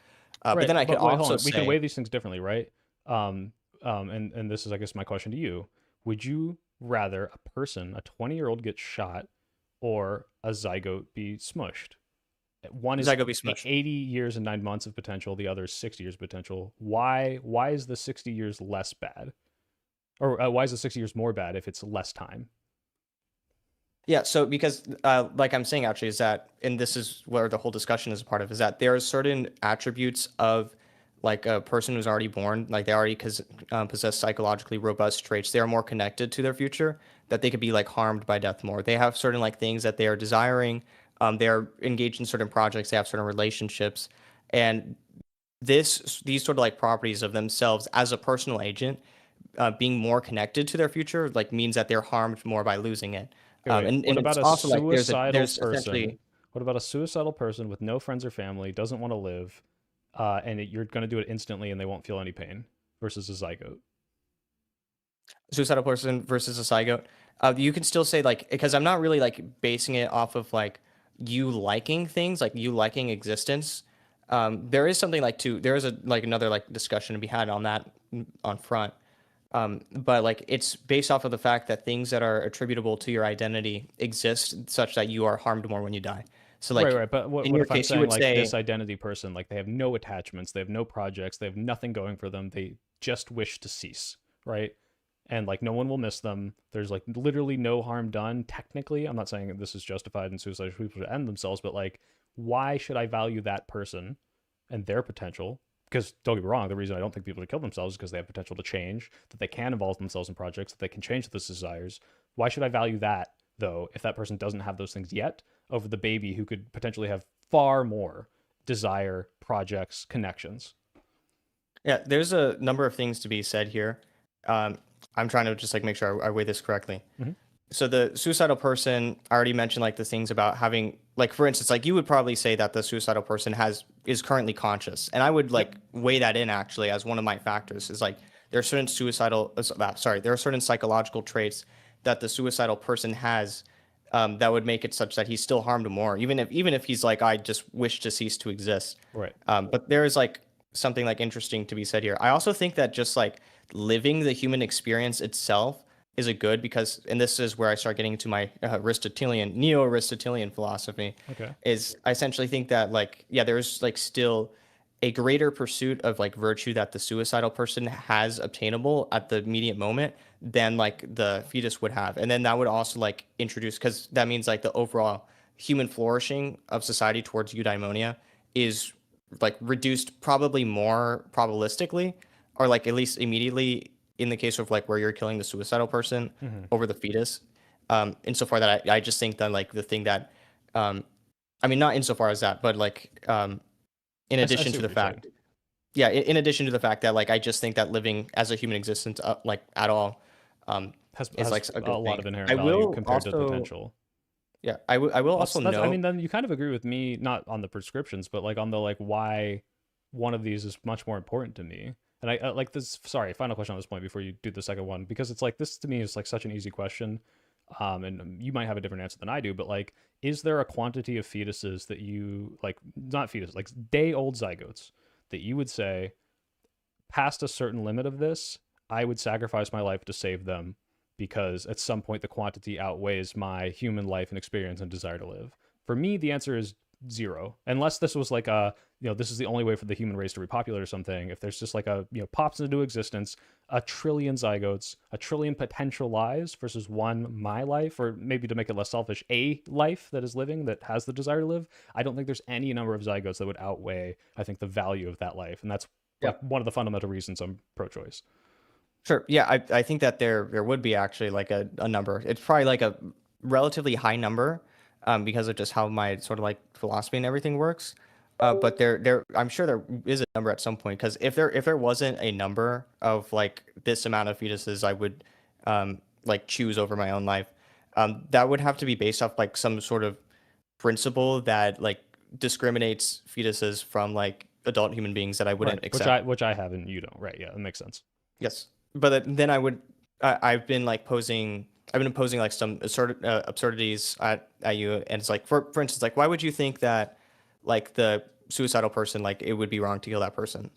Right. But then I could wait, hold also on. We can say, weigh these things differently, right? And this is, I guess, my question to you. Would you rather a 20-year-old get shot, or a zygote be smushed? One is zygote be smushed. 80 years and 9 months of potential. The other is 60 years potential. Why is the 60 years less bad? Or why is the 60 years more bad if it's less time? Yeah, so because like I'm saying actually is that, and this is where the whole discussion is a part of, is that there are certain attributes of like a person who's already born, like they already possess psychologically robust traits. They are more connected to their future, that they could be like harmed by death more. They have certain like things that they are desiring. They are engaged in certain projects. They have certain relationships, and these sort of like properties of themselves as a personal agent, being more connected to their future, like means that they're harmed more by losing it. And What it's about a also like suicidal there's person? essentially, What about a suicidal person with no friends or family, doesn't want to live, and you're going to do it instantly and they won't feel any pain, versus a zygote? suicidal person versus a zygote. You can still say like, because I'm not really like basing it off of like you liking things, like you liking existence, there is something like there is a like another like discussion to be had on that on front. But like it's based off of the fact that things that are attributable to your identity exist such that you are harmed more when you die. So Right, like right. But in what your if I'm case, you saying would like say, this identity person, like they have no attachments, they have no projects, they have nothing going for them, they just wish to cease, right? And like no one will miss them. There's like literally no harm done. Technically, I'm not saying that this is justified in suicide for people to end themselves, but like, why should I value that person and their potential? Because don't get me wrong, the reason I don't think people should kill themselves is because they have potential to change, that they can involve themselves in projects, that they can change those desires. Why should I value that though if that person doesn't have those things yet over the baby who could potentially have far more desire, projects, connections? yeah, there's a number of things to be said here. Um, I'm trying to just like make sure I weigh this correctly. Mhm. So the suicidal person, I already mentioned like the things about having, like for instance, like you would probably say that the suicidal person is currently conscious, and I would like weigh that in actually as one of my factors. Is like there are certain there are certain psychological traits that the suicidal person has, that would make it such that he's still harmed more, even if he's like, I just wish to cease to exist. Right. But there is like something like interesting to be said here. I also think that just like living the human experience itself is a good, because, and this is where I start getting into my neo-Aristotelian philosophy. Okay. Is I essentially think that like, yeah, there's like still a greater pursuit of like virtue that the suicidal person has obtainable at the immediate moment than like the fetus would have. And then that would also like introduce, because that means like the overall human flourishing of society towards eudaimonia is like reduced probably more probabilistically, or like at least immediately, in the case of like where you're killing the suicidal person Mhm. over the fetus. Insofar that I just think that like the thing that, I mean, not insofar as that, but like, in I addition see to what the you're saying. fact, yeah, in addition to the fact that like I just think that living as a human existence, like at all, is Has like a a good lot thing. of inherent I value will compared to also, potential. yeah, I will also That's I note. mean, then you kind of agree with me, not on the prescriptions, but like on the like why one of these is much more important to me. And I like this. Sorry, final question on this point before you do the second one, because it's like this to me is like such an easy question, and you might have a different answer than I do. But like, is there a quantity of fetuses that you like, not fetuses, like day old zygotes, that you would say past a certain limit of this, I would sacrifice my life to save them because at some point the quantity outweighs my human life and experience and desire to live? For me, the answer is zero. Unless this was like a, this is the only way for the human race to repopulate or something. If there's just like a, pops into existence, a trillion zygotes, a trillion potential lives versus one my life, or maybe to make it less selfish, a life that is living that has the desire to live. I don't think there's any number of zygotes that would outweigh, I think, the value of that life. And that's like one of the fundamental reasons I'm pro-choice. Sure. Yeah, I think that there would be actually like a number. It's probably like a relatively high number, because of just how my sort of like philosophy and everything works. But there I'm sure there is a number at some point, because if there wasn't a number of like this amount of fetuses I would, like choose over my own life, that would have to be based off like some sort of principle that like discriminates fetuses from like adult human beings that I wouldn't Right. accept. Which I have and you don't. Right. Yeah, that makes sense. Yes, but then I've been like posing. I've been posing like some absurdities at you, and it's like, for instance, like, why would you think that like the suicidal person, like it would be wrong to kill that person?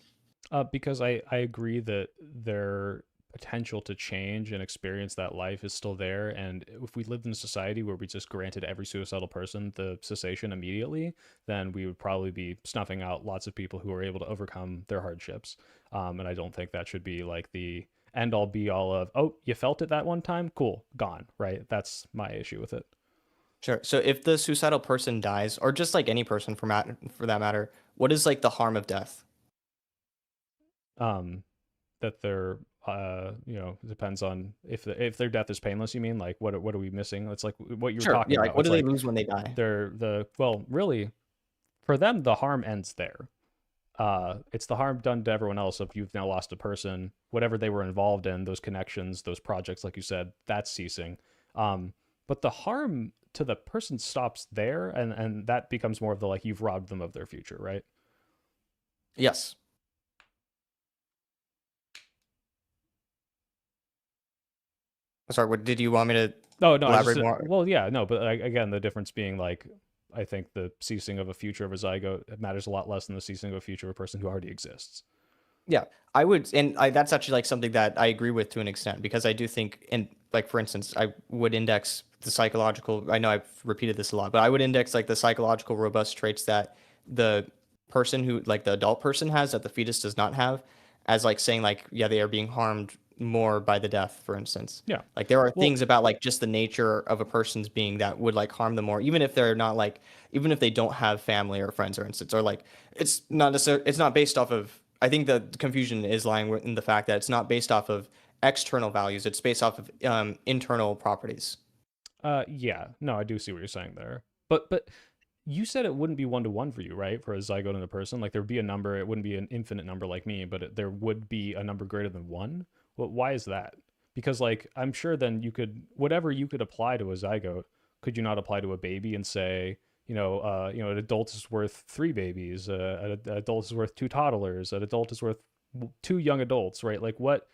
Because I agree that their potential to change and experience that life is still there. And if we lived in a society where we just granted every suicidal person the cessation immediately, then we would probably be snuffing out lots of people who are able to overcome their hardships. And I don't think that should be like the end all be all of, oh, you felt it that one time? Cool, gone, right? That's my issue with it. Sure. So if the suicidal person dies, or just like any person for that matter, what is like the harm of death? That they're it depends on if their death is painless. You mean like what are we missing? It's like what you were Sure. talking Yeah. Like, about. what It's do they like lose when they die? really for them the harm ends there. It's the harm done to everyone else. If you've now lost a person, whatever they were involved in, those connections, those projects, like you said, that's ceasing. But the harm to the person stops there, and that becomes more of the like you've robbed them of their future, right? Yes. Sorry. What did you want me to Oh no, elaborate more? well, yeah, no, but like, again, the difference being like I think the ceasing of a future of a zygote matters a lot less than the ceasing of a future of a person who already exists. Yeah, I would, and that's actually like something that I agree with to an extent because I do think, and like for instance, I would index the psychological. I know I've repeated this a lot, but I would index like the psychological robust traits that the person who, like the adult person, has that the fetus does not have, as like saying like, yeah, they are being harmed more by the death, for instance. Yeah. Like there are Well, things about like just the nature of a person's being that would like harm them more, even if they're not like, even if they don't have family or friends, for instance, or like it's not necessarily, it's not based off of. I think the confusion is lying in the fact that it's not based off of external values; it's based off of internal properties. yeah, no, I do see what you're saying there. But you said it wouldn't be 1-to-1 for you, right? For a zygote and a person, like there would be a number. It wouldn't be an infinite number like me, but there would be a number greater than one. Well, why is that? Because like I'm sure then you could whatever you could apply to a zygote, could you not apply to a baby and say, an adult is worth 3 babies, an adult is worth 2 toddlers, an adult is worth 2 young adults, right? Like what?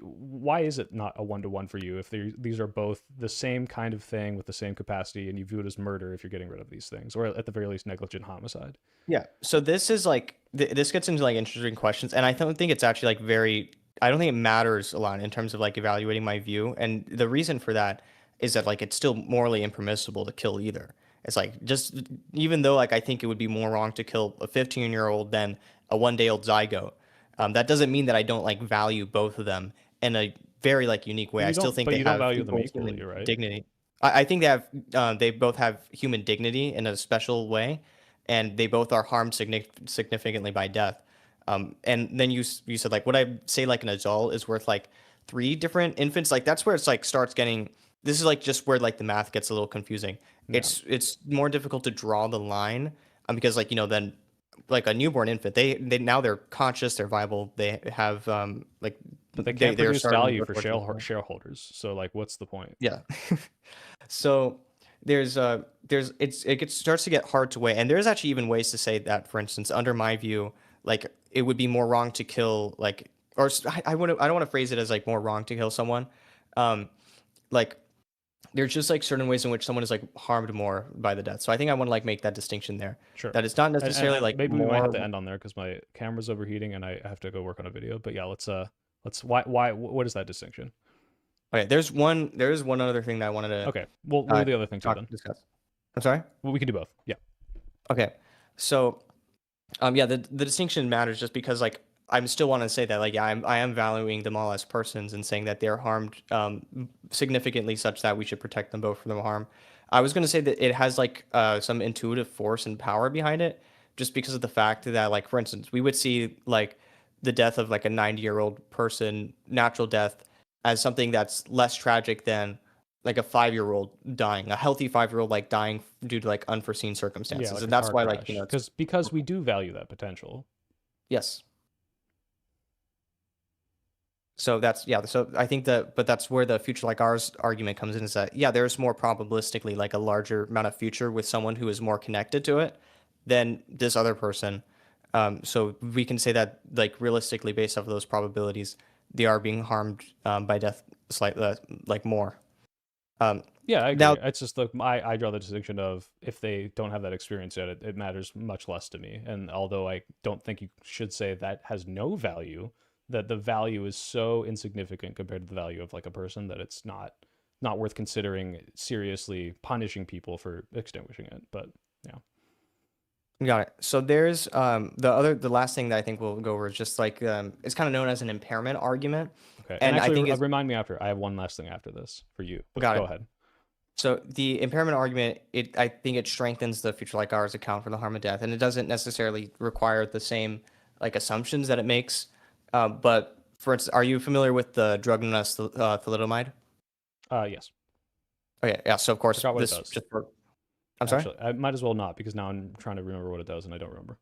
Why is it not a 1-to-1 for you if these are both the same kind of thing with the same capacity and you view it as murder if you're getting rid of these things, or at the very least negligent homicide? Yeah. So this is like this gets into like interesting questions, and I don't think it's actually like very. I don't think it matters a lot in terms of like evaluating my view, and the reason for that is that like it's still morally impermissible to kill either. It's like just even though like I think it would be more wrong to kill a 15-year-old than a 1-day-old zygote. That doesn't mean that I don't like value both of them in a very like unique way. I still think they you don't have value them equal equally, human right? dignity. I think they both have human dignity in a special way, and they both are harmed significantly by death. And then you said like what I say like an adult is worth like 3 different infants. Like that's where it's like starts getting. This is like just where like the math gets a little confusing. Yeah. It's more difficult to draw the line because like then like a newborn infant, they now they're conscious, they're viable, they have like But they can't produce starting value to for report shareholders. So like, what's the point? yeah. So there's starts to get hard to weigh, and there's actually even ways to say that, for instance, under my view, like it would be more wrong to kill like, or I don't want to phrase it as like more wrong to kill someone, like there's just like certain ways in which someone is like harmed more by the death. So I think I want to like make that distinction there. Sure. That it's not necessarily like maybe more. we might have to end on there because my camera's overheating and I have to go work on a video. But yeah, let's why what is that distinction? Okay, there is one other thing that I wanted to. Okay, well, what are the other things then? Discuss. I'm sorry. Well, we can do both. Yeah. Okay, so, yeah, the distinction matters just because like I still want to say that like yeah, I am valuing them all as persons and saying that they're harmed significantly such that we should protect them both from the harm. I was going to say that it has like some intuitive force and power behind it, just because of the fact that like for instance we would see like the death of like a 90-year-old person, natural death, as something that's less tragic than like a 5-year-old dying, a healthy 5-year-old like dying due to like unforeseen circumstances, Yeah, like and a that's car why crash. like you know because we do value that potential. yes. So that's yeah. So I think but that's where the future like ours argument comes in, is that yeah, there's more probabilistically like a larger amount of future with someone who is more connected to it than this other person. So we can say that like realistically, based off of those probabilities, they are being harmed by death slightly like more. Yeah, I agree. Now, It's just like I draw the distinction of if they don't have that experience yet, it matters much less to me. And although I don't think you should say that has no value, that the value is so insignificant compared to the value of like a person that it's not worth considering seriously punishing people for extinguishing it. But yeah. Got it. So there's the last thing that I think we'll go over is just like it's kind of known as an impairment argument. Okay. And actually, I think remind me after. I have one last thing after this for you. Got it. Go ahead. So the impairment argument, I think it strengthens the future like ours account for the harm of death, and it doesn't necessarily require the same like assumptions that it makes. But for instance, are you familiar with the drug known as thalidomide? Yes. Okay, yeah. So of course, Forgot what it this does. just for. I'm sorry. Actually, I might as well not because now I'm trying to remember what it does and I don't remember.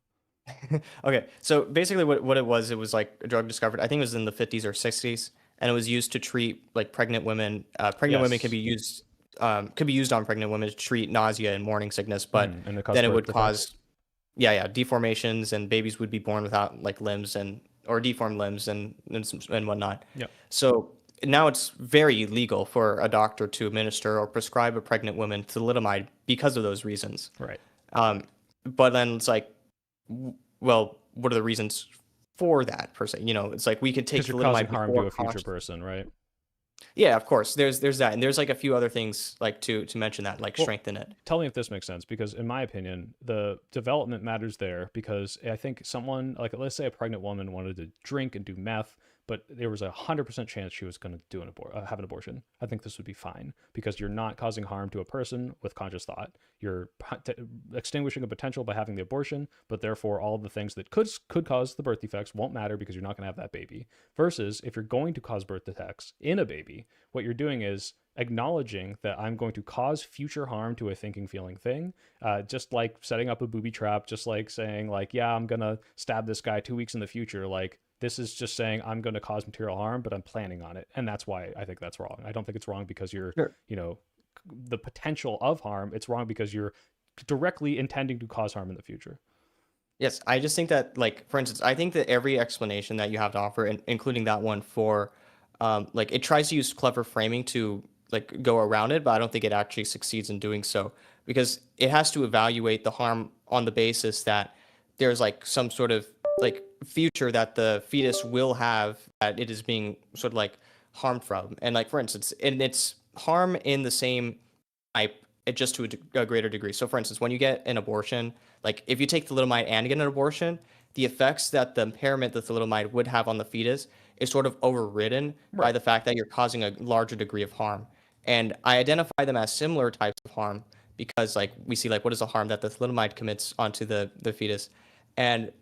Okay, so basically, what it was like a drug discovered. I think it was in the 50s or 60s, and it was used to treat like pregnant women. Pregnant women can be used. Could be used on pregnant women to treat nausea and morning sickness, but then it would cause, deformations, and babies would be born without like limbs or deformed limbs and whatnot. Yeah. So now it's very illegal for a doctor to administer or prescribe a pregnant woman thalidomide because of those reasons. Right. But then it's like, well, what are the reasons for that per se? It's like we could take Because you're thalidomide causing harm before to a future caution. person, right? Yeah, of course. There's that, and there's like a few other things like to mention that like Well, strengthen it. Tell me if this makes sense, because in my opinion, the development matters there, because I think someone, like, let's say a pregnant woman wanted to drink and do meth, but there was 100% chance she was going to do have an abortion. I think this would be fine, because you're not causing harm to a person with conscious thought. You're extinguishing a potential by having the abortion, but therefore all of the things that could cause the birth defects won't matter, because you're not going to have that baby. Versus if you're going to cause birth defects in a baby, what you're doing is acknowledging that I'm going to cause future harm to a thinking, feeling thing, just like setting up a booby trap, just like saying, like, yeah, I'm gonna stab this guy 2 weeks in the future. Like, this is just saying I'm going to cause material harm, but I'm planning on it, and that's why I think that's wrong. I don't think it's wrong because you're, Sure. The potential of harm. It's wrong because you're directly intending to cause harm in the future. Yes, I just think that, like, for instance, I think that every explanation that you have to offer, including that one for, like, it tries to use clever framing to like go around it, but I don't think it actually succeeds in doing so, because it has to evaluate the harm on the basis that there's like some sort of like future that the fetus will have that it is being sort of like harmed from. And like, for instance, and it's harm in the same type, just to a greater degree. So for instance, when you get an abortion, like if you take thalidomide and get an abortion, the effects that the impairment that thalidomide would have on the fetus is sort of overridden by the fact that you're causing a larger degree of harm. And I identify them as similar types of harm because like we see like what is the harm that the thalidomide commits onto the fetus. And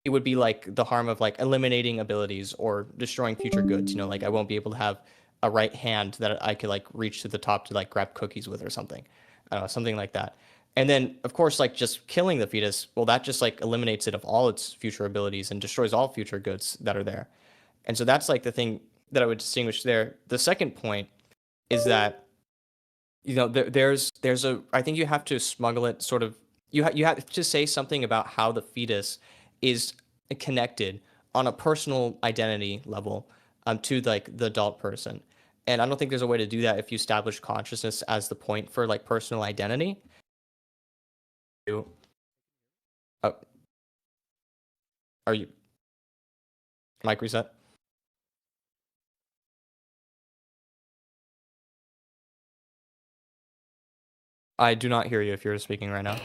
it would be like the harm of like eliminating abilities or destroying future goods. Like I won't be able to have a right hand that I could like reach to the top to like grab cookies with or something. I don't know, something like that. And then of course, like just killing the fetus, well, that just like eliminates it of all its future abilities and destroys all future goods that are there. And so that's like the thing that I would distinguish there. The second point is that, there's a, I think you have to smuggle it sort of, you have to say something about how the fetus is connected on a personal identity level to like the adult person. And I don't think there's a way to do that if you establish consciousness as the point for like personal identity. Oh, are you mic reset? I do not hear you if you're speaking right now.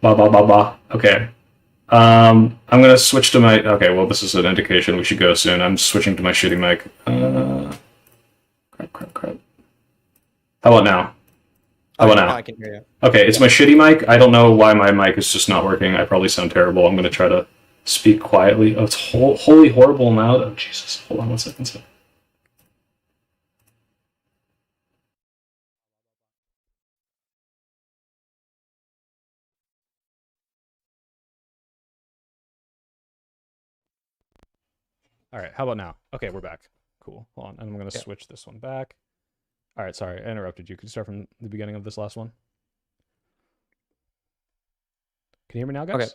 Okay. I'm gonna switch to my. Okay, well, this is an indication we should go soon. I'm switching to my shitty mic. Crap. How about now? How about now? I can hear you. Okay, it's my shitty mic. I don't know why my mic is just not working. I probably sound terrible. I'm gonna try to speak quietly. Oh, it's wholly horrible and loud. Oh, Jesus. Hold on 1 second. All right, how about now? Okay, we're back. Cool. Hold on, and I'm going to switch this one back. All right, sorry, I interrupted you. Could you start from the beginning of this last one? Can you hear me now, guys?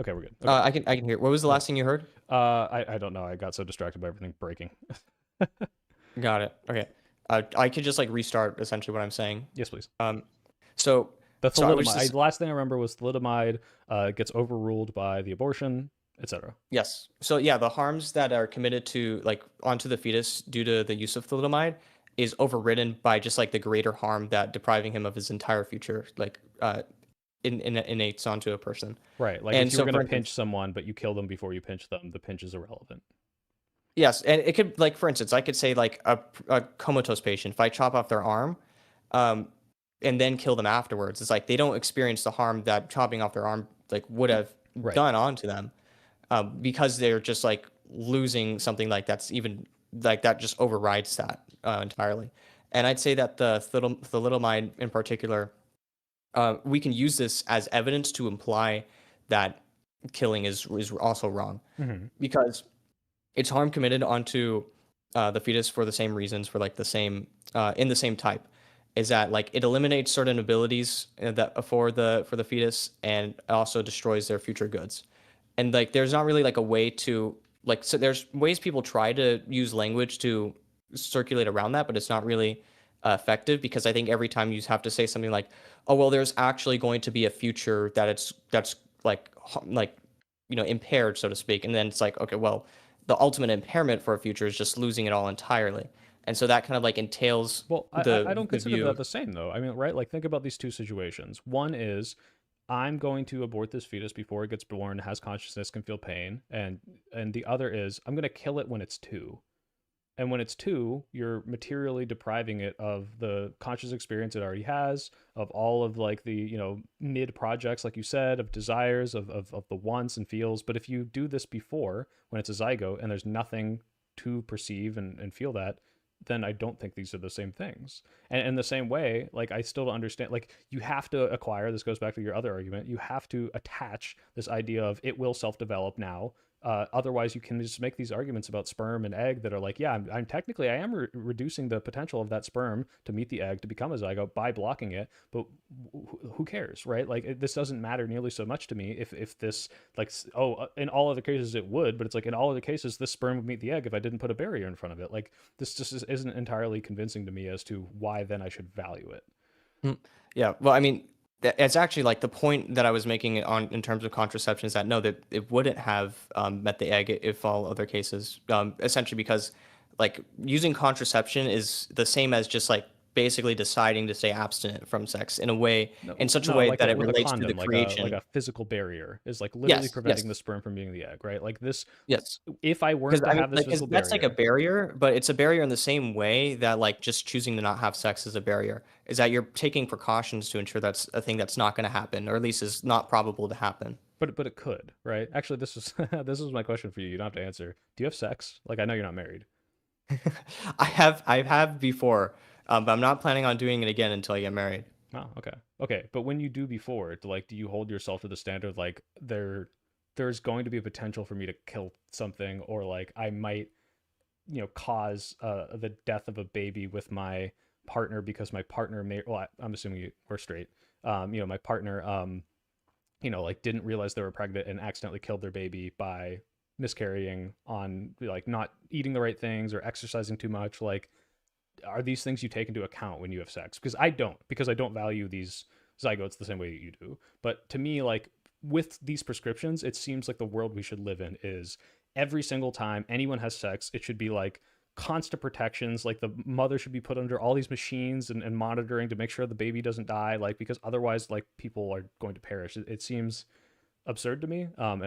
Okay, we're good. Okay. I can hear. What was the last thing you heard? I don't know. I got so distracted by everything breaking. Got it. Okay. I could just like restart essentially what I'm saying. Yes, please. So the thalidomide. Just... the last thing I remember was thalidomide gets overruled by the abortion, etc. Yes. So yeah, the harms that are committed to like onto the fetus due to the use of thalidomide is overridden by just like the greater harm that depriving him of his entire future like innates onto a person. Right. Like if you were going to pinch someone, but you kill them before you pinch them, the pinch is irrelevant. Yes, and it could like for instance, I could say like a comatose patient, if I chop off their arm, and then kill them afterwards, it's like they don't experience the harm that chopping off their arm like would have done onto them, because they're just like losing something like that's even like that just overrides that entirely. And I'd say that the thalidomide in particular, we can use this as evidence to imply that killing is also wrong, because it's harm committed onto the fetus for the same reasons, for like the same in the same type, is that like it eliminates certain abilities that for the fetus and also destroys their future goods. And like there's not really like a way to like, so there's ways people try to use language to circulate around that, but it's not really effective because I think every time you have to say something like, "Oh, well, there's actually going to be a future that's like like impaired, so to speak," and then it's like, okay, well, the ultimate impairment for a future is just losing it all entirely, and so that kind of like entails Well, I don't the consider that view. the same though. I mean, right? Like think about these two situations. One is I'm going to abort this fetus before it gets born, has consciousness, can feel pain, and the other is I'm going to kill it when it's 2. And when it's 2, you're materially depriving it of the conscious experience it already has, of all of like the, mid projects, like you said, of desires, of the wants and feels. But if you do this before, when it's a zygote and there's nothing to perceive and feel that, then I don't think these are the same things. And in the same way, like I still don't understand, like you have to acquire, this goes back to your other argument, you have to attach this idea of it will self-develop now. Otherwise, you can just make these arguments about sperm and egg that are like, yeah, I'm technically I am reducing the potential of that sperm to meet the egg to become a zygote by blocking it. But who cares, right? Like this doesn't matter nearly so much to me if this like in all other cases it would, but it's like in all other cases this sperm would meet the egg if I didn't put a barrier in front of it. Like this just isn't entirely convincing to me as to why then I should value it. Yeah, well, I mean, it's actually like the point that I was making on in terms of contraception is that no, that it wouldn't have met the egg if all other cases, essentially because like using contraception is the same as just like basically deciding to stay abstinent from sex in a way, in such a No, way like that it with a relates to the condom, like creation. a physical barrier is like literally Yes, preventing yes, the sperm from being the egg, right? Like this, yes. if I Because weren't to I mean, have this like, 'cause physical that's like a barrier, barrier, but it's a barrier in the same way that like just choosing to not have sex is a barrier. Is that you're taking precautions to ensure that's a thing that's not going to happen, or at least is not probable to happen. but it could, right? Actually, this is this is my question for you. You don't have to answer. Do you have sex? Like I know you're not married. I have before, but I'm not planning on doing it again until I get married. Oh, okay. Okay, but when you do before, do you hold yourself to the standard like there's going to be a potential for me to kill something or like I might, cause the death of a baby with my partner because my partner may well I'm assuming we're straight. My partner like didn't realize they were pregnant and accidentally killed their baby by miscarrying on like not eating the right things or exercising too much. Like are these things you take into account when you have sex? Because I don't, because I don't value these zygotes the same way that you do. But to me, like with these prescriptions, it seems like the world we should live in is every single time anyone has sex, it should be like constant protections. Like the mother should be put under all these machines and monitoring to make sure the baby doesn't die. Like because otherwise, like people are going to perish. It seems absurd to me. And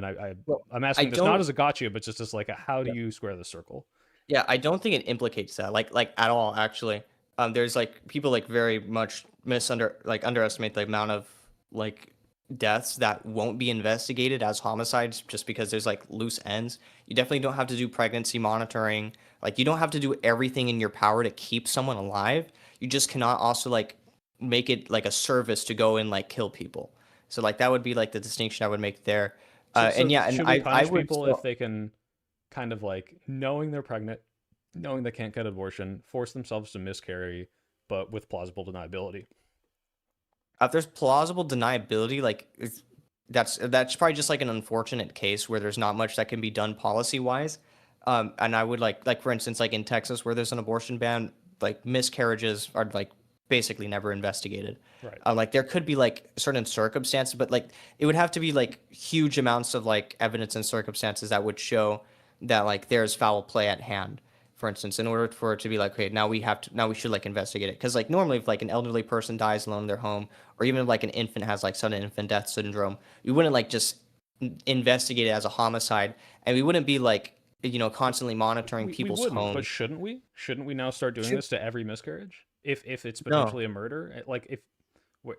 Well, I'm I asking this not don't. as a gotcha, but just as like a, how do you square the circle? Yeah, I don't think it implicates that, like at all, actually. There's like people like very much underestimate the amount of like deaths that won't be investigated as homicides just because there's like loose ends. You definitely don't have to do pregnancy monitoring. Like you don't have to do everything in your power to keep someone alive. You just cannot also like make it like a service to go and like kill people. So like that would be like the distinction I would make there. And yeah, and Should we I punish would people if still. they can kind of like knowing they're pregnant, knowing they can't get abortion, force themselves to miscarry, but with plausible deniability? If there's plausible deniability, like that's probably just like an unfortunate case where there's not much that can be done policy wise. And I would like for instance, like in Texas where there's an abortion ban, like miscarriages are like basically never investigated. Right. Like there could be like certain circumstances, but like it would have to be like huge amounts of like evidence and circumstances that would show that like there's foul play at hand. For instance, in order for it to be like, okay, now we should like investigate it, because like normally if like an elderly person dies alone in their home, or even if like an infant has like sudden infant death syndrome, we wouldn't like just investigate it as a homicide, and we wouldn't be like constantly monitoring We people's wouldn't, but homes. shouldn't we? Shouldn't we now start doing Should this to every miscarriage? If it's no, potentially a murder, like if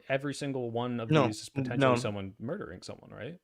every single one of no, these is potentially no. someone murdering someone, right?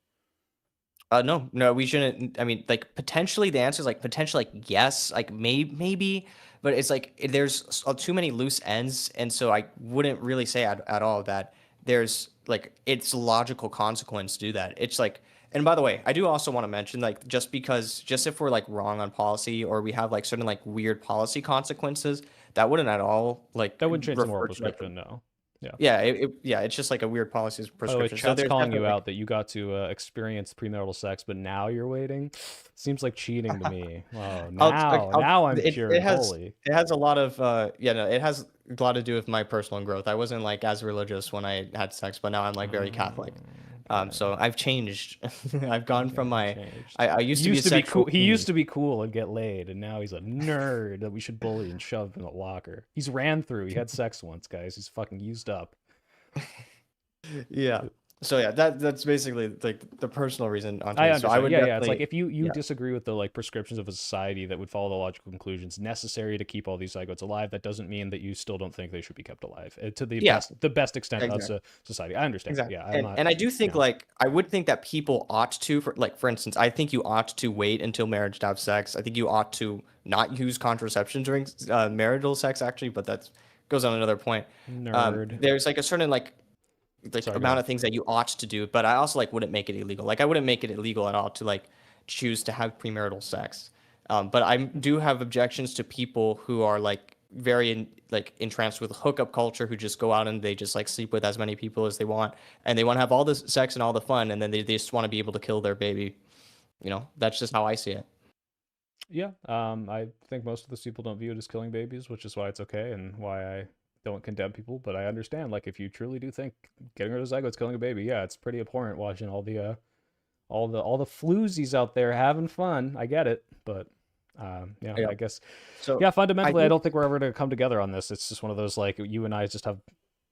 No, no, we shouldn't. I mean, like potentially, the answer is like potentially, like yes, like maybe, but it's like there's too many loose ends, and so I wouldn't really say at all that there's like it's logical consequence to do that. It's like, and by the way, I do also want to mention like just if we're like wrong on policy or we have like certain like weird policy consequences, that wouldn't at all like That wouldn't change the moral refer to like prescription, no. Yeah, it's just like a weird policy By the way, prescription. So chat's there's calling you definitely out that you got to experience premarital sex, but now you're waiting. Seems like cheating to me. Oh, now I'm it curious. has Holy. it has a lot of no, it has a lot to do with my personal growth. I wasn't like as religious when I had sex, but now I'm like very Catholic. So I've changed. I've gone from I used to be a sexual He used fiend. to be cool and get laid, and now he's a nerd that we should bully and shove in a locker. He's ran through. He had sex once, guys. He's fucking used up. Yeah. So yeah, that's basically like the personal reason on I Twitter. So I understand. would Yeah. It's like definitely if you yeah. disagree with the like prescriptions of a society that would follow the logical conclusions necessary to keep all these zygotes alive, that doesn't mean that you still don't think they should be kept alive to Yeah, the best extent of exactly. society. I understand. Exactly. Yeah, I'm not. And I do think Yeah. like I would think that people ought to for instance, I think you ought to wait until marriage to have sex. I think you ought to not use contraception during marital sex actually, but that goes on another point. Nerd. There's like a certain Sorry, go amount ahead. of things that you ought to do, but I also like wouldn't make it illegal. Like I wouldn't make it illegal at all to like choose to have premarital sex. But I do have objections to people who are like very entranced with hookup culture, who just go out and they just like sleep with as many people as they want, and they want to have all the sex and all the fun, and then they just want to be able to kill their baby. That's just how I see it. Yeah, I think most of those people don't view it as killing babies, which is why it's okay and why I don't condemn people. But I understand, like, if you truly do think getting rid of zygotes killing a baby, yeah, it's pretty abhorrent watching all the floozies out there having fun. I get it, but yeah, Yeah. I guess So yeah, I fundamentally, I think don't think we're ever going to come together on this. It's just one of those like you and I just have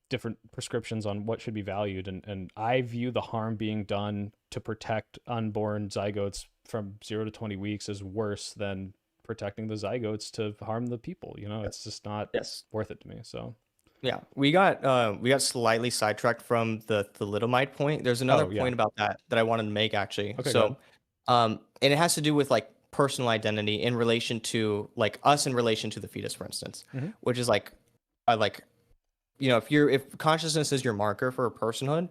different prescriptions on what should be valued, and I view the harm being done to protect unborn zygotes from 0 to 20 weeks as worse than protecting the zygotes to harm the people. It's just not yes. worth it to me. So Yeah, we got slightly sidetracked from the thalidomide point. There's another oh yeah, point about that I wanted to make actually. okay, go ahead. So, and it has to do with like personal identity in relation to like us in relation to the fetus, for instance, Mhm. which is like, like, if consciousness is your marker for personhood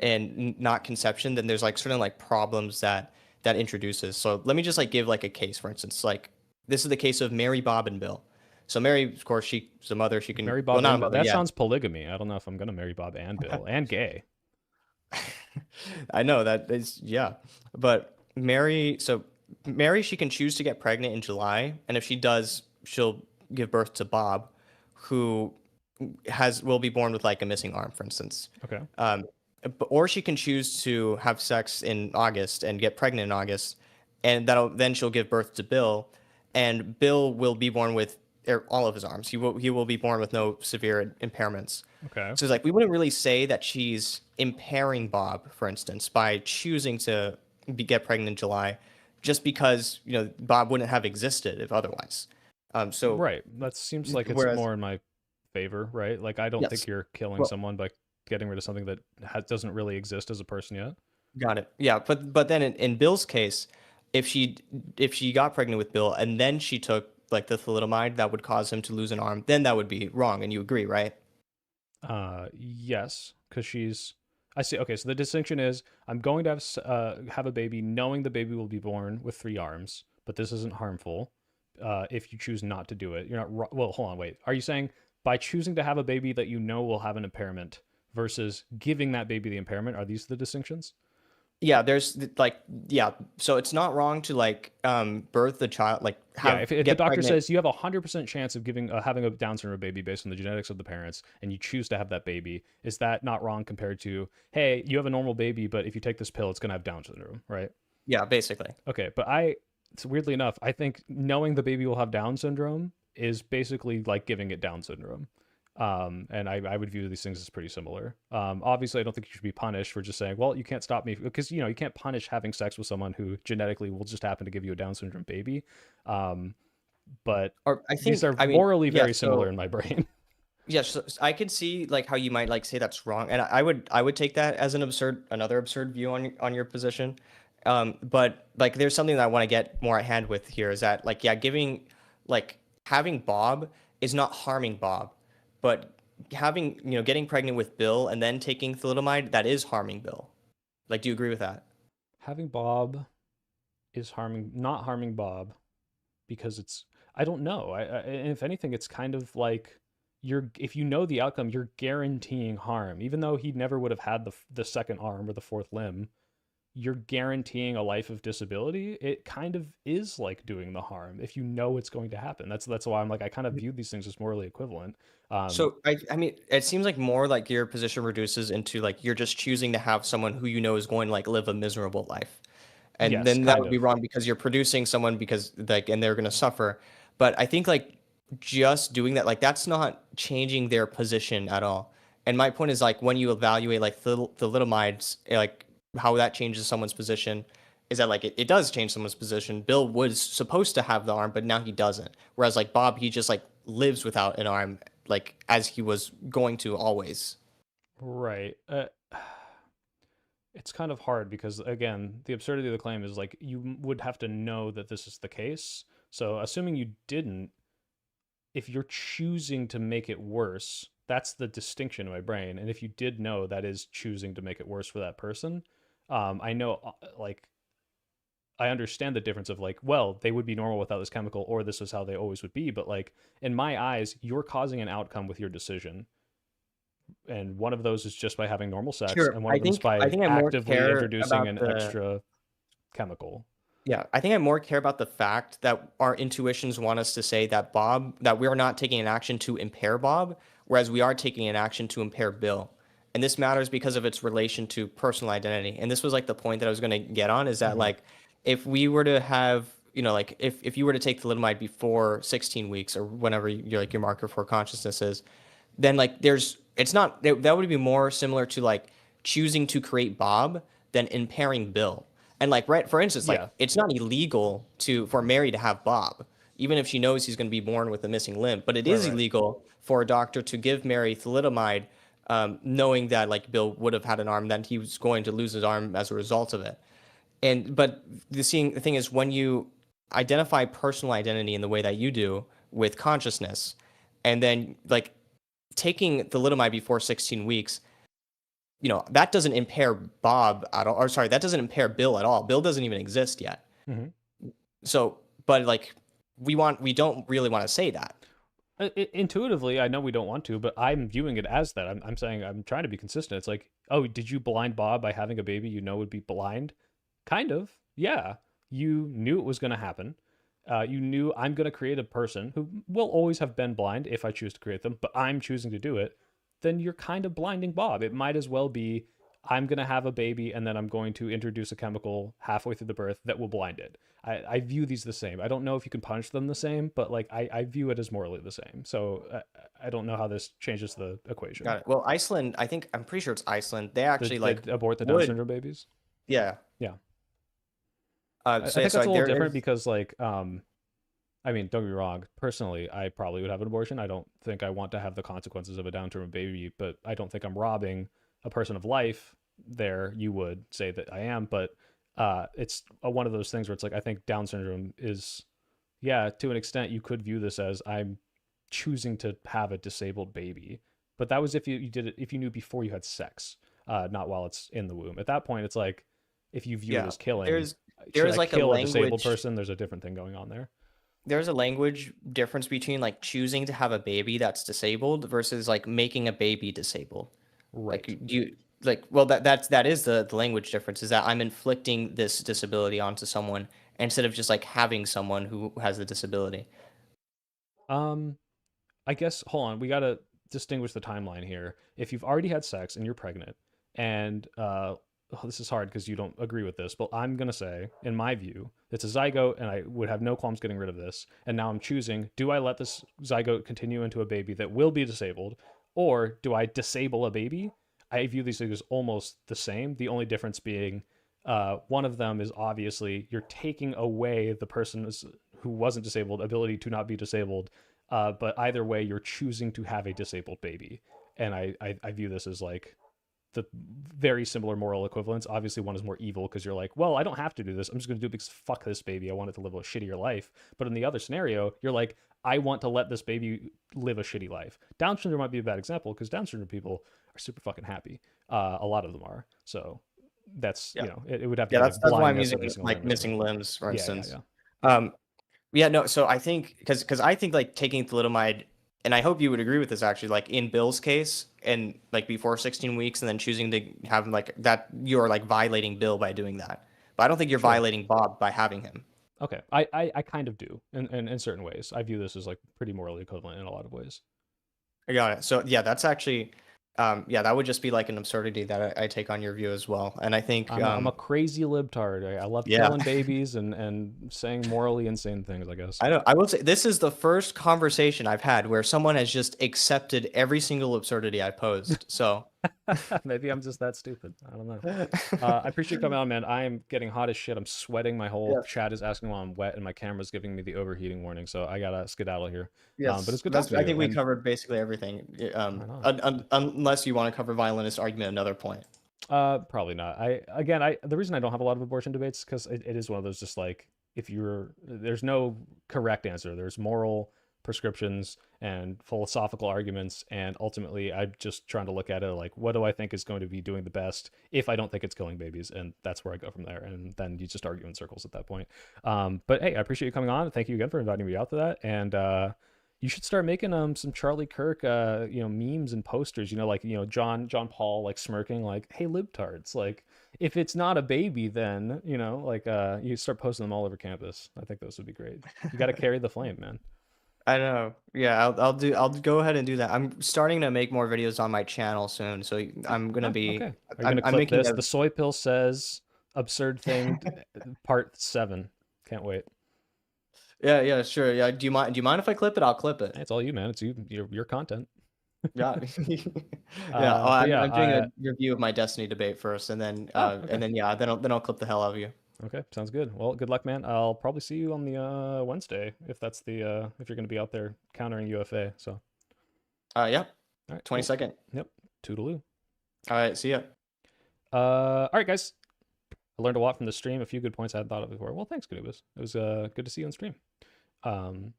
and not conception, then there's like certain like problems that introduces. So let me just like give like a case, for instance, like this is the case of Mary, Bob, and Bill. So Mary, of course, she's a mother. She can Marry well, Bob not a and Bill. mother, That yeah. sounds polygamy. I don't know if I'm gonna marry Bob and Bill and gay. I know that is yeah, but Mary, she can choose to get pregnant in July, and if she does, she'll give birth to Bob, who will be born with like a missing arm, for instance. Okay. Or she can choose to have sex in August and get pregnant in August, and then she'll give birth to Bill, and Bill will be born with all of his arms. He will be born with no severe impairments. Okay. So it's like we wouldn't really say that she's impairing Bob, for instance, by choosing to get pregnant in July, just because Bob wouldn't have existed if otherwise. So Right. That seems like it's whereas more in my favor, right? Like I don't yes, think you're killing well, someone by getting rid of something that doesn't really exist as a person yet. got it. Yeah, but then in Bill's case, if she got pregnant with Bill and then she took like the thalidomide that would cause him to lose an arm, then that would be wrong, and you agree, right? Yes, because I see. Okay, so the distinction is I'm going to have a baby knowing the baby will be born with 3 arms, but this isn't harmful. If you choose not to do it, you're not. Well, hold on, wait. Are you saying by choosing to have a baby that you know will have an impairment versus giving that baby the impairment, are these the distinctions? Yeah, there's like yeah. So it's not wrong to like birth the child, like Yeah, if the get doctor pregnant. says you have a 100% chance of having a Down syndrome baby based on the genetics of the parents, and you choose to have that baby, is that not wrong compared to, hey, you have a normal baby, but if you take this pill, it's gonna have Down syndrome, right? Yeah, basically. Okay, but so weirdly enough, I think knowing the baby will have Down syndrome is basically like giving it Down syndrome. And I would view these things as pretty similar. Obviously, I don't think you should be punished for just saying, well, you can't stop me, because you can't punish having sex with someone who genetically will just happen to give you a Down syndrome baby. But Or I think these are I mean, morally yeah, very similar so in my brain. yes, so I could see like how you might like say that's wrong, and I would take that as another absurd view on your position. But like there's something that I want to get more at hand with here is that like yeah, having Bob is not harming Bob, but getting pregnant with Bill and then taking thalidomide, that is harming Bill. Like, do you agree with that? Having Bob is not harming Bob, because I don't know. And if anything, it's kind of like if you know the outcome, you're guaranteeing harm. Even though he never would have had the second arm or the fourth limb, you're guaranteeing a life of disability. It kind of is like doing the harm if you know it's going to happen. That's why I'm like, I kind of view these things as morally equivalent. So I mean, it seems like more like your position reduces into like you're just choosing to have someone who you know is going to like live a miserable life, and Yes, then that kind would be of. wrong because you're producing someone because like and they're going to suffer. But I think like just doing that, like that's not changing their position at all. And my point is like when you evaluate like the thalidomides, like how that changes someone's position is that like it does change someone's position. Bill was supposed to have the arm, but now he doesn't. Whereas like Bob, he just like lives without an arm, like as he was going to always. Right. It's kind of hard because again, the absurdity of the claim is like you would have to know that this is the case. So assuming you didn't, if you're choosing to make it worse, that's the distinction in my brain. And if you did know, that is choosing to make it worse for that person. I know, like, I understand the difference of like, well, they would be normal without this chemical, or this is how they always would be. But like, in my eyes, you're causing an outcome with your decision. And one of those is just by having normal sex, Sure. and one of them is by I think I more actively care introducing about an the extra chemical. Yeah, I think I more care about the fact that our intuitions want us to say that we are not taking an action to impair Bob, whereas we are taking an action to impair Bill. And this matters because of its relation to personal identity. And this was like the point that I was going to get on is that like if we were to have, you know, like if you were to take thalidomide before 16 weeks or whenever your like your marker for consciousness is, then like that would be more similar to like choosing to create Bob than impairing Bill. And like right, for instance, like Yeah. it's not illegal for Mary to have Bob, even if she knows he's going to be born with a missing limb. But it is Right. illegal for a doctor to give Mary thalidomide, knowing that like Bill would have had an arm, then he was going to lose his arm as a result of it. But the thing is, when you identify personal identity in the way that you do with consciousness, and then like taking thalidomide before 16 weeks, you know, that doesn't impair Bob at all, or sorry, that doesn't impair Bill at all. Bill doesn't even exist yet. Mm-hmm. So, but like, we don't really want to say that. Intuitively, I know we don't want to, but I'm viewing it as that. I'm saying I'm trying to be consistent. It's like, oh, did you blind Bob by having a baby you know would be blind? Kind of. Yeah. You knew it was going to happen. You knew I'm going to create a person who will always have been blind if I choose to create them, but I'm choosing to do it. Then you're kind of blinding Bob. It might as well be I'm going to have a baby and then I'm going to introduce a chemical halfway through the birth that will blind it. I view these the same. I don't know if you can punish them the same, but like I view it as morally the same. So I don't know how this changes the equation. Got it. Well, Iceland, I'm pretty sure it's Iceland. They actually like abort the Down syndrome babies. Yeah. Yeah. So I think that's a like, little different because like I mean, don't get me wrong. Personally, I probably would have an abortion. I don't think I want to have the consequences of a Down syndrome baby, but I don't think I'm robbing a person of life there. You would say that I am, but it's one of those things where it's like, I think Down syndrome is, yeah, to an extent, you could view this as I'm choosing to have a disabled baby. But that was if you did it, if you knew before you had sex, not while it's in the womb. At that point, it's like, if you view it as killing, there's like kill a disabled person, there's a different thing going on there. There's a language difference between like choosing to have a baby that's disabled versus like making a baby disabled. Right. Like you like well that is the language difference is that I'm inflicting this disability onto someone instead of just like having someone who has the disability. I guess hold on, we gotta distinguish the timeline here. If you've already had sex and you're pregnant, and this is hard because you don't agree with this, but I'm gonna say, in my view, it's a zygote, and I would have no qualms getting rid of this. And now I'm choosing: do I let this zygote continue into a baby that will be disabled, or do I disable a baby? I view these things as almost the same. The only difference being, one of them is obviously you're taking away the person's who wasn't disabled ability to not be disabled. But either way, you're choosing to have a disabled baby, and I view this as like the very similar moral equivalence. Obviously, one is more evil because you're like, well, I don't have to do this. I'm just going to do it because fuck this baby. I want it to live a shittier life. But in the other scenario, you're like, I want to let this baby live a shitty life. Down syndrome might be a bad example because Down syndrome people are super fucking happy. A lot of them are. So that's, you know, it would have to be that's why I'm using like missing limbs, for instance. Yeah. No, so I think because I think like taking thalidomide and I hope you would agree with this actually, like in Bill's case, and like before 16 weeks, and then choosing to have like that, you're like violating Bill by doing that. But I don't think you're violating Bob by having him. Okay, I kind of do in certain ways. I view this as like pretty morally equivalent in a lot of ways. I got it. So yeah, that's actually, yeah, that would just be like an absurdity that I take on your view as well. And I think I'm a crazy libtard. I love yeah. killing babies and saying morally insane things, I guess. I know. I will say this is the first conversation I've had where someone has just accepted every single absurdity I posed. So maybe I'm just that stupid. I don't know. I appreciate you coming on, man. I am getting hot as shit. I'm sweating. My whole chat is asking why I'm wet, and my camera's giving me the overheating warning. So I gotta skedaddle here. yes, but it's good talking to I you, think we and- covered basically everything. Unless you want to cover violinist argument another point. Probably not. The reason I don't have a lot of abortion debates because it is one of those just like there's no correct answer. There's moral prescriptions and philosophical arguments, and ultimately I'm just trying to look at it like, what do I think is going to be doing the best if I don't think it's killing babies, and that's where I go from there, and then you just argue in circles at that point. But hey, I appreciate you coming on. Thank you again for inviting me out to that, and you should start making some Charlie Kirk memes and posters, like John Paul like smirking like, hey libtards, like if it's not a baby, then you start posting them all over campus. I think those would be great. You got to carry the flame, man. I know. Yeah, I'll go ahead and do that. I'm starting to make more videos on my channel soon, so I'm gonna be. Okay. Are you gonna clip this? The soy pill says absurd thing, part 7. Can't wait. Yeah, sure. Yeah, do you mind if I clip it? I'll clip it. It's all you, man. It's your content. Yeah. I'm doing a review of my Destiny debate first, and then then I'll clip the hell out of you. Okay, sounds good. Well, good luck, man. I'll probably see you on the Wednesday if that's the if you're gonna be out there countering UFA. So. Yep. All right. 22nd. Yep. Toodaloo. All right. See ya. All right, guys. I learned a lot from the stream. A few good points I hadn't thought of before. Well, thanks, Kanubis. It was good to see you on stream. Hope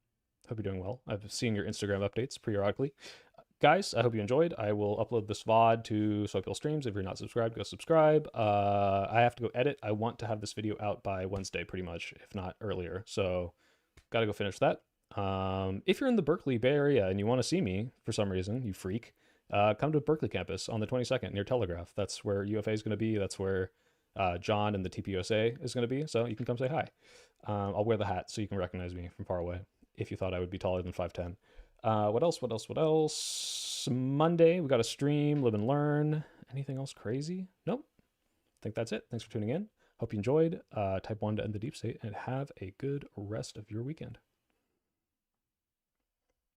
you're doing well. I've seen your Instagram updates periodically. Guys, I hope you enjoyed. I will upload this VOD to Soy Pill Streams. If you're not subscribed, go subscribe. I have to go edit. I want to have this video out by Wednesday, pretty much, if not earlier. So, got to go finish that. If you're in the Berkeley Bay Area and you want to see me for some reason, you freak, come to Berkeley campus on the 22nd near Telegraph. That's where UFA is going to be. That's where John and the TPUSA is going to be. So you can come say hi. I'll wear the hat so you can recognize me from far away if you thought I would be taller than 5'10". What else? Monday, we got a stream, live and learn. Anything else crazy? Nope. I think that's it. Thanks for tuning in. Hope you enjoyed. Type 1 to end the deep state, and have a good rest of your weekend.